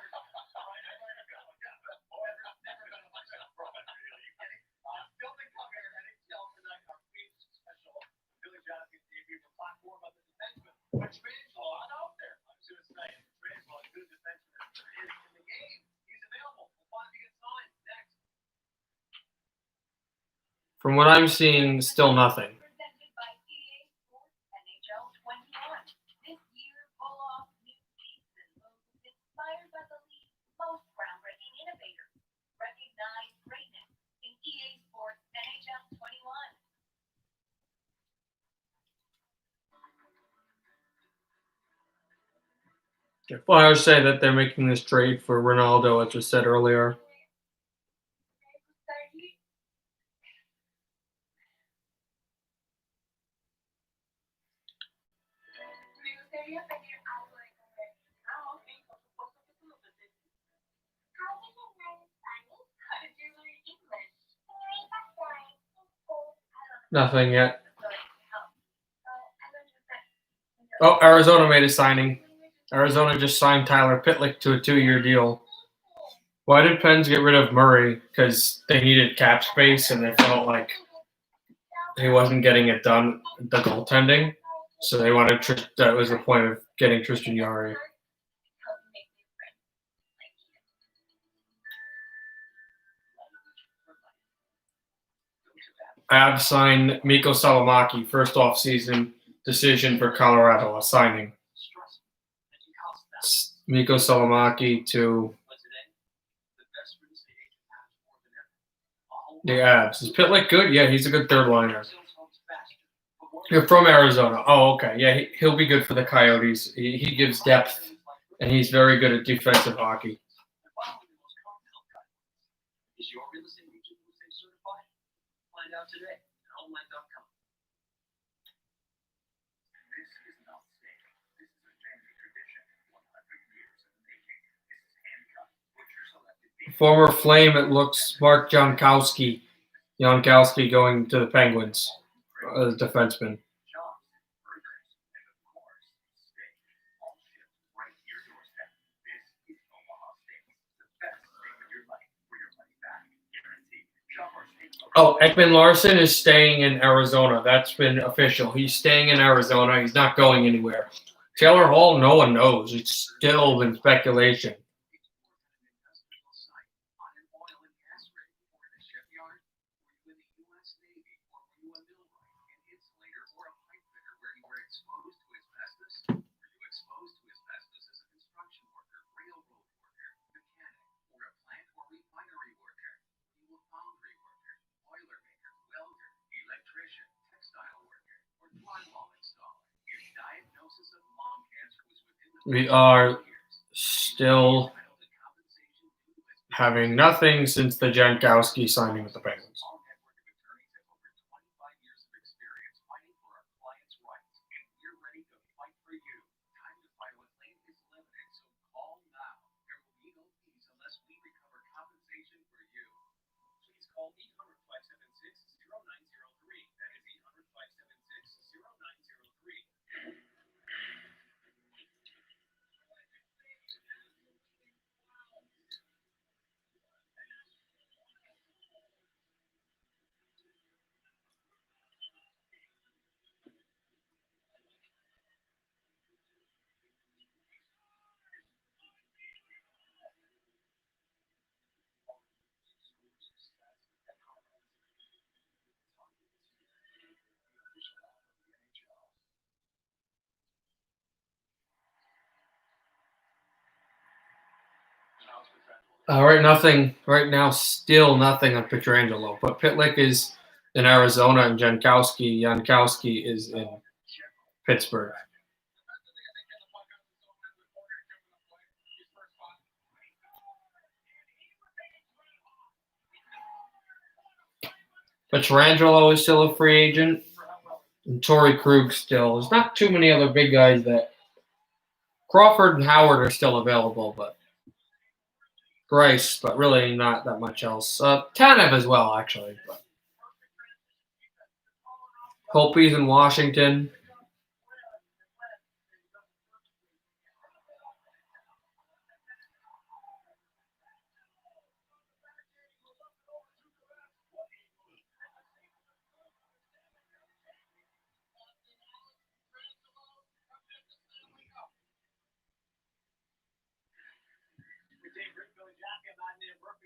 Building up here, NHL tonight, our Queens special. Billy Johnson debut the platform of the defenseman. But Trangelo, not out there. I was going to say, Trangelo, a good defenseman, is in the game. He's available. We'll find him get signed next. From what I'm seeing, still nothing. Presented by EA Sports NHL 21. This year, pull off new feats and moves inspired by the league's most groundbreaking innovators. Recognize greatness in EA Sports NHL 21. The Flyers say that they're making this trade for Ronaldo, as I said earlier. Nothing yet. Oh, Arizona made a signing. Arizona just signed Tyler Pitlick to a 2-year deal. Why did Pens get rid of Murray? Because they needed cap space and they felt like he wasn't getting it done, the goaltending. So they wanted that was the point of getting Tristan Jarry. Avs signed Mikko Salomaki, first off-season decision for Colorado, a signing. Mikko Salomaki to the Avs. Is Pitlick good? Yeah, he's a good third liner. You're from Arizona. Oh, okay. Yeah, he'll be good for the Coyotes. He gives depth, and he's very good at defensive hockey. Is your real estate agent real estate certified? Find out today at homeland.com. This is not steak. This is a family tradition. 100 years in the making. This is hand-cut, butcher-selected beef. Former Flame, it looks, Mark Jankowski. Jankowski going to the Penguins as defenseman. Chops, burgers, and of course, steak. All shipped right to your doorstep. This is Omaha Steaks, the best steak of your life for your money back. Guaranteed. Shop our steak. Oh, Ekman Larson is staying in Arizona. That's been official. He's staying in Arizona. He's not going anywhere. Taylor Hall, no one knows. It's still in speculation. We are still having nothing since the Jankowski signing with the Penguins. All right, nothing right now. Still nothing on Pietrangelo, but Pitlick is in Arizona and Jankowski is in Pittsburgh. Pietrangelo is still a free agent, and Torrey Krug still. There's not too many other big guys that Crawford and Howard are still available, but Grice, but really not that much else. Tanev as well, actually. But Holtby's in Washington.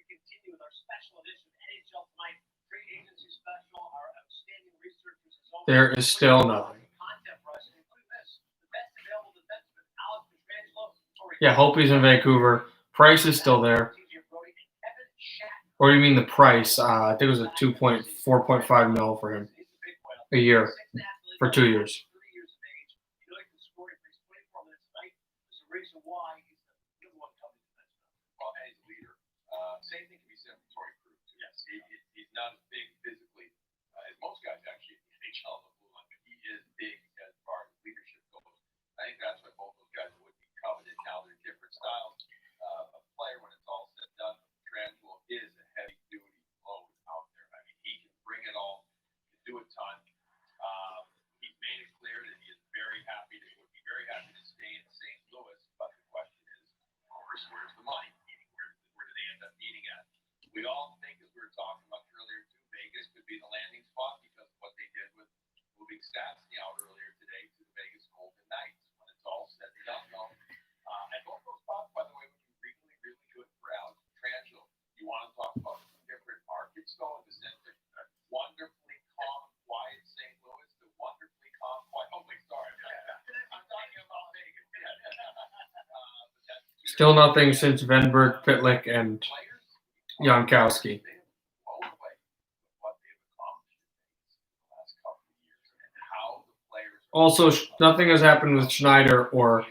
Continue with our special edition NHL Tonight free agency special. Our outstanding researchers. There is still nothing. Yeah, Holtby's in Vancouver. Price is still there. Or you mean the price? I think it was a 4.5 mil for him a year for 2 years. Same thing can be said for Torrey Krug. Yes, he's not as big physically as most guys actually in the NHL, but he is big as far as leadership goes. I think that's why both those guys would be coveted. Now they're different styles of player. When it's all said and done, Pietrangelo is a heavy-duty load out there. I mean, he can bring it all, can do a ton, where's the money? Meaning, where do they end up meeting at? We all think, as we were talking about earlier, too, Vegas could be the landing spot because of what they did with moving Stastny out earlier today to the Vegas Golden Knights. When it's all said and done, though. And both those spots, by the way, would be really, really good for Alex Petrangelo. You want to talk about some different markets, though, in the sense that wonderfully calm, quiet St. Louis to wonderfully calm, quiet. Oh, wait, sorry. I'm talking about Vegas. But that's Still nothing since Venberg, Pitlick, and players. Jankowski. They have blown away with what they've accomplished in the last couple of years and how the players. Also, nothing has happened with Schneider or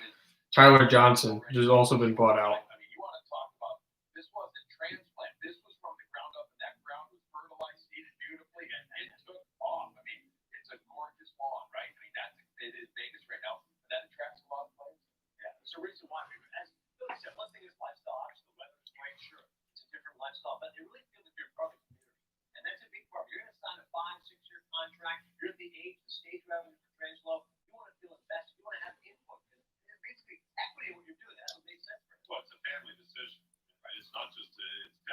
Tyler Johnson, who's also been bought out. I mean, you want to talk about this wasn't transplant. This was from the ground up, and that ground was fertilized, seeded beautifully, and it took off. I mean, it's a gorgeous lawn, right? I mean, it is Vegas right now, and that attracts a lot of players. Yeah, there's a reason why. As Billy said, one thing is lifestyle. Obviously, the weather is great, sure. It's a different lifestyle, but it really feels like you're part of the community. And that's a big part. You're going to sign a 5-6 year contract. You're at the age, the stage you're having for Petrangelo. You want to feel invested. You want to have input. And basically, equity when you're doing that. That would make sense for you. Well, it's a family decision, right? It's not just, it's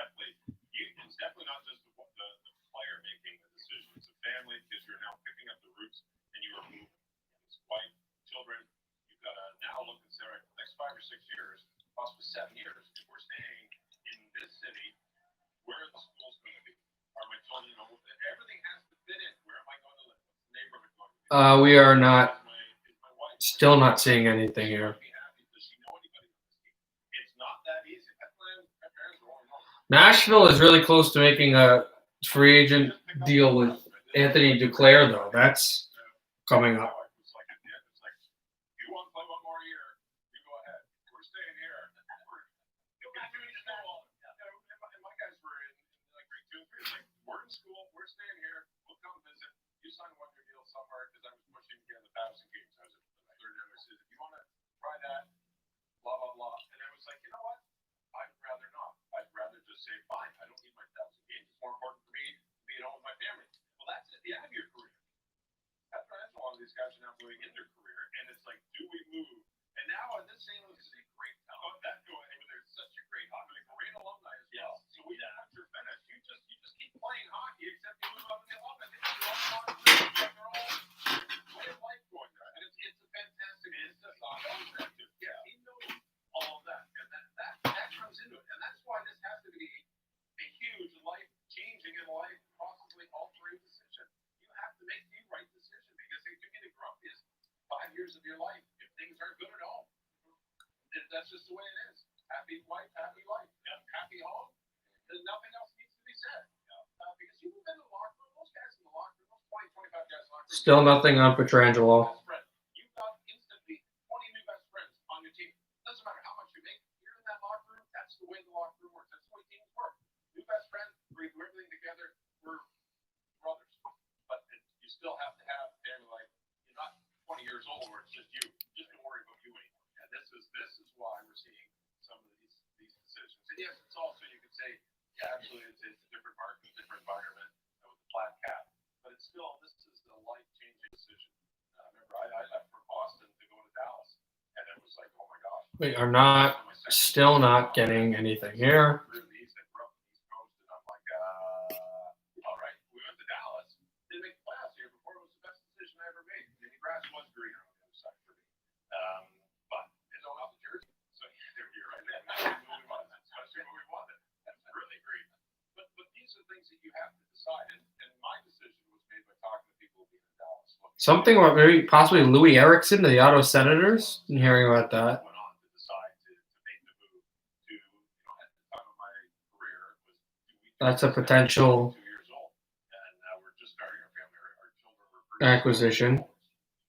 definitely not just the player making the decision. It's a family because you're now picking up the roots and you are moving. It's wife, children. You've got to now look and say, right, the next 5 or 6 years, possibly 7 years, if we're staying in this city, where are the schools going to be? Are my children, everything has to fit in. Where am I going to live? What's the neighborhood going to be? We are not, Is my wife still not seeing anything here. be happy? Does she know anybody on this team? It's not that easy. That's why my parents are all wrong. Nashville is really close to making a free agent deal with Anthony Duclair, though. That's coming up. It's like at the end, it's like, you want to play one more year, you go ahead. We're staying here. We're doing school. And my guys were in like grade 2 and 3. It's like, we're in school, we're staying here, we'll come visit. You sign a 1-year deal somewhere because I was pushing to get in the Patterson games. I was at the third year. I said, if you want to try that, blah, blah, blah. And I was like, you know what? I'd rather not. I'd rather just say, fine, I don't need my 1,000 games. It's more important for me to be at home with my family. Well, that's at the end of your career. After that, a lot of these guys are now moving in their career, and it's like, do we move? And now, in this St. Louis is a great town. Oh, that going, I mean, there's such a great hockey, great alumni as well. So we once you're finished, you just keep playing hockey, except you move up in the alumni. They're all way of life going there, and it's a fantastic. It's just awesome. Yeah, he knows all of that, and that comes into it, and that's why this has to be a huge life-changing and life-possibly altering decision. You have to make the right decision because if you get the grumpiest 5 years of your life if things aren't good at home. That's just the way it is. Happy wife, happy life, happy home. And nothing else needs to be said. Because you move into the locker room, those guys in the locker room, those 20, 25 guys in the locker room. Still nothing on Petrangelo. Best friend. You've got instantly 20 new best friends on your team. Doesn't matter how much you make. You're in that locker room. That's the way the locker room works. That's the way teams work. New best friends, we do everything together. We're brothers. But you still have to have family life. You're not 20 years old where it's just you. Just don't worry about you anymore. And this is why we're seeing some of these decisions. And yes, it's also, you could say, yeah, absolutely, it's a different market, different environment with the flat cap. But it's still, this is a life-changing decision. Remember, I left for Boston to go to Dallas, and it was like, oh my gosh. We are not, still not getting anything here. All right, we went to Dallas. Didn't make the playoffs here before. It was the best decision I ever made. And the grass was greener on the other side for me. But it's all about the jersey. So you're right. Especially when we won it. That's really great. But these are things that you have to decide. And my decision was made by talking to people being in Dallas. Something about maybe possibly Louis Erickson to the Ottawa Senators. I'm hearing about that. Went on to decide to make the move to, at the time of my career, it was 2 weeks. That's a potential 2 years old. And we're just starting our family. Our children were acquisition.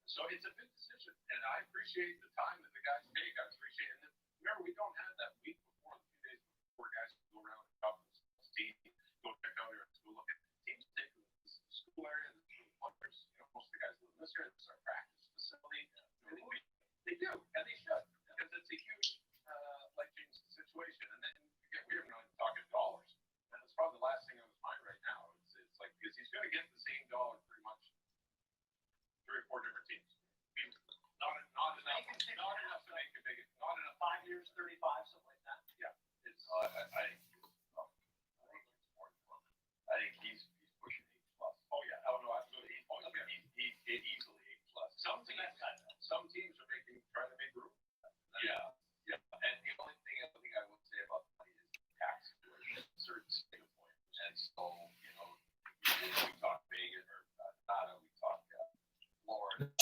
So it's a big decision. And I appreciate the time that the guys take. I appreciate it. And remember, we don't have that week before, the 2 days before guys go around and talk to the team, go check out here, go look at teams take the school area, the players, most of the guys live in this area. This is our practice facility. They do, and they should, because it's a huge life-changing situation. And then we're not talking dollars. And that's probably the last thing on his mind right now. It's like, because he's going to get the same dollar pretty much 3 or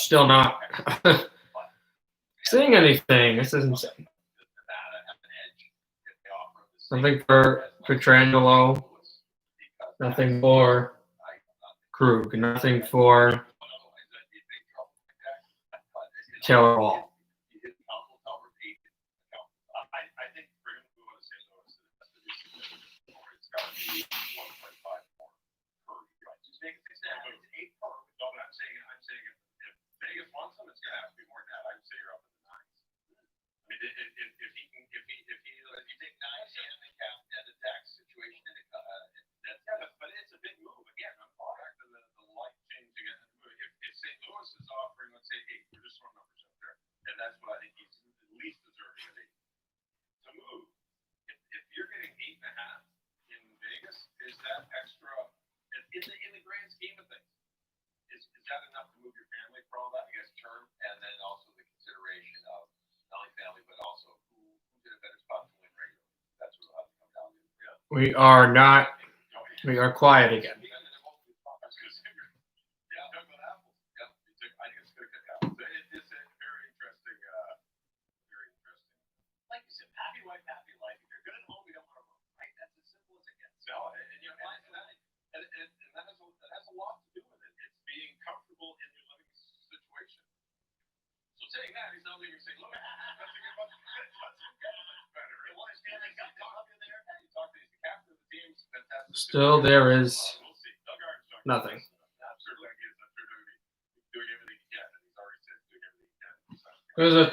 Still not seeing anything. This is insane. Nevada have an edge if they offer the same Nothing for Petrangelo. Nothing for Krug. Nothing for Taylor Hall. I think for him to go to St. Louis, it's got to be 1.5 more per year. Just make it 8 per. No, but I'm saying if Vegas wants him, it's going to have to be more than that. I would say you're up in the 9s. I mean, if he can, if you take 9 and the cap and the tax situation, but it's a big move again. I'm going back to the life changing. If St. Louis is offering, let's say 8, we're just throwing numbers up there, and that's what I think he's at least deserving of 8. To move, if you're getting 8.5 in Vegas, is that extra in the grand scheme of things? Is that enough to move your family for all that? I guess term, and then also the consideration of not only family but also who's in a better spot to win regularly. That's what it'll have to come down to. Yeah. We are not. We are quiet again. Yeah, talk about apples. Yeah, I think it's good. It's a very interesting. Very interesting. Like you said, happy wife, happy life. If you're good at home, you don't want to run, right? That's as simple as it gets. No, and you know, that has a lot to do with it. It's being comfortable in your living situation. So saying that, he's not leaving St. Louis. That's a good one. That's better. You want to stand like that, up in there? You talk to the captain of the team. Fantastic. Still, there is We'll see. Doug Armstrong. nothing. I'm sure Doug is. I'm sure Doug is doing everything he can, and he's already said doing everything he can. As I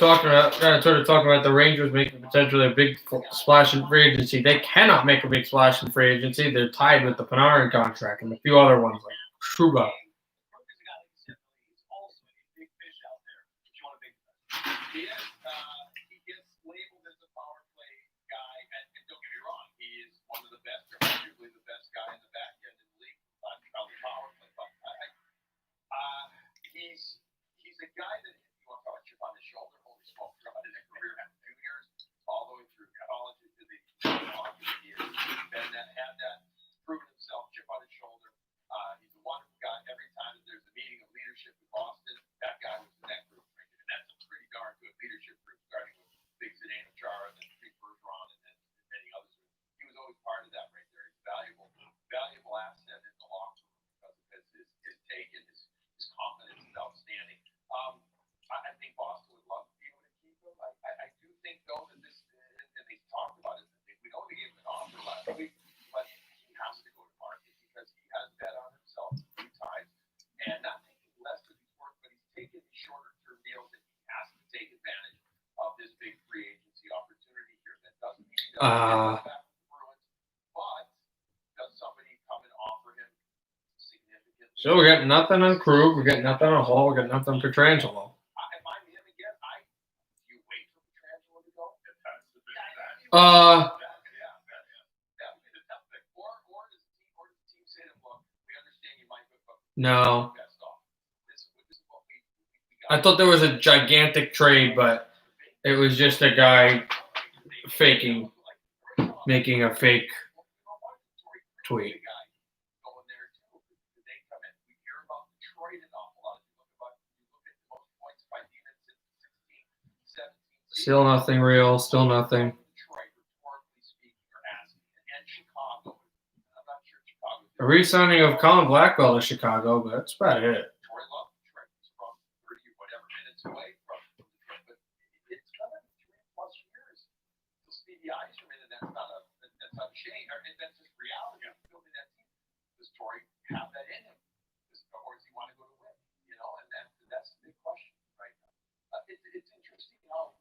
started talking about the Rangers making potentially a big splash in free agency. They cannot make a big splash in free agency. They're tied with the Panarin contract and a few other ones like Trouba. He's also a big fish out there. If you want a big fish. He is. He gets labeled as a power play guy, and don't get me wrong, he is one of the best, or arguably the best guy in the back end of the league on the power play. But he's a guy that you want to talk chip on his shoulder. Holy smoke! Throughout his career, had juniors all the way through college into the hockey years, and that had that proven himself, chip on his shoulder. He's a wonderful guy. Every time that there's a meeting of leadership in Boston, that guy was in that group, right? And that's a pretty darn good leadership group, starting with Big Zdeno Chara and then Pete Bergeron and then many others. He was always part of that right there. He's valuable asset in the locker room because of his take and his confidence is outstanding. I think Boston would love to be able to keep him. I do think though that this, and they talked about it. We know they gave him an offer last week, but he has to go to market because he has bet on himself 3 times, and not taking less than he's worth, but he's taking these shorter term deals, and he has to take advantage of this big free agency opportunity here. That doesn't mean he doesn't get back to the Bruins, but does somebody come and offer him significantly? So we're getting nothing on Krug. We're getting nothing on Hall. We're getting nothing on Petrangelo. If I'm him again, you wait for Petrangelo to go. That's the big Uh, that would be the tough thing. Or does the team say to him, look, we understand you might go no. best off. This is what we got. I thought there was a gigantic trade, but it was just a guy making a fake tweet. Going there too, because they come in. We hear about Detroit an awful lot. You look at the most points by demons in 16, 17. Still nothing real. Still nothing. Detroit, rhetorically speaking, are asking, and Chicago. I'm not sure Chicago. A re-signing of Colin Blackwell to Chicago, but that's about it. Detroit love Detroit. It's from 30 whatever minutes away from Detroit, but it's gonna be 3+ years till Stevie Yzerman, and that's not a shame, or that's just reality of building that team. Does Torrey have that in him, or does he want to go to win? You know, and that's the big question right now. It's interesting how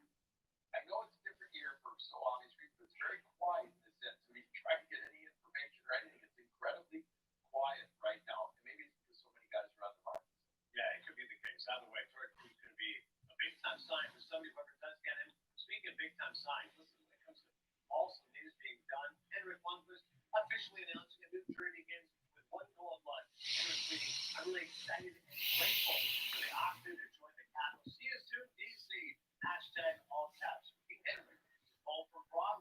I know it's a different year for so obvious reasons. It's very quiet in the sense when you try to get any information or anything. It's incredibly quiet right now, and maybe it's because so many guys are on the market. Yeah, it could be the case. Either way, Troy Cruz could be a big time sign for somebody who does get him. Speaking of big time signs, listen, when it comes to also news being done, Henrik Lundqvist officially announcing a new training game with 1 goal in line. Henrik tweeting, I'm really excited and grateful for the opportunity to join the Capitals. See you soon, DC. #all caps. Henrik, all from Broadway.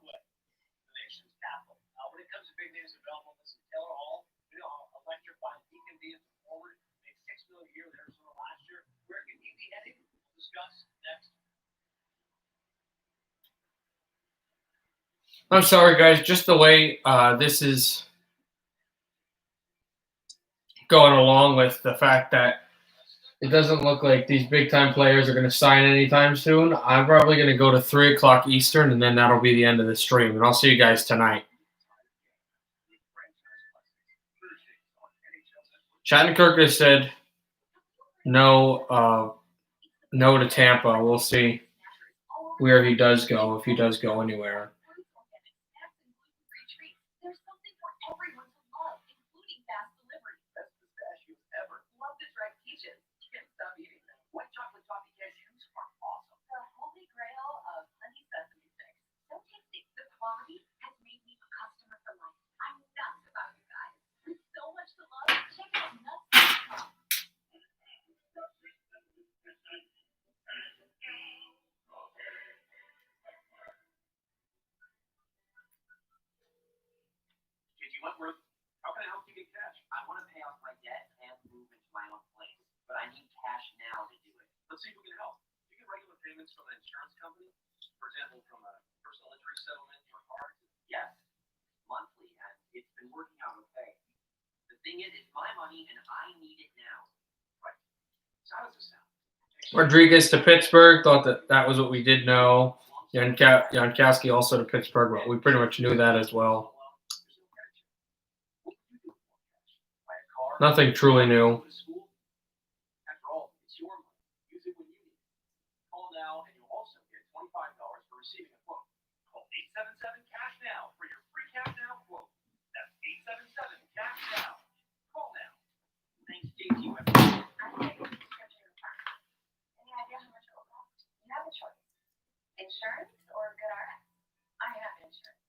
discuss next. I'm sorry, guys. Just the way this is going along with the fact that it doesn't look like these big time players are going to sign anytime soon. I'm probably going to go to 3 o'clock Eastern, and then that'll be the end of the stream. And I'll see you guys tonight. Shattenkirk has said no to Tampa. We'll see where he does go, if he does go anywhere. There's something for everyone to love, including fast delivery. Best pistachios ever. Love the dry peaches. Can't stop eating them. White chocolate toffee cashews are awesome. The holy grail of honey sesame sticks. So tasty. The quality has made me a customer for life. I'm nuts about you guys. There's so much to love. Check out nuts.com. JG Wentworth, how can I help you get cash? I want to pay off my debt and move into my own place, but I need cash now to do it. Let's see if we can help. You get regular payments from an insurance company, for example, from a personal injury settlement or card. Yes, monthly, and it's been working out okay. The thing is, it's my money and I need it now. Right. So how does this sound? Rodriguez to Pittsburgh. Thought that was what we did know. Jankowski also to Pittsburgh, but we pretty much knew that as well. Nothing truly new. After all, it's your money. Use it when you need it. Call now and you'll also get $25 for receiving a quote. Call 877-CASH NOW for your free Cash Now quote. That's 877-CASH NOW. Call now. Thanks, JG Wentworth. I'm getting a prescription requirement. Any idea how much it will cost? You have a choice. Insurance or GoodRx? I have insurance.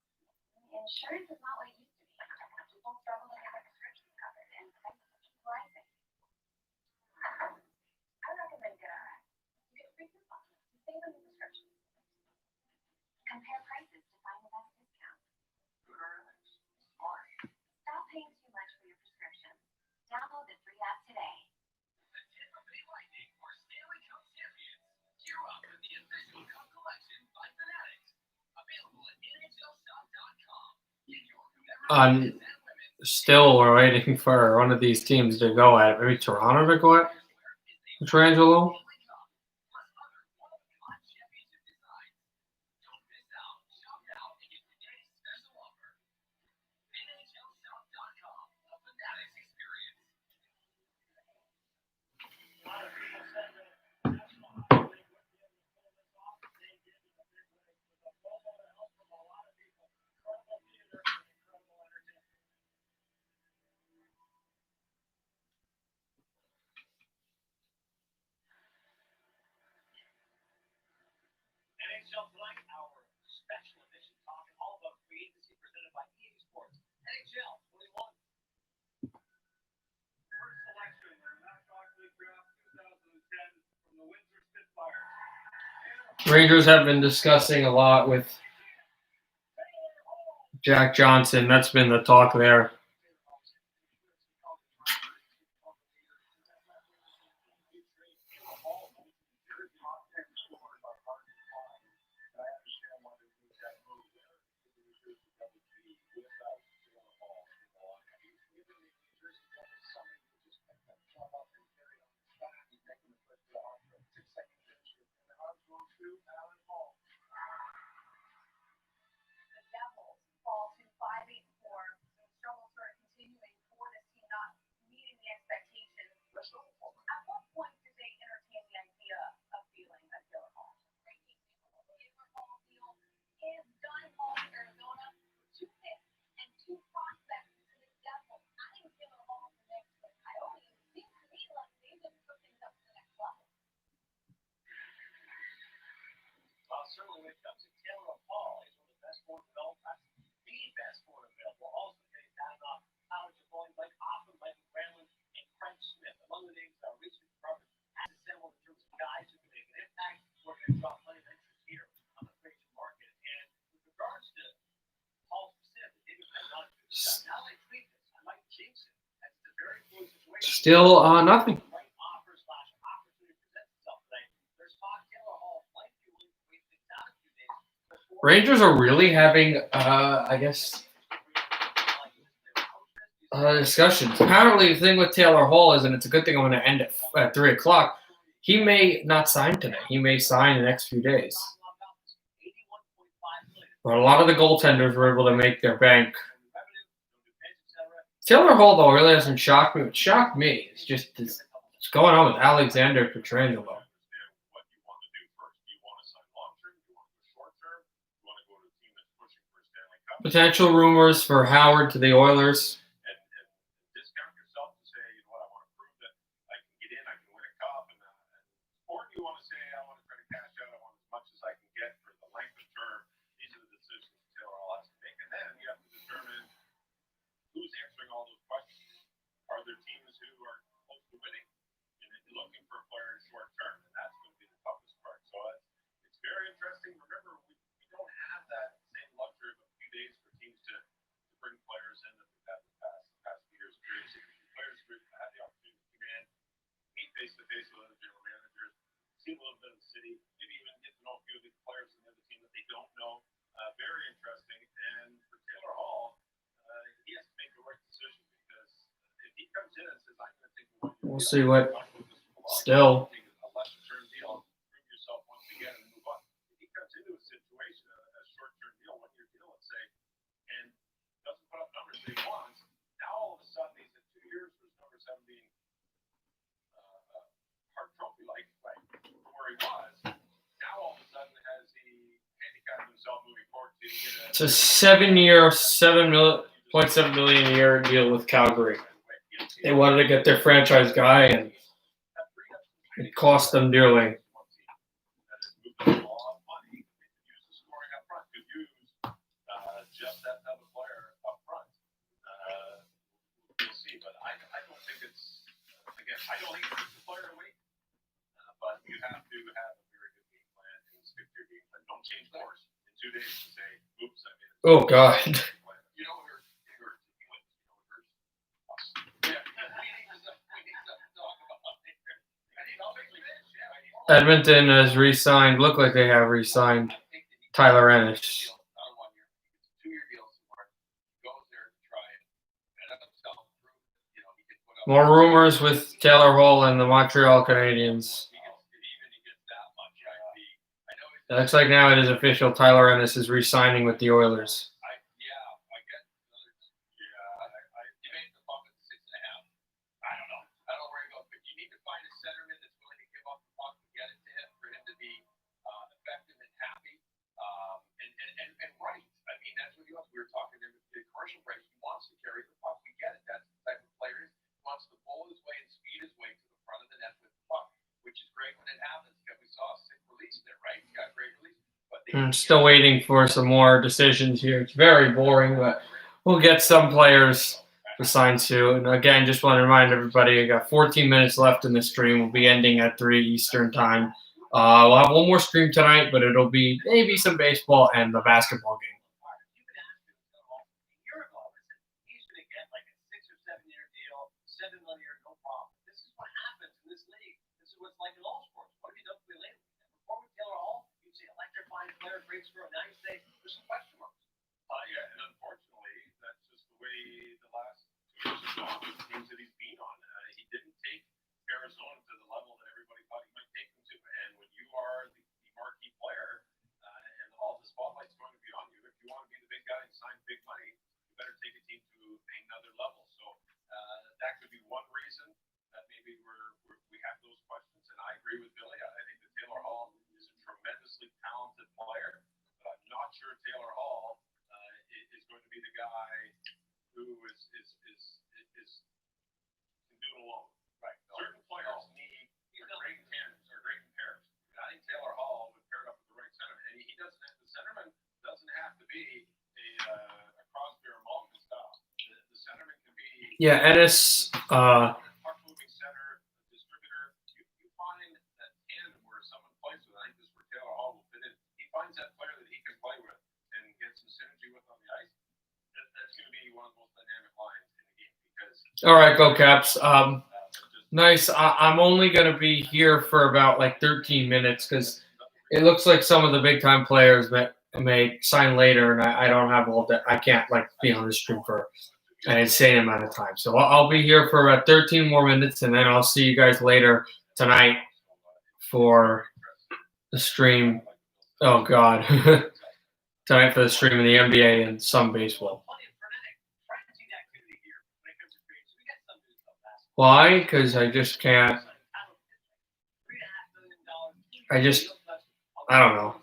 Insurance is not what it used to be. People struggle to get their prescriptions covered, and prices keep rising. I recommend GoodRx. You get free coupons to save on your prescriptions. Compare prices to find the best discount. GoodRx. Smart. Stop paying too much for your prescription. Download the free app today. The Tampa Bay Lightning are Stanley Cup champions. Gear up with the official Cup collection by Fanatics. Available at NHLShop.com. Get your commemorations and women's. Still, we're waiting for one of these teams to go at it. Maybe Toronto to go at Petrangelo. NHL Tonight, our special edition talking all about free agency presented by EA Sports. NHL 21. First selection in the National League Draft 2010 from the Windsor Spitfires. Rangers have been discussing a lot with Jack Johnson. That's been the talk there. The Devils fall to 5-8-4. The struggles are continuing for this team, not meeting the expectations. At what point did they entertain the idea of feeling a Taylor Hall? Taylor Hall deal is done. Hall, Arizona, 2 picks and 2 prospects to the Devils. Adding Taylor Hall to the mix with Coyotes seems to me like they've just put things up to the next level. Well, certainly when it comes to Taylor Hall, he's one of the best forward developed, the best forward available. Also getting down off Tyler Jaboni, Blake Hoffman, Michael Granlund, and Craig Smith. Among the names that are recently covered as assembled in terms of guys who can make an impact. We're going to draw plenty of interest here on the free agent market. And with regards to Hall specifically, David Penn, now they treat this, I might jinx it. That's a very fluid situation. Still nothing. Right offer / opportunity presents itself today. There's talk Rangers are really having, I guess, discussions. Apparently, the thing with Taylor Hall is, and it's a good thing I'm going to end at 3 o'clock, he may not sign today. He may sign in the next few days. But a lot of the goaltenders were able to make their bank. Taylor Hall, though, really hasn't shocked me. What shocked me is just what's going on with Alexander Pietrangelo. What you want to do first? Do you want to sign long term? Do you want to go short term? Do you want to go to a team that's pushing for a Stanley Cup? Potential rumors for Howard to the Oilers. And discount yourself to say, you know what, I want to prove that I can get in, I can win a cup, or do you want to say, I want to try to cash out, I want as much as I can get for the length of term? These are the decisions Taylor Hall has to make, and then you have to determine who's answering all those questions. Are there teams who are close to winning and looking for a player in short term? And that's going to be the toughest part. So it's very interesting. Remember, we don't have that same luxury of a few days for teams to bring players in that we've had the past few years. Players who have had the opportunity to come in, meet face to face with other general managers, see a little bit of the city, maybe even get to know a few of the players in the other team that they don't know. Very interesting. And for Taylor Hall, he has to make the right decision, because if he comes in and says, I'm going to take We'll see what still. a lesser term deal, prove yourself once again and move on. If he comes into a situation, a short term deal, 1 year deal, let's say, and doesn't put up numbers that he wants, now all of a sudden he's at 2 years for his number 7 being Hart Trophy like from where he was. Now all of a sudden has he handicapped himself moving forward to get It's a 7-year, $7.7 million a year deal with Calgary. They wanted to get their franchise guy, and it cost them dearly. Just that type of player up front. We'll see, but I don't think it's, again, I don't think it's a player to wait. But you have to have a very good game plan and stick to your game plan. Don't change course in 2 days to say, oops, I made it. Oh, God. You know, we're yeah, we need to talk about it. Edmonton has re-signed. Look like they have re-signed Tyler Ennis. More rumors with Taylor Hall and the Montreal Canadiens. It looks like now it is official. Tyler Ennis is re-signing with the Oilers. We were talking in the commercial break. He wants to carry the puck. We get it. That's the type of player he wants to pull his way and speed his way to the front of the net with the puck, which is great when it happens. Because we saw a sick release there, right? He got great release. But I'm still waiting for some more decisions here. It's very boring, but we'll get some players to sign soon. And again, just want to remind everybody, I got 14 minutes left in the stream. We'll be ending at 3 Eastern time. We'll have one more stream tonight, but it'll be maybe some baseball and the basketball game. Like in all sports, what have you done for me lately? Before with Taylor Hall, you'd say electrifying player, great scorer. Now you say there's some question marks. Yeah, and unfortunately, that's just the way the last 2 years have gone with the teams that he's been on. He didn't take Arizona to the level that everybody thought he might take them to. And when you are the marquee player, and all the spotlight's going to be on you, if you want to be the big guy and sign big money, you better take a team to another level. So that could be one reason that maybe we have those questions. And I agree with Billy. I think that Taylor Hall is a tremendously talented player, but I'm not sure Taylor Hall is going to be the guy who can do it alone. Right. Certain players need great tandems or great pairs. I think Taylor Hall would pair up with the right centerman, and he doesn't have the centerman doesn't have to be a Crosby or Malkin style. The centerman can be Ennis. puck-moving center, distributor. You find that tandem where someone plays with. I think this is where Taylor Hall will fit in. He finds that player that he can play with and get some synergy with on the ice. That's going to be one of the most dynamic lines in the game. Because All right, go Caps. Nice. I'm only going to be here for about like 13 minutes because it looks like some of the big time players may sign later, and I don't have all that. I can't like be on the stream for an insane amount of time. So I'll be here for about 13 more minutes, and then I'll see you guys later tonight for the stream. Oh God, tonight for the stream of the NBA and some baseball. Why? Because I just can't. I don't know.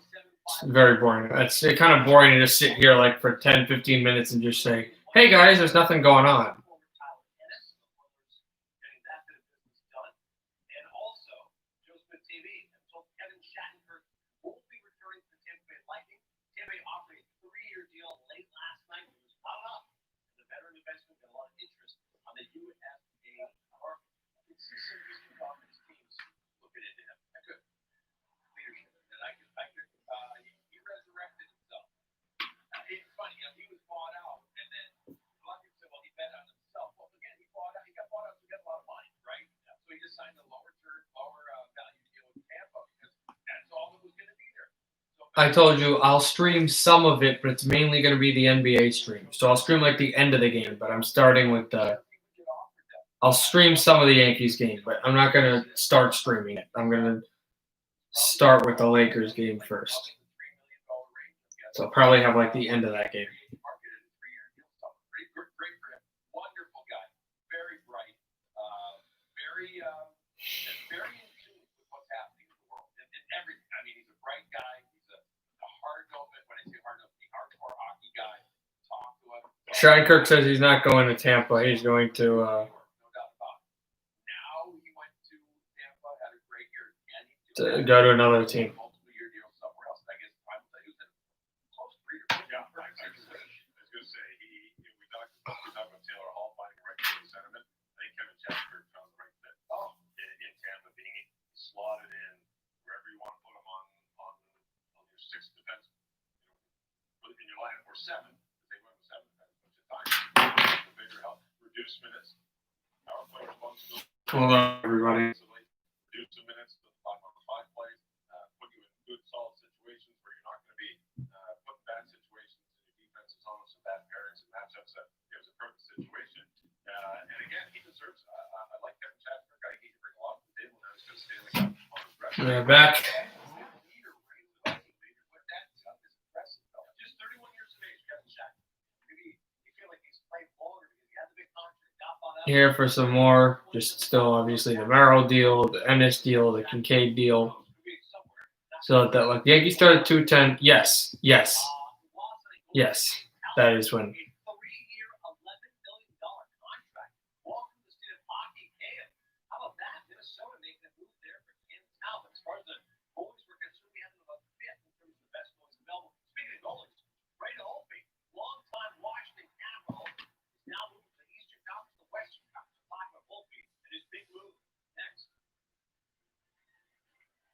It's very boring. It's kind of boring to just sit here like for 10, 15 minutes and just say, hey guys, there's nothing going on. I told you I'll stream some of it, but it's mainly going to be the NBA stream. So I'll stream like the end of the game, but I'm starting with I'll stream some of the Yankees game, but I'm not going to start streaming it. I'm going to start with the Lakers game first. So I'll probably have like the end of that game. Wonderful guy, very bright, very in tune with what's happening in the world and everything. I mean, he's a bright guy. He's a hard-nosed, when I say hard-nosed, the hardcore hockey guy. Talk to him. Schreinkirk says he's not going to Tampa. He's going to. No doubt about it. Now he went to Tampa, had a great year, and To go to another team. multiple-year deal somewhere else. I guess I would say he was in close to reader. Yeah, I was going to say we talked about Taylor Hall finding right sentiment. I think Kevin Chancellor found the right fit. In Tampa, being slotted in wherever you want to put him on your sixth defense, in your lineup or seven. They went with seven defense, which is fine. The bigger help, reduce minutes. Power play responsibility. Hold on, everybody. Reduce the minutes to the 5-on-5 plays. Put you in good, solid situations where you're not going to be put in bad situations and your defense is almost some bad pairings and matchups that gives a perfect situation. And again, he deserves. I like Kevin Chancellor. I think he can bring a lot to the table. Now he's going to stay in the cup on his record. They're back. Just 31 years of age, Kevin Chancellor. Maybe you feel like he's played longer because he has a big contract. Here for some more. Just still obviously the Merrill deal, the Ennis deal, the Kincaid deal. So that like the Yankees started 210. Yes. That is when.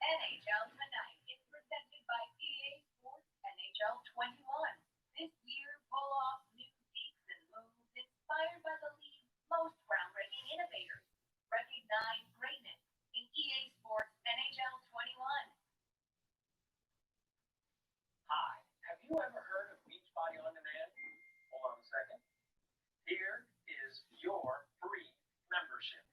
NHL Tonight is presented by EA Sports NHL 21. This year, pull off new peaks and moves inspired by the league's most groundbreaking innovators. Recognize greatness in EA Sports NHL 21. Hi, have you ever heard of Beachbody On Demand? Hold on a second. Here is your free membership.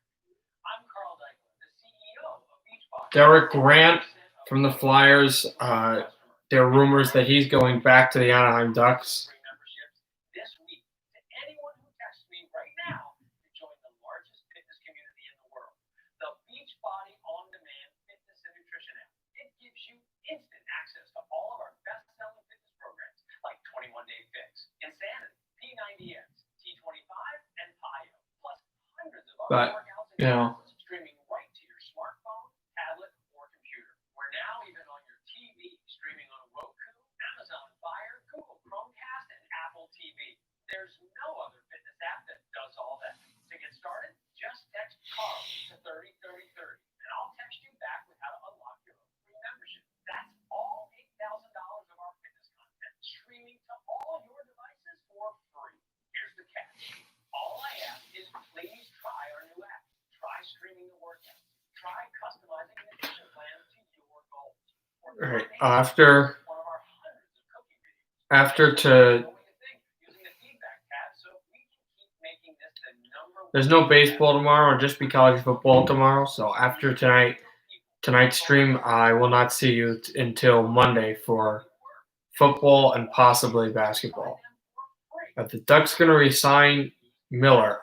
I'm Carl Deichler, the CEO of Beachbody. Derek Grant from the Flyers. There are rumors that he's going back to the Anaheim Ducks. Free memberships this week to anyone who texts me right now to join the largest fitness community in the world. The Beachbody On Demand Fitness and Nutrition app. It gives you instant access to all of our best-selling fitness programs like 21 Day Fix, Insanity, P90X, T25, and PiYo, plus hundreds of other workouts and classes streaming right to your smartphone, tablet, or computer. We're now even on your TV, streaming on Roku, Amazon Fire, Google Chromecast, and Apple TV. There's no other fitness app that does all that. To get started, just text Carl to 303030, and I'll text you back with how to unlock your own free membership. That's all $8,000 of our fitness content streaming to all your devices for free. Here's the catch. All I ask is please try our new app. Try streaming the workouts. Try customizing an nutrition plan to your goals. All right. After One of our hundreds of cooking after to. Using the feedback tab, so we can keep making this the number There's no baseball tomorrow, or just be college football tomorrow. So after tonight's stream, I will not see you until Monday for football and possibly basketball. But the Ducks going to resign Miller.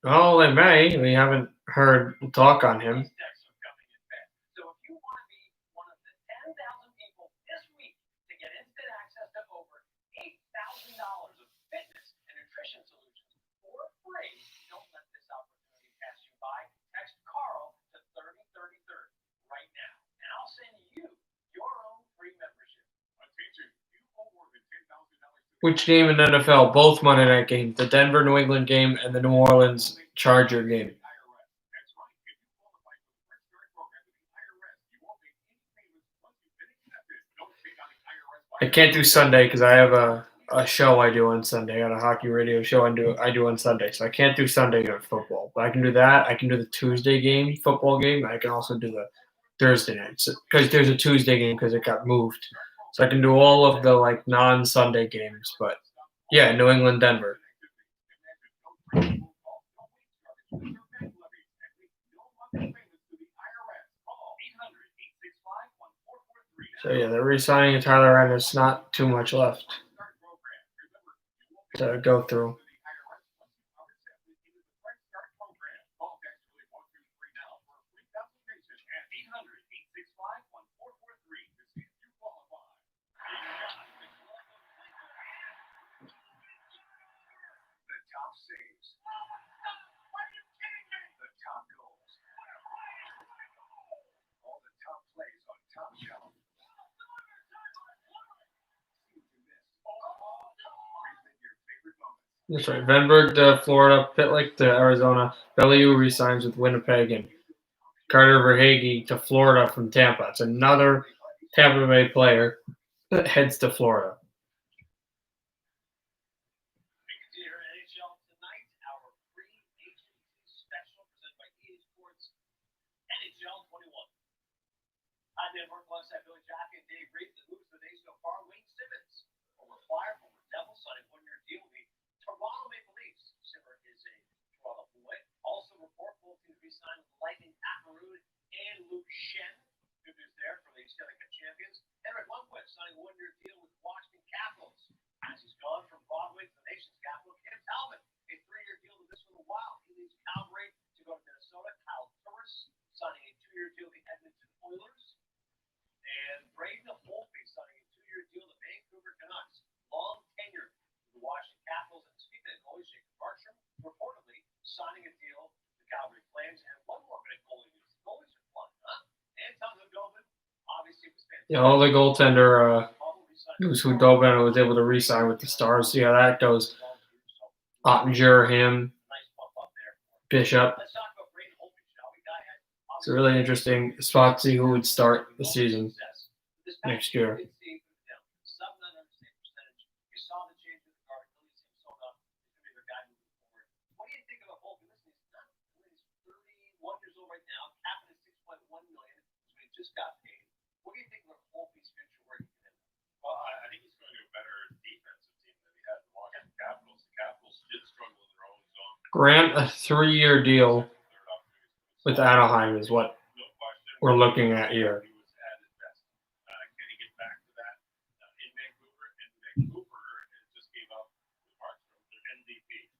Well, they may. We haven't heard talk on him. So if you want to be one of the 10,000 people this week to get instant access to over $8,000 of fitness and nutrition solutions for free, don't let this opportunity pass you by. Text Carl to 303030 right now, and I'll send you your own free membership. Attention, you owe more than $10,000 to Which game in NFL? Both Monday night games. The Denver New England game and the New Orleans Charger game. the IRS. That's right. If you qualify for the Fresh Start program with the IRS, you won't make any payments once you've been accepted. Don't take on the IRS. I can't do Sunday because I have a show I do on Sunday. I got a hockey radio show I do on Sunday. So I can't do Sunday on football. But I can do that. I can do the Tuesday game, football game. I can also do the Thursday nights because there's a Tuesday game because it got moved. So I can do all of the like non-Sunday games. But yeah, New England, Denver. So yeah, they're re-signing Tyler Ennis. Not too much left to go through. The top saves. The top goals. All the top plays on Top Shelf. Relive your favorite moments. That's right. Venberg to Florida, Pitlick to Arizona, Bellew resigns with Winnipeg, and Carter Verhaeghe to Florida from Tampa. It's another Tampa Bay player that heads to Florida. We continue our NHL tonight, our free agency special presented by EA Sports NHL 21. Hi, Dan Burke, alongside Billy Jockey and Dave Reed. The moves of the day so far: Wayne Simmons, former Flyer, former Devil, signed a one-year deal with the Toronto Maple Leafs. Simmer is a Toronto boy. Also, report both teams re-signed with the Lightning, Pat Maroon, and Luke Shen. Good news there for the Stanley Cup champions. Henrik Lundqvist signing a one-year deal with the Washington Capitals. As he's gone from Broadway to the nation's capital, Cam Talbot, a 3-year deal with this for the Wild. He leaves Calgary to go to Minnesota. Kyle Turris signing a 2-year deal with the Edmonton Oilers. And Braden Holtby signing a 2-year deal with the Vancouver Canucks. Long tenure with the Washington Capitals. And speaking of goalies, Jacob Markstrom reportedly signing a deal with the Calgary Flames. And one more bit of goalie news. The goalies are fun, huh? Anton Hudobin obviously was fantastic. Yeah, all the goaltender Probably signed was Hudobin was able to re-sign with the Stars. See how that goes. Ottinger, him, nice bump up there. Bishop. Let's talk about Braden Holtby, shall we? Guy had It's a really interesting spot to see who would start the season This next past year. week, it's seen down sub 900 save percentage. You saw the change with the guard. Really seems sold up. He's gonna be their guy moving forward. What do you think of Holtby? Listen, he's 31 years old right now. Capping at $6.1 million. So he just got paid. What do you think of Holtby's future? Where he can end? Well, I think he's going to a better defensive team than he had in the Washington Capitals. The Capitals did struggle in their own zone. Grant a 3-year deal with Anaheim is what No question. we're looking at here. He was at his best. Can he get back to that in Vancouver? And Vancouver just gave up the Markstrom, their MVP.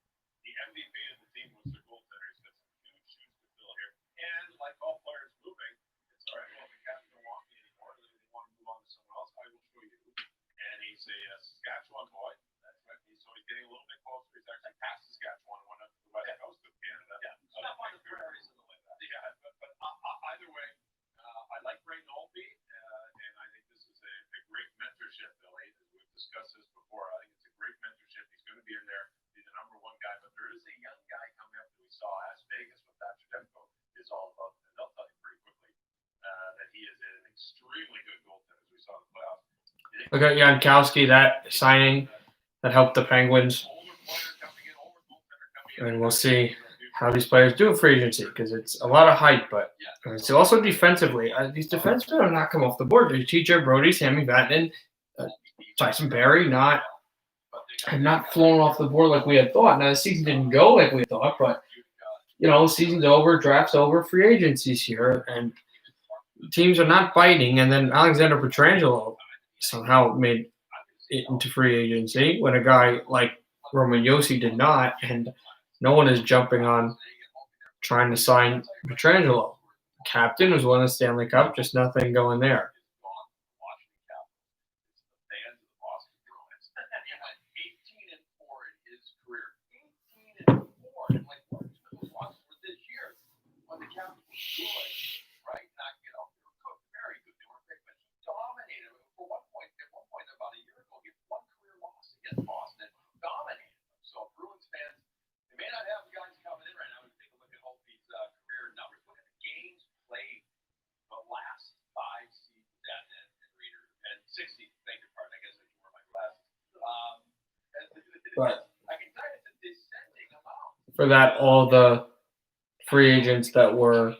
The MVP of the team was their goaltender. He's got some huge shoes to fill here. And like all players moving, it's all right. Well, the Caps don't want me anymore. They want to move on to someone else. I will show you. And he's a Saskatchewan boy. That's right. So he's getting a little bit closer. He's actually past Saskatchewan and went up to the west coast of Canada. Yeah, it's not on the prairies and the like that. Yeah, but either way, I like Braden Holtby, and I think this is a great mentorship, Billy. As we've discussed this before, I think it's a great mentorship. He's going to be in there. He's the number one guy, but there is a young guy coming up that we saw Las Vegas with Thatcher Demko is all about. And they'll tell you pretty quickly that he is an extremely good goaltender, as we saw in the playoffs. Look at Jankowski, that signing that helped the Penguins. Older player coming in, older goaltender coming in. And we'll see how these players do in free agency because it's a lot of hype, but it's also defensively. These defensemen are not come off the board. There's TJ Brody, Sammy Vatanen, Tyson Berry have not flown off the board like we had thought. Now the season didn't go like we thought, but season's over, draft's over, free agency's here, and teams are not biting. And then Alexander Petrangelo somehow made it into free agency when a guy like Roman Yossi did not, and no one is jumping on trying to sign Petrangelo. Captain was won a Stanley Cup, just nothing going there. Right? Not, they were cooked very good. They weren't great, but he dominated. At one point about a year ago, he had one career loss against Boston, dominated them. So Bruins fans, they may not have the guys coming in right now. We take a look at Holtby's career numbers. Look at the games played the last 5 seasons and Reader and 60. Thank you, pardon. I guess I can wear my glasses. But I can tell you it's a descending amount. for that, all the free agents that were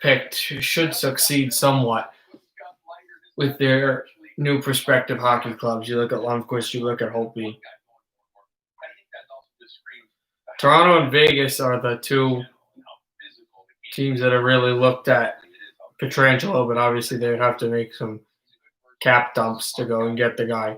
picked should succeed somewhat with their new prospective hockey clubs. You look at Lundqvist, you look at Holtby. Toronto and Vegas are the two teams that have really looked at Pietrangelo, but obviously they would have to make some cap dumps to go and get the guy.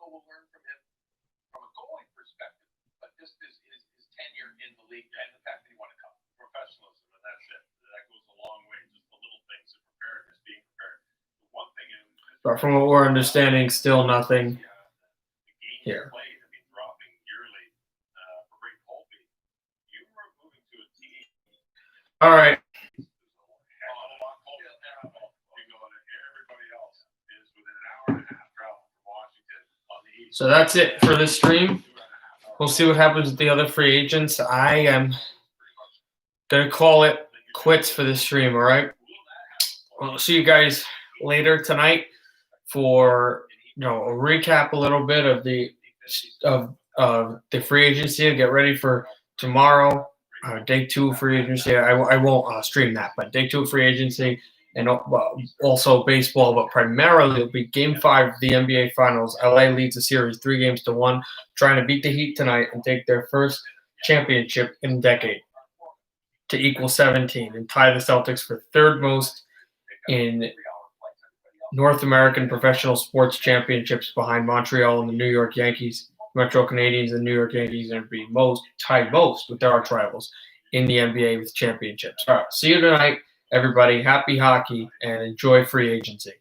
Will learn from him from a goalie perspective, but just his tenure in the league and the fact that he won a cup. Professionalism, and that's it. That goes a long way. Just the little things of preparedness, being prepared. The one thing But from what we're understanding, still nothing here. Played, dropping yearly for Ray Holtby. You were moving to a team. All right. So that's it for this stream. We'll see what happens with the other free agents. I am going to call it quits for this stream, all right? We'll see you guys later tonight for a recap a little bit of the free agency. Get ready for tomorrow, day 2 free agency. I won't stream that, but day 2 free agency. And also baseball, but primarily it'll be Game 5 of the NBA Finals. LA leads the series 3-1, trying to beat the Heat tonight and take their first championship in a decade to equal 17 and tie the Celtics for 3rd most in North American professional sports championships behind Montreal and the New York Yankees. Metro Canadiens and New York Yankees are be tied most with their arch rivals in the NBA with championships. All right, see you tonight. Everybody, happy hockey and enjoy free agency.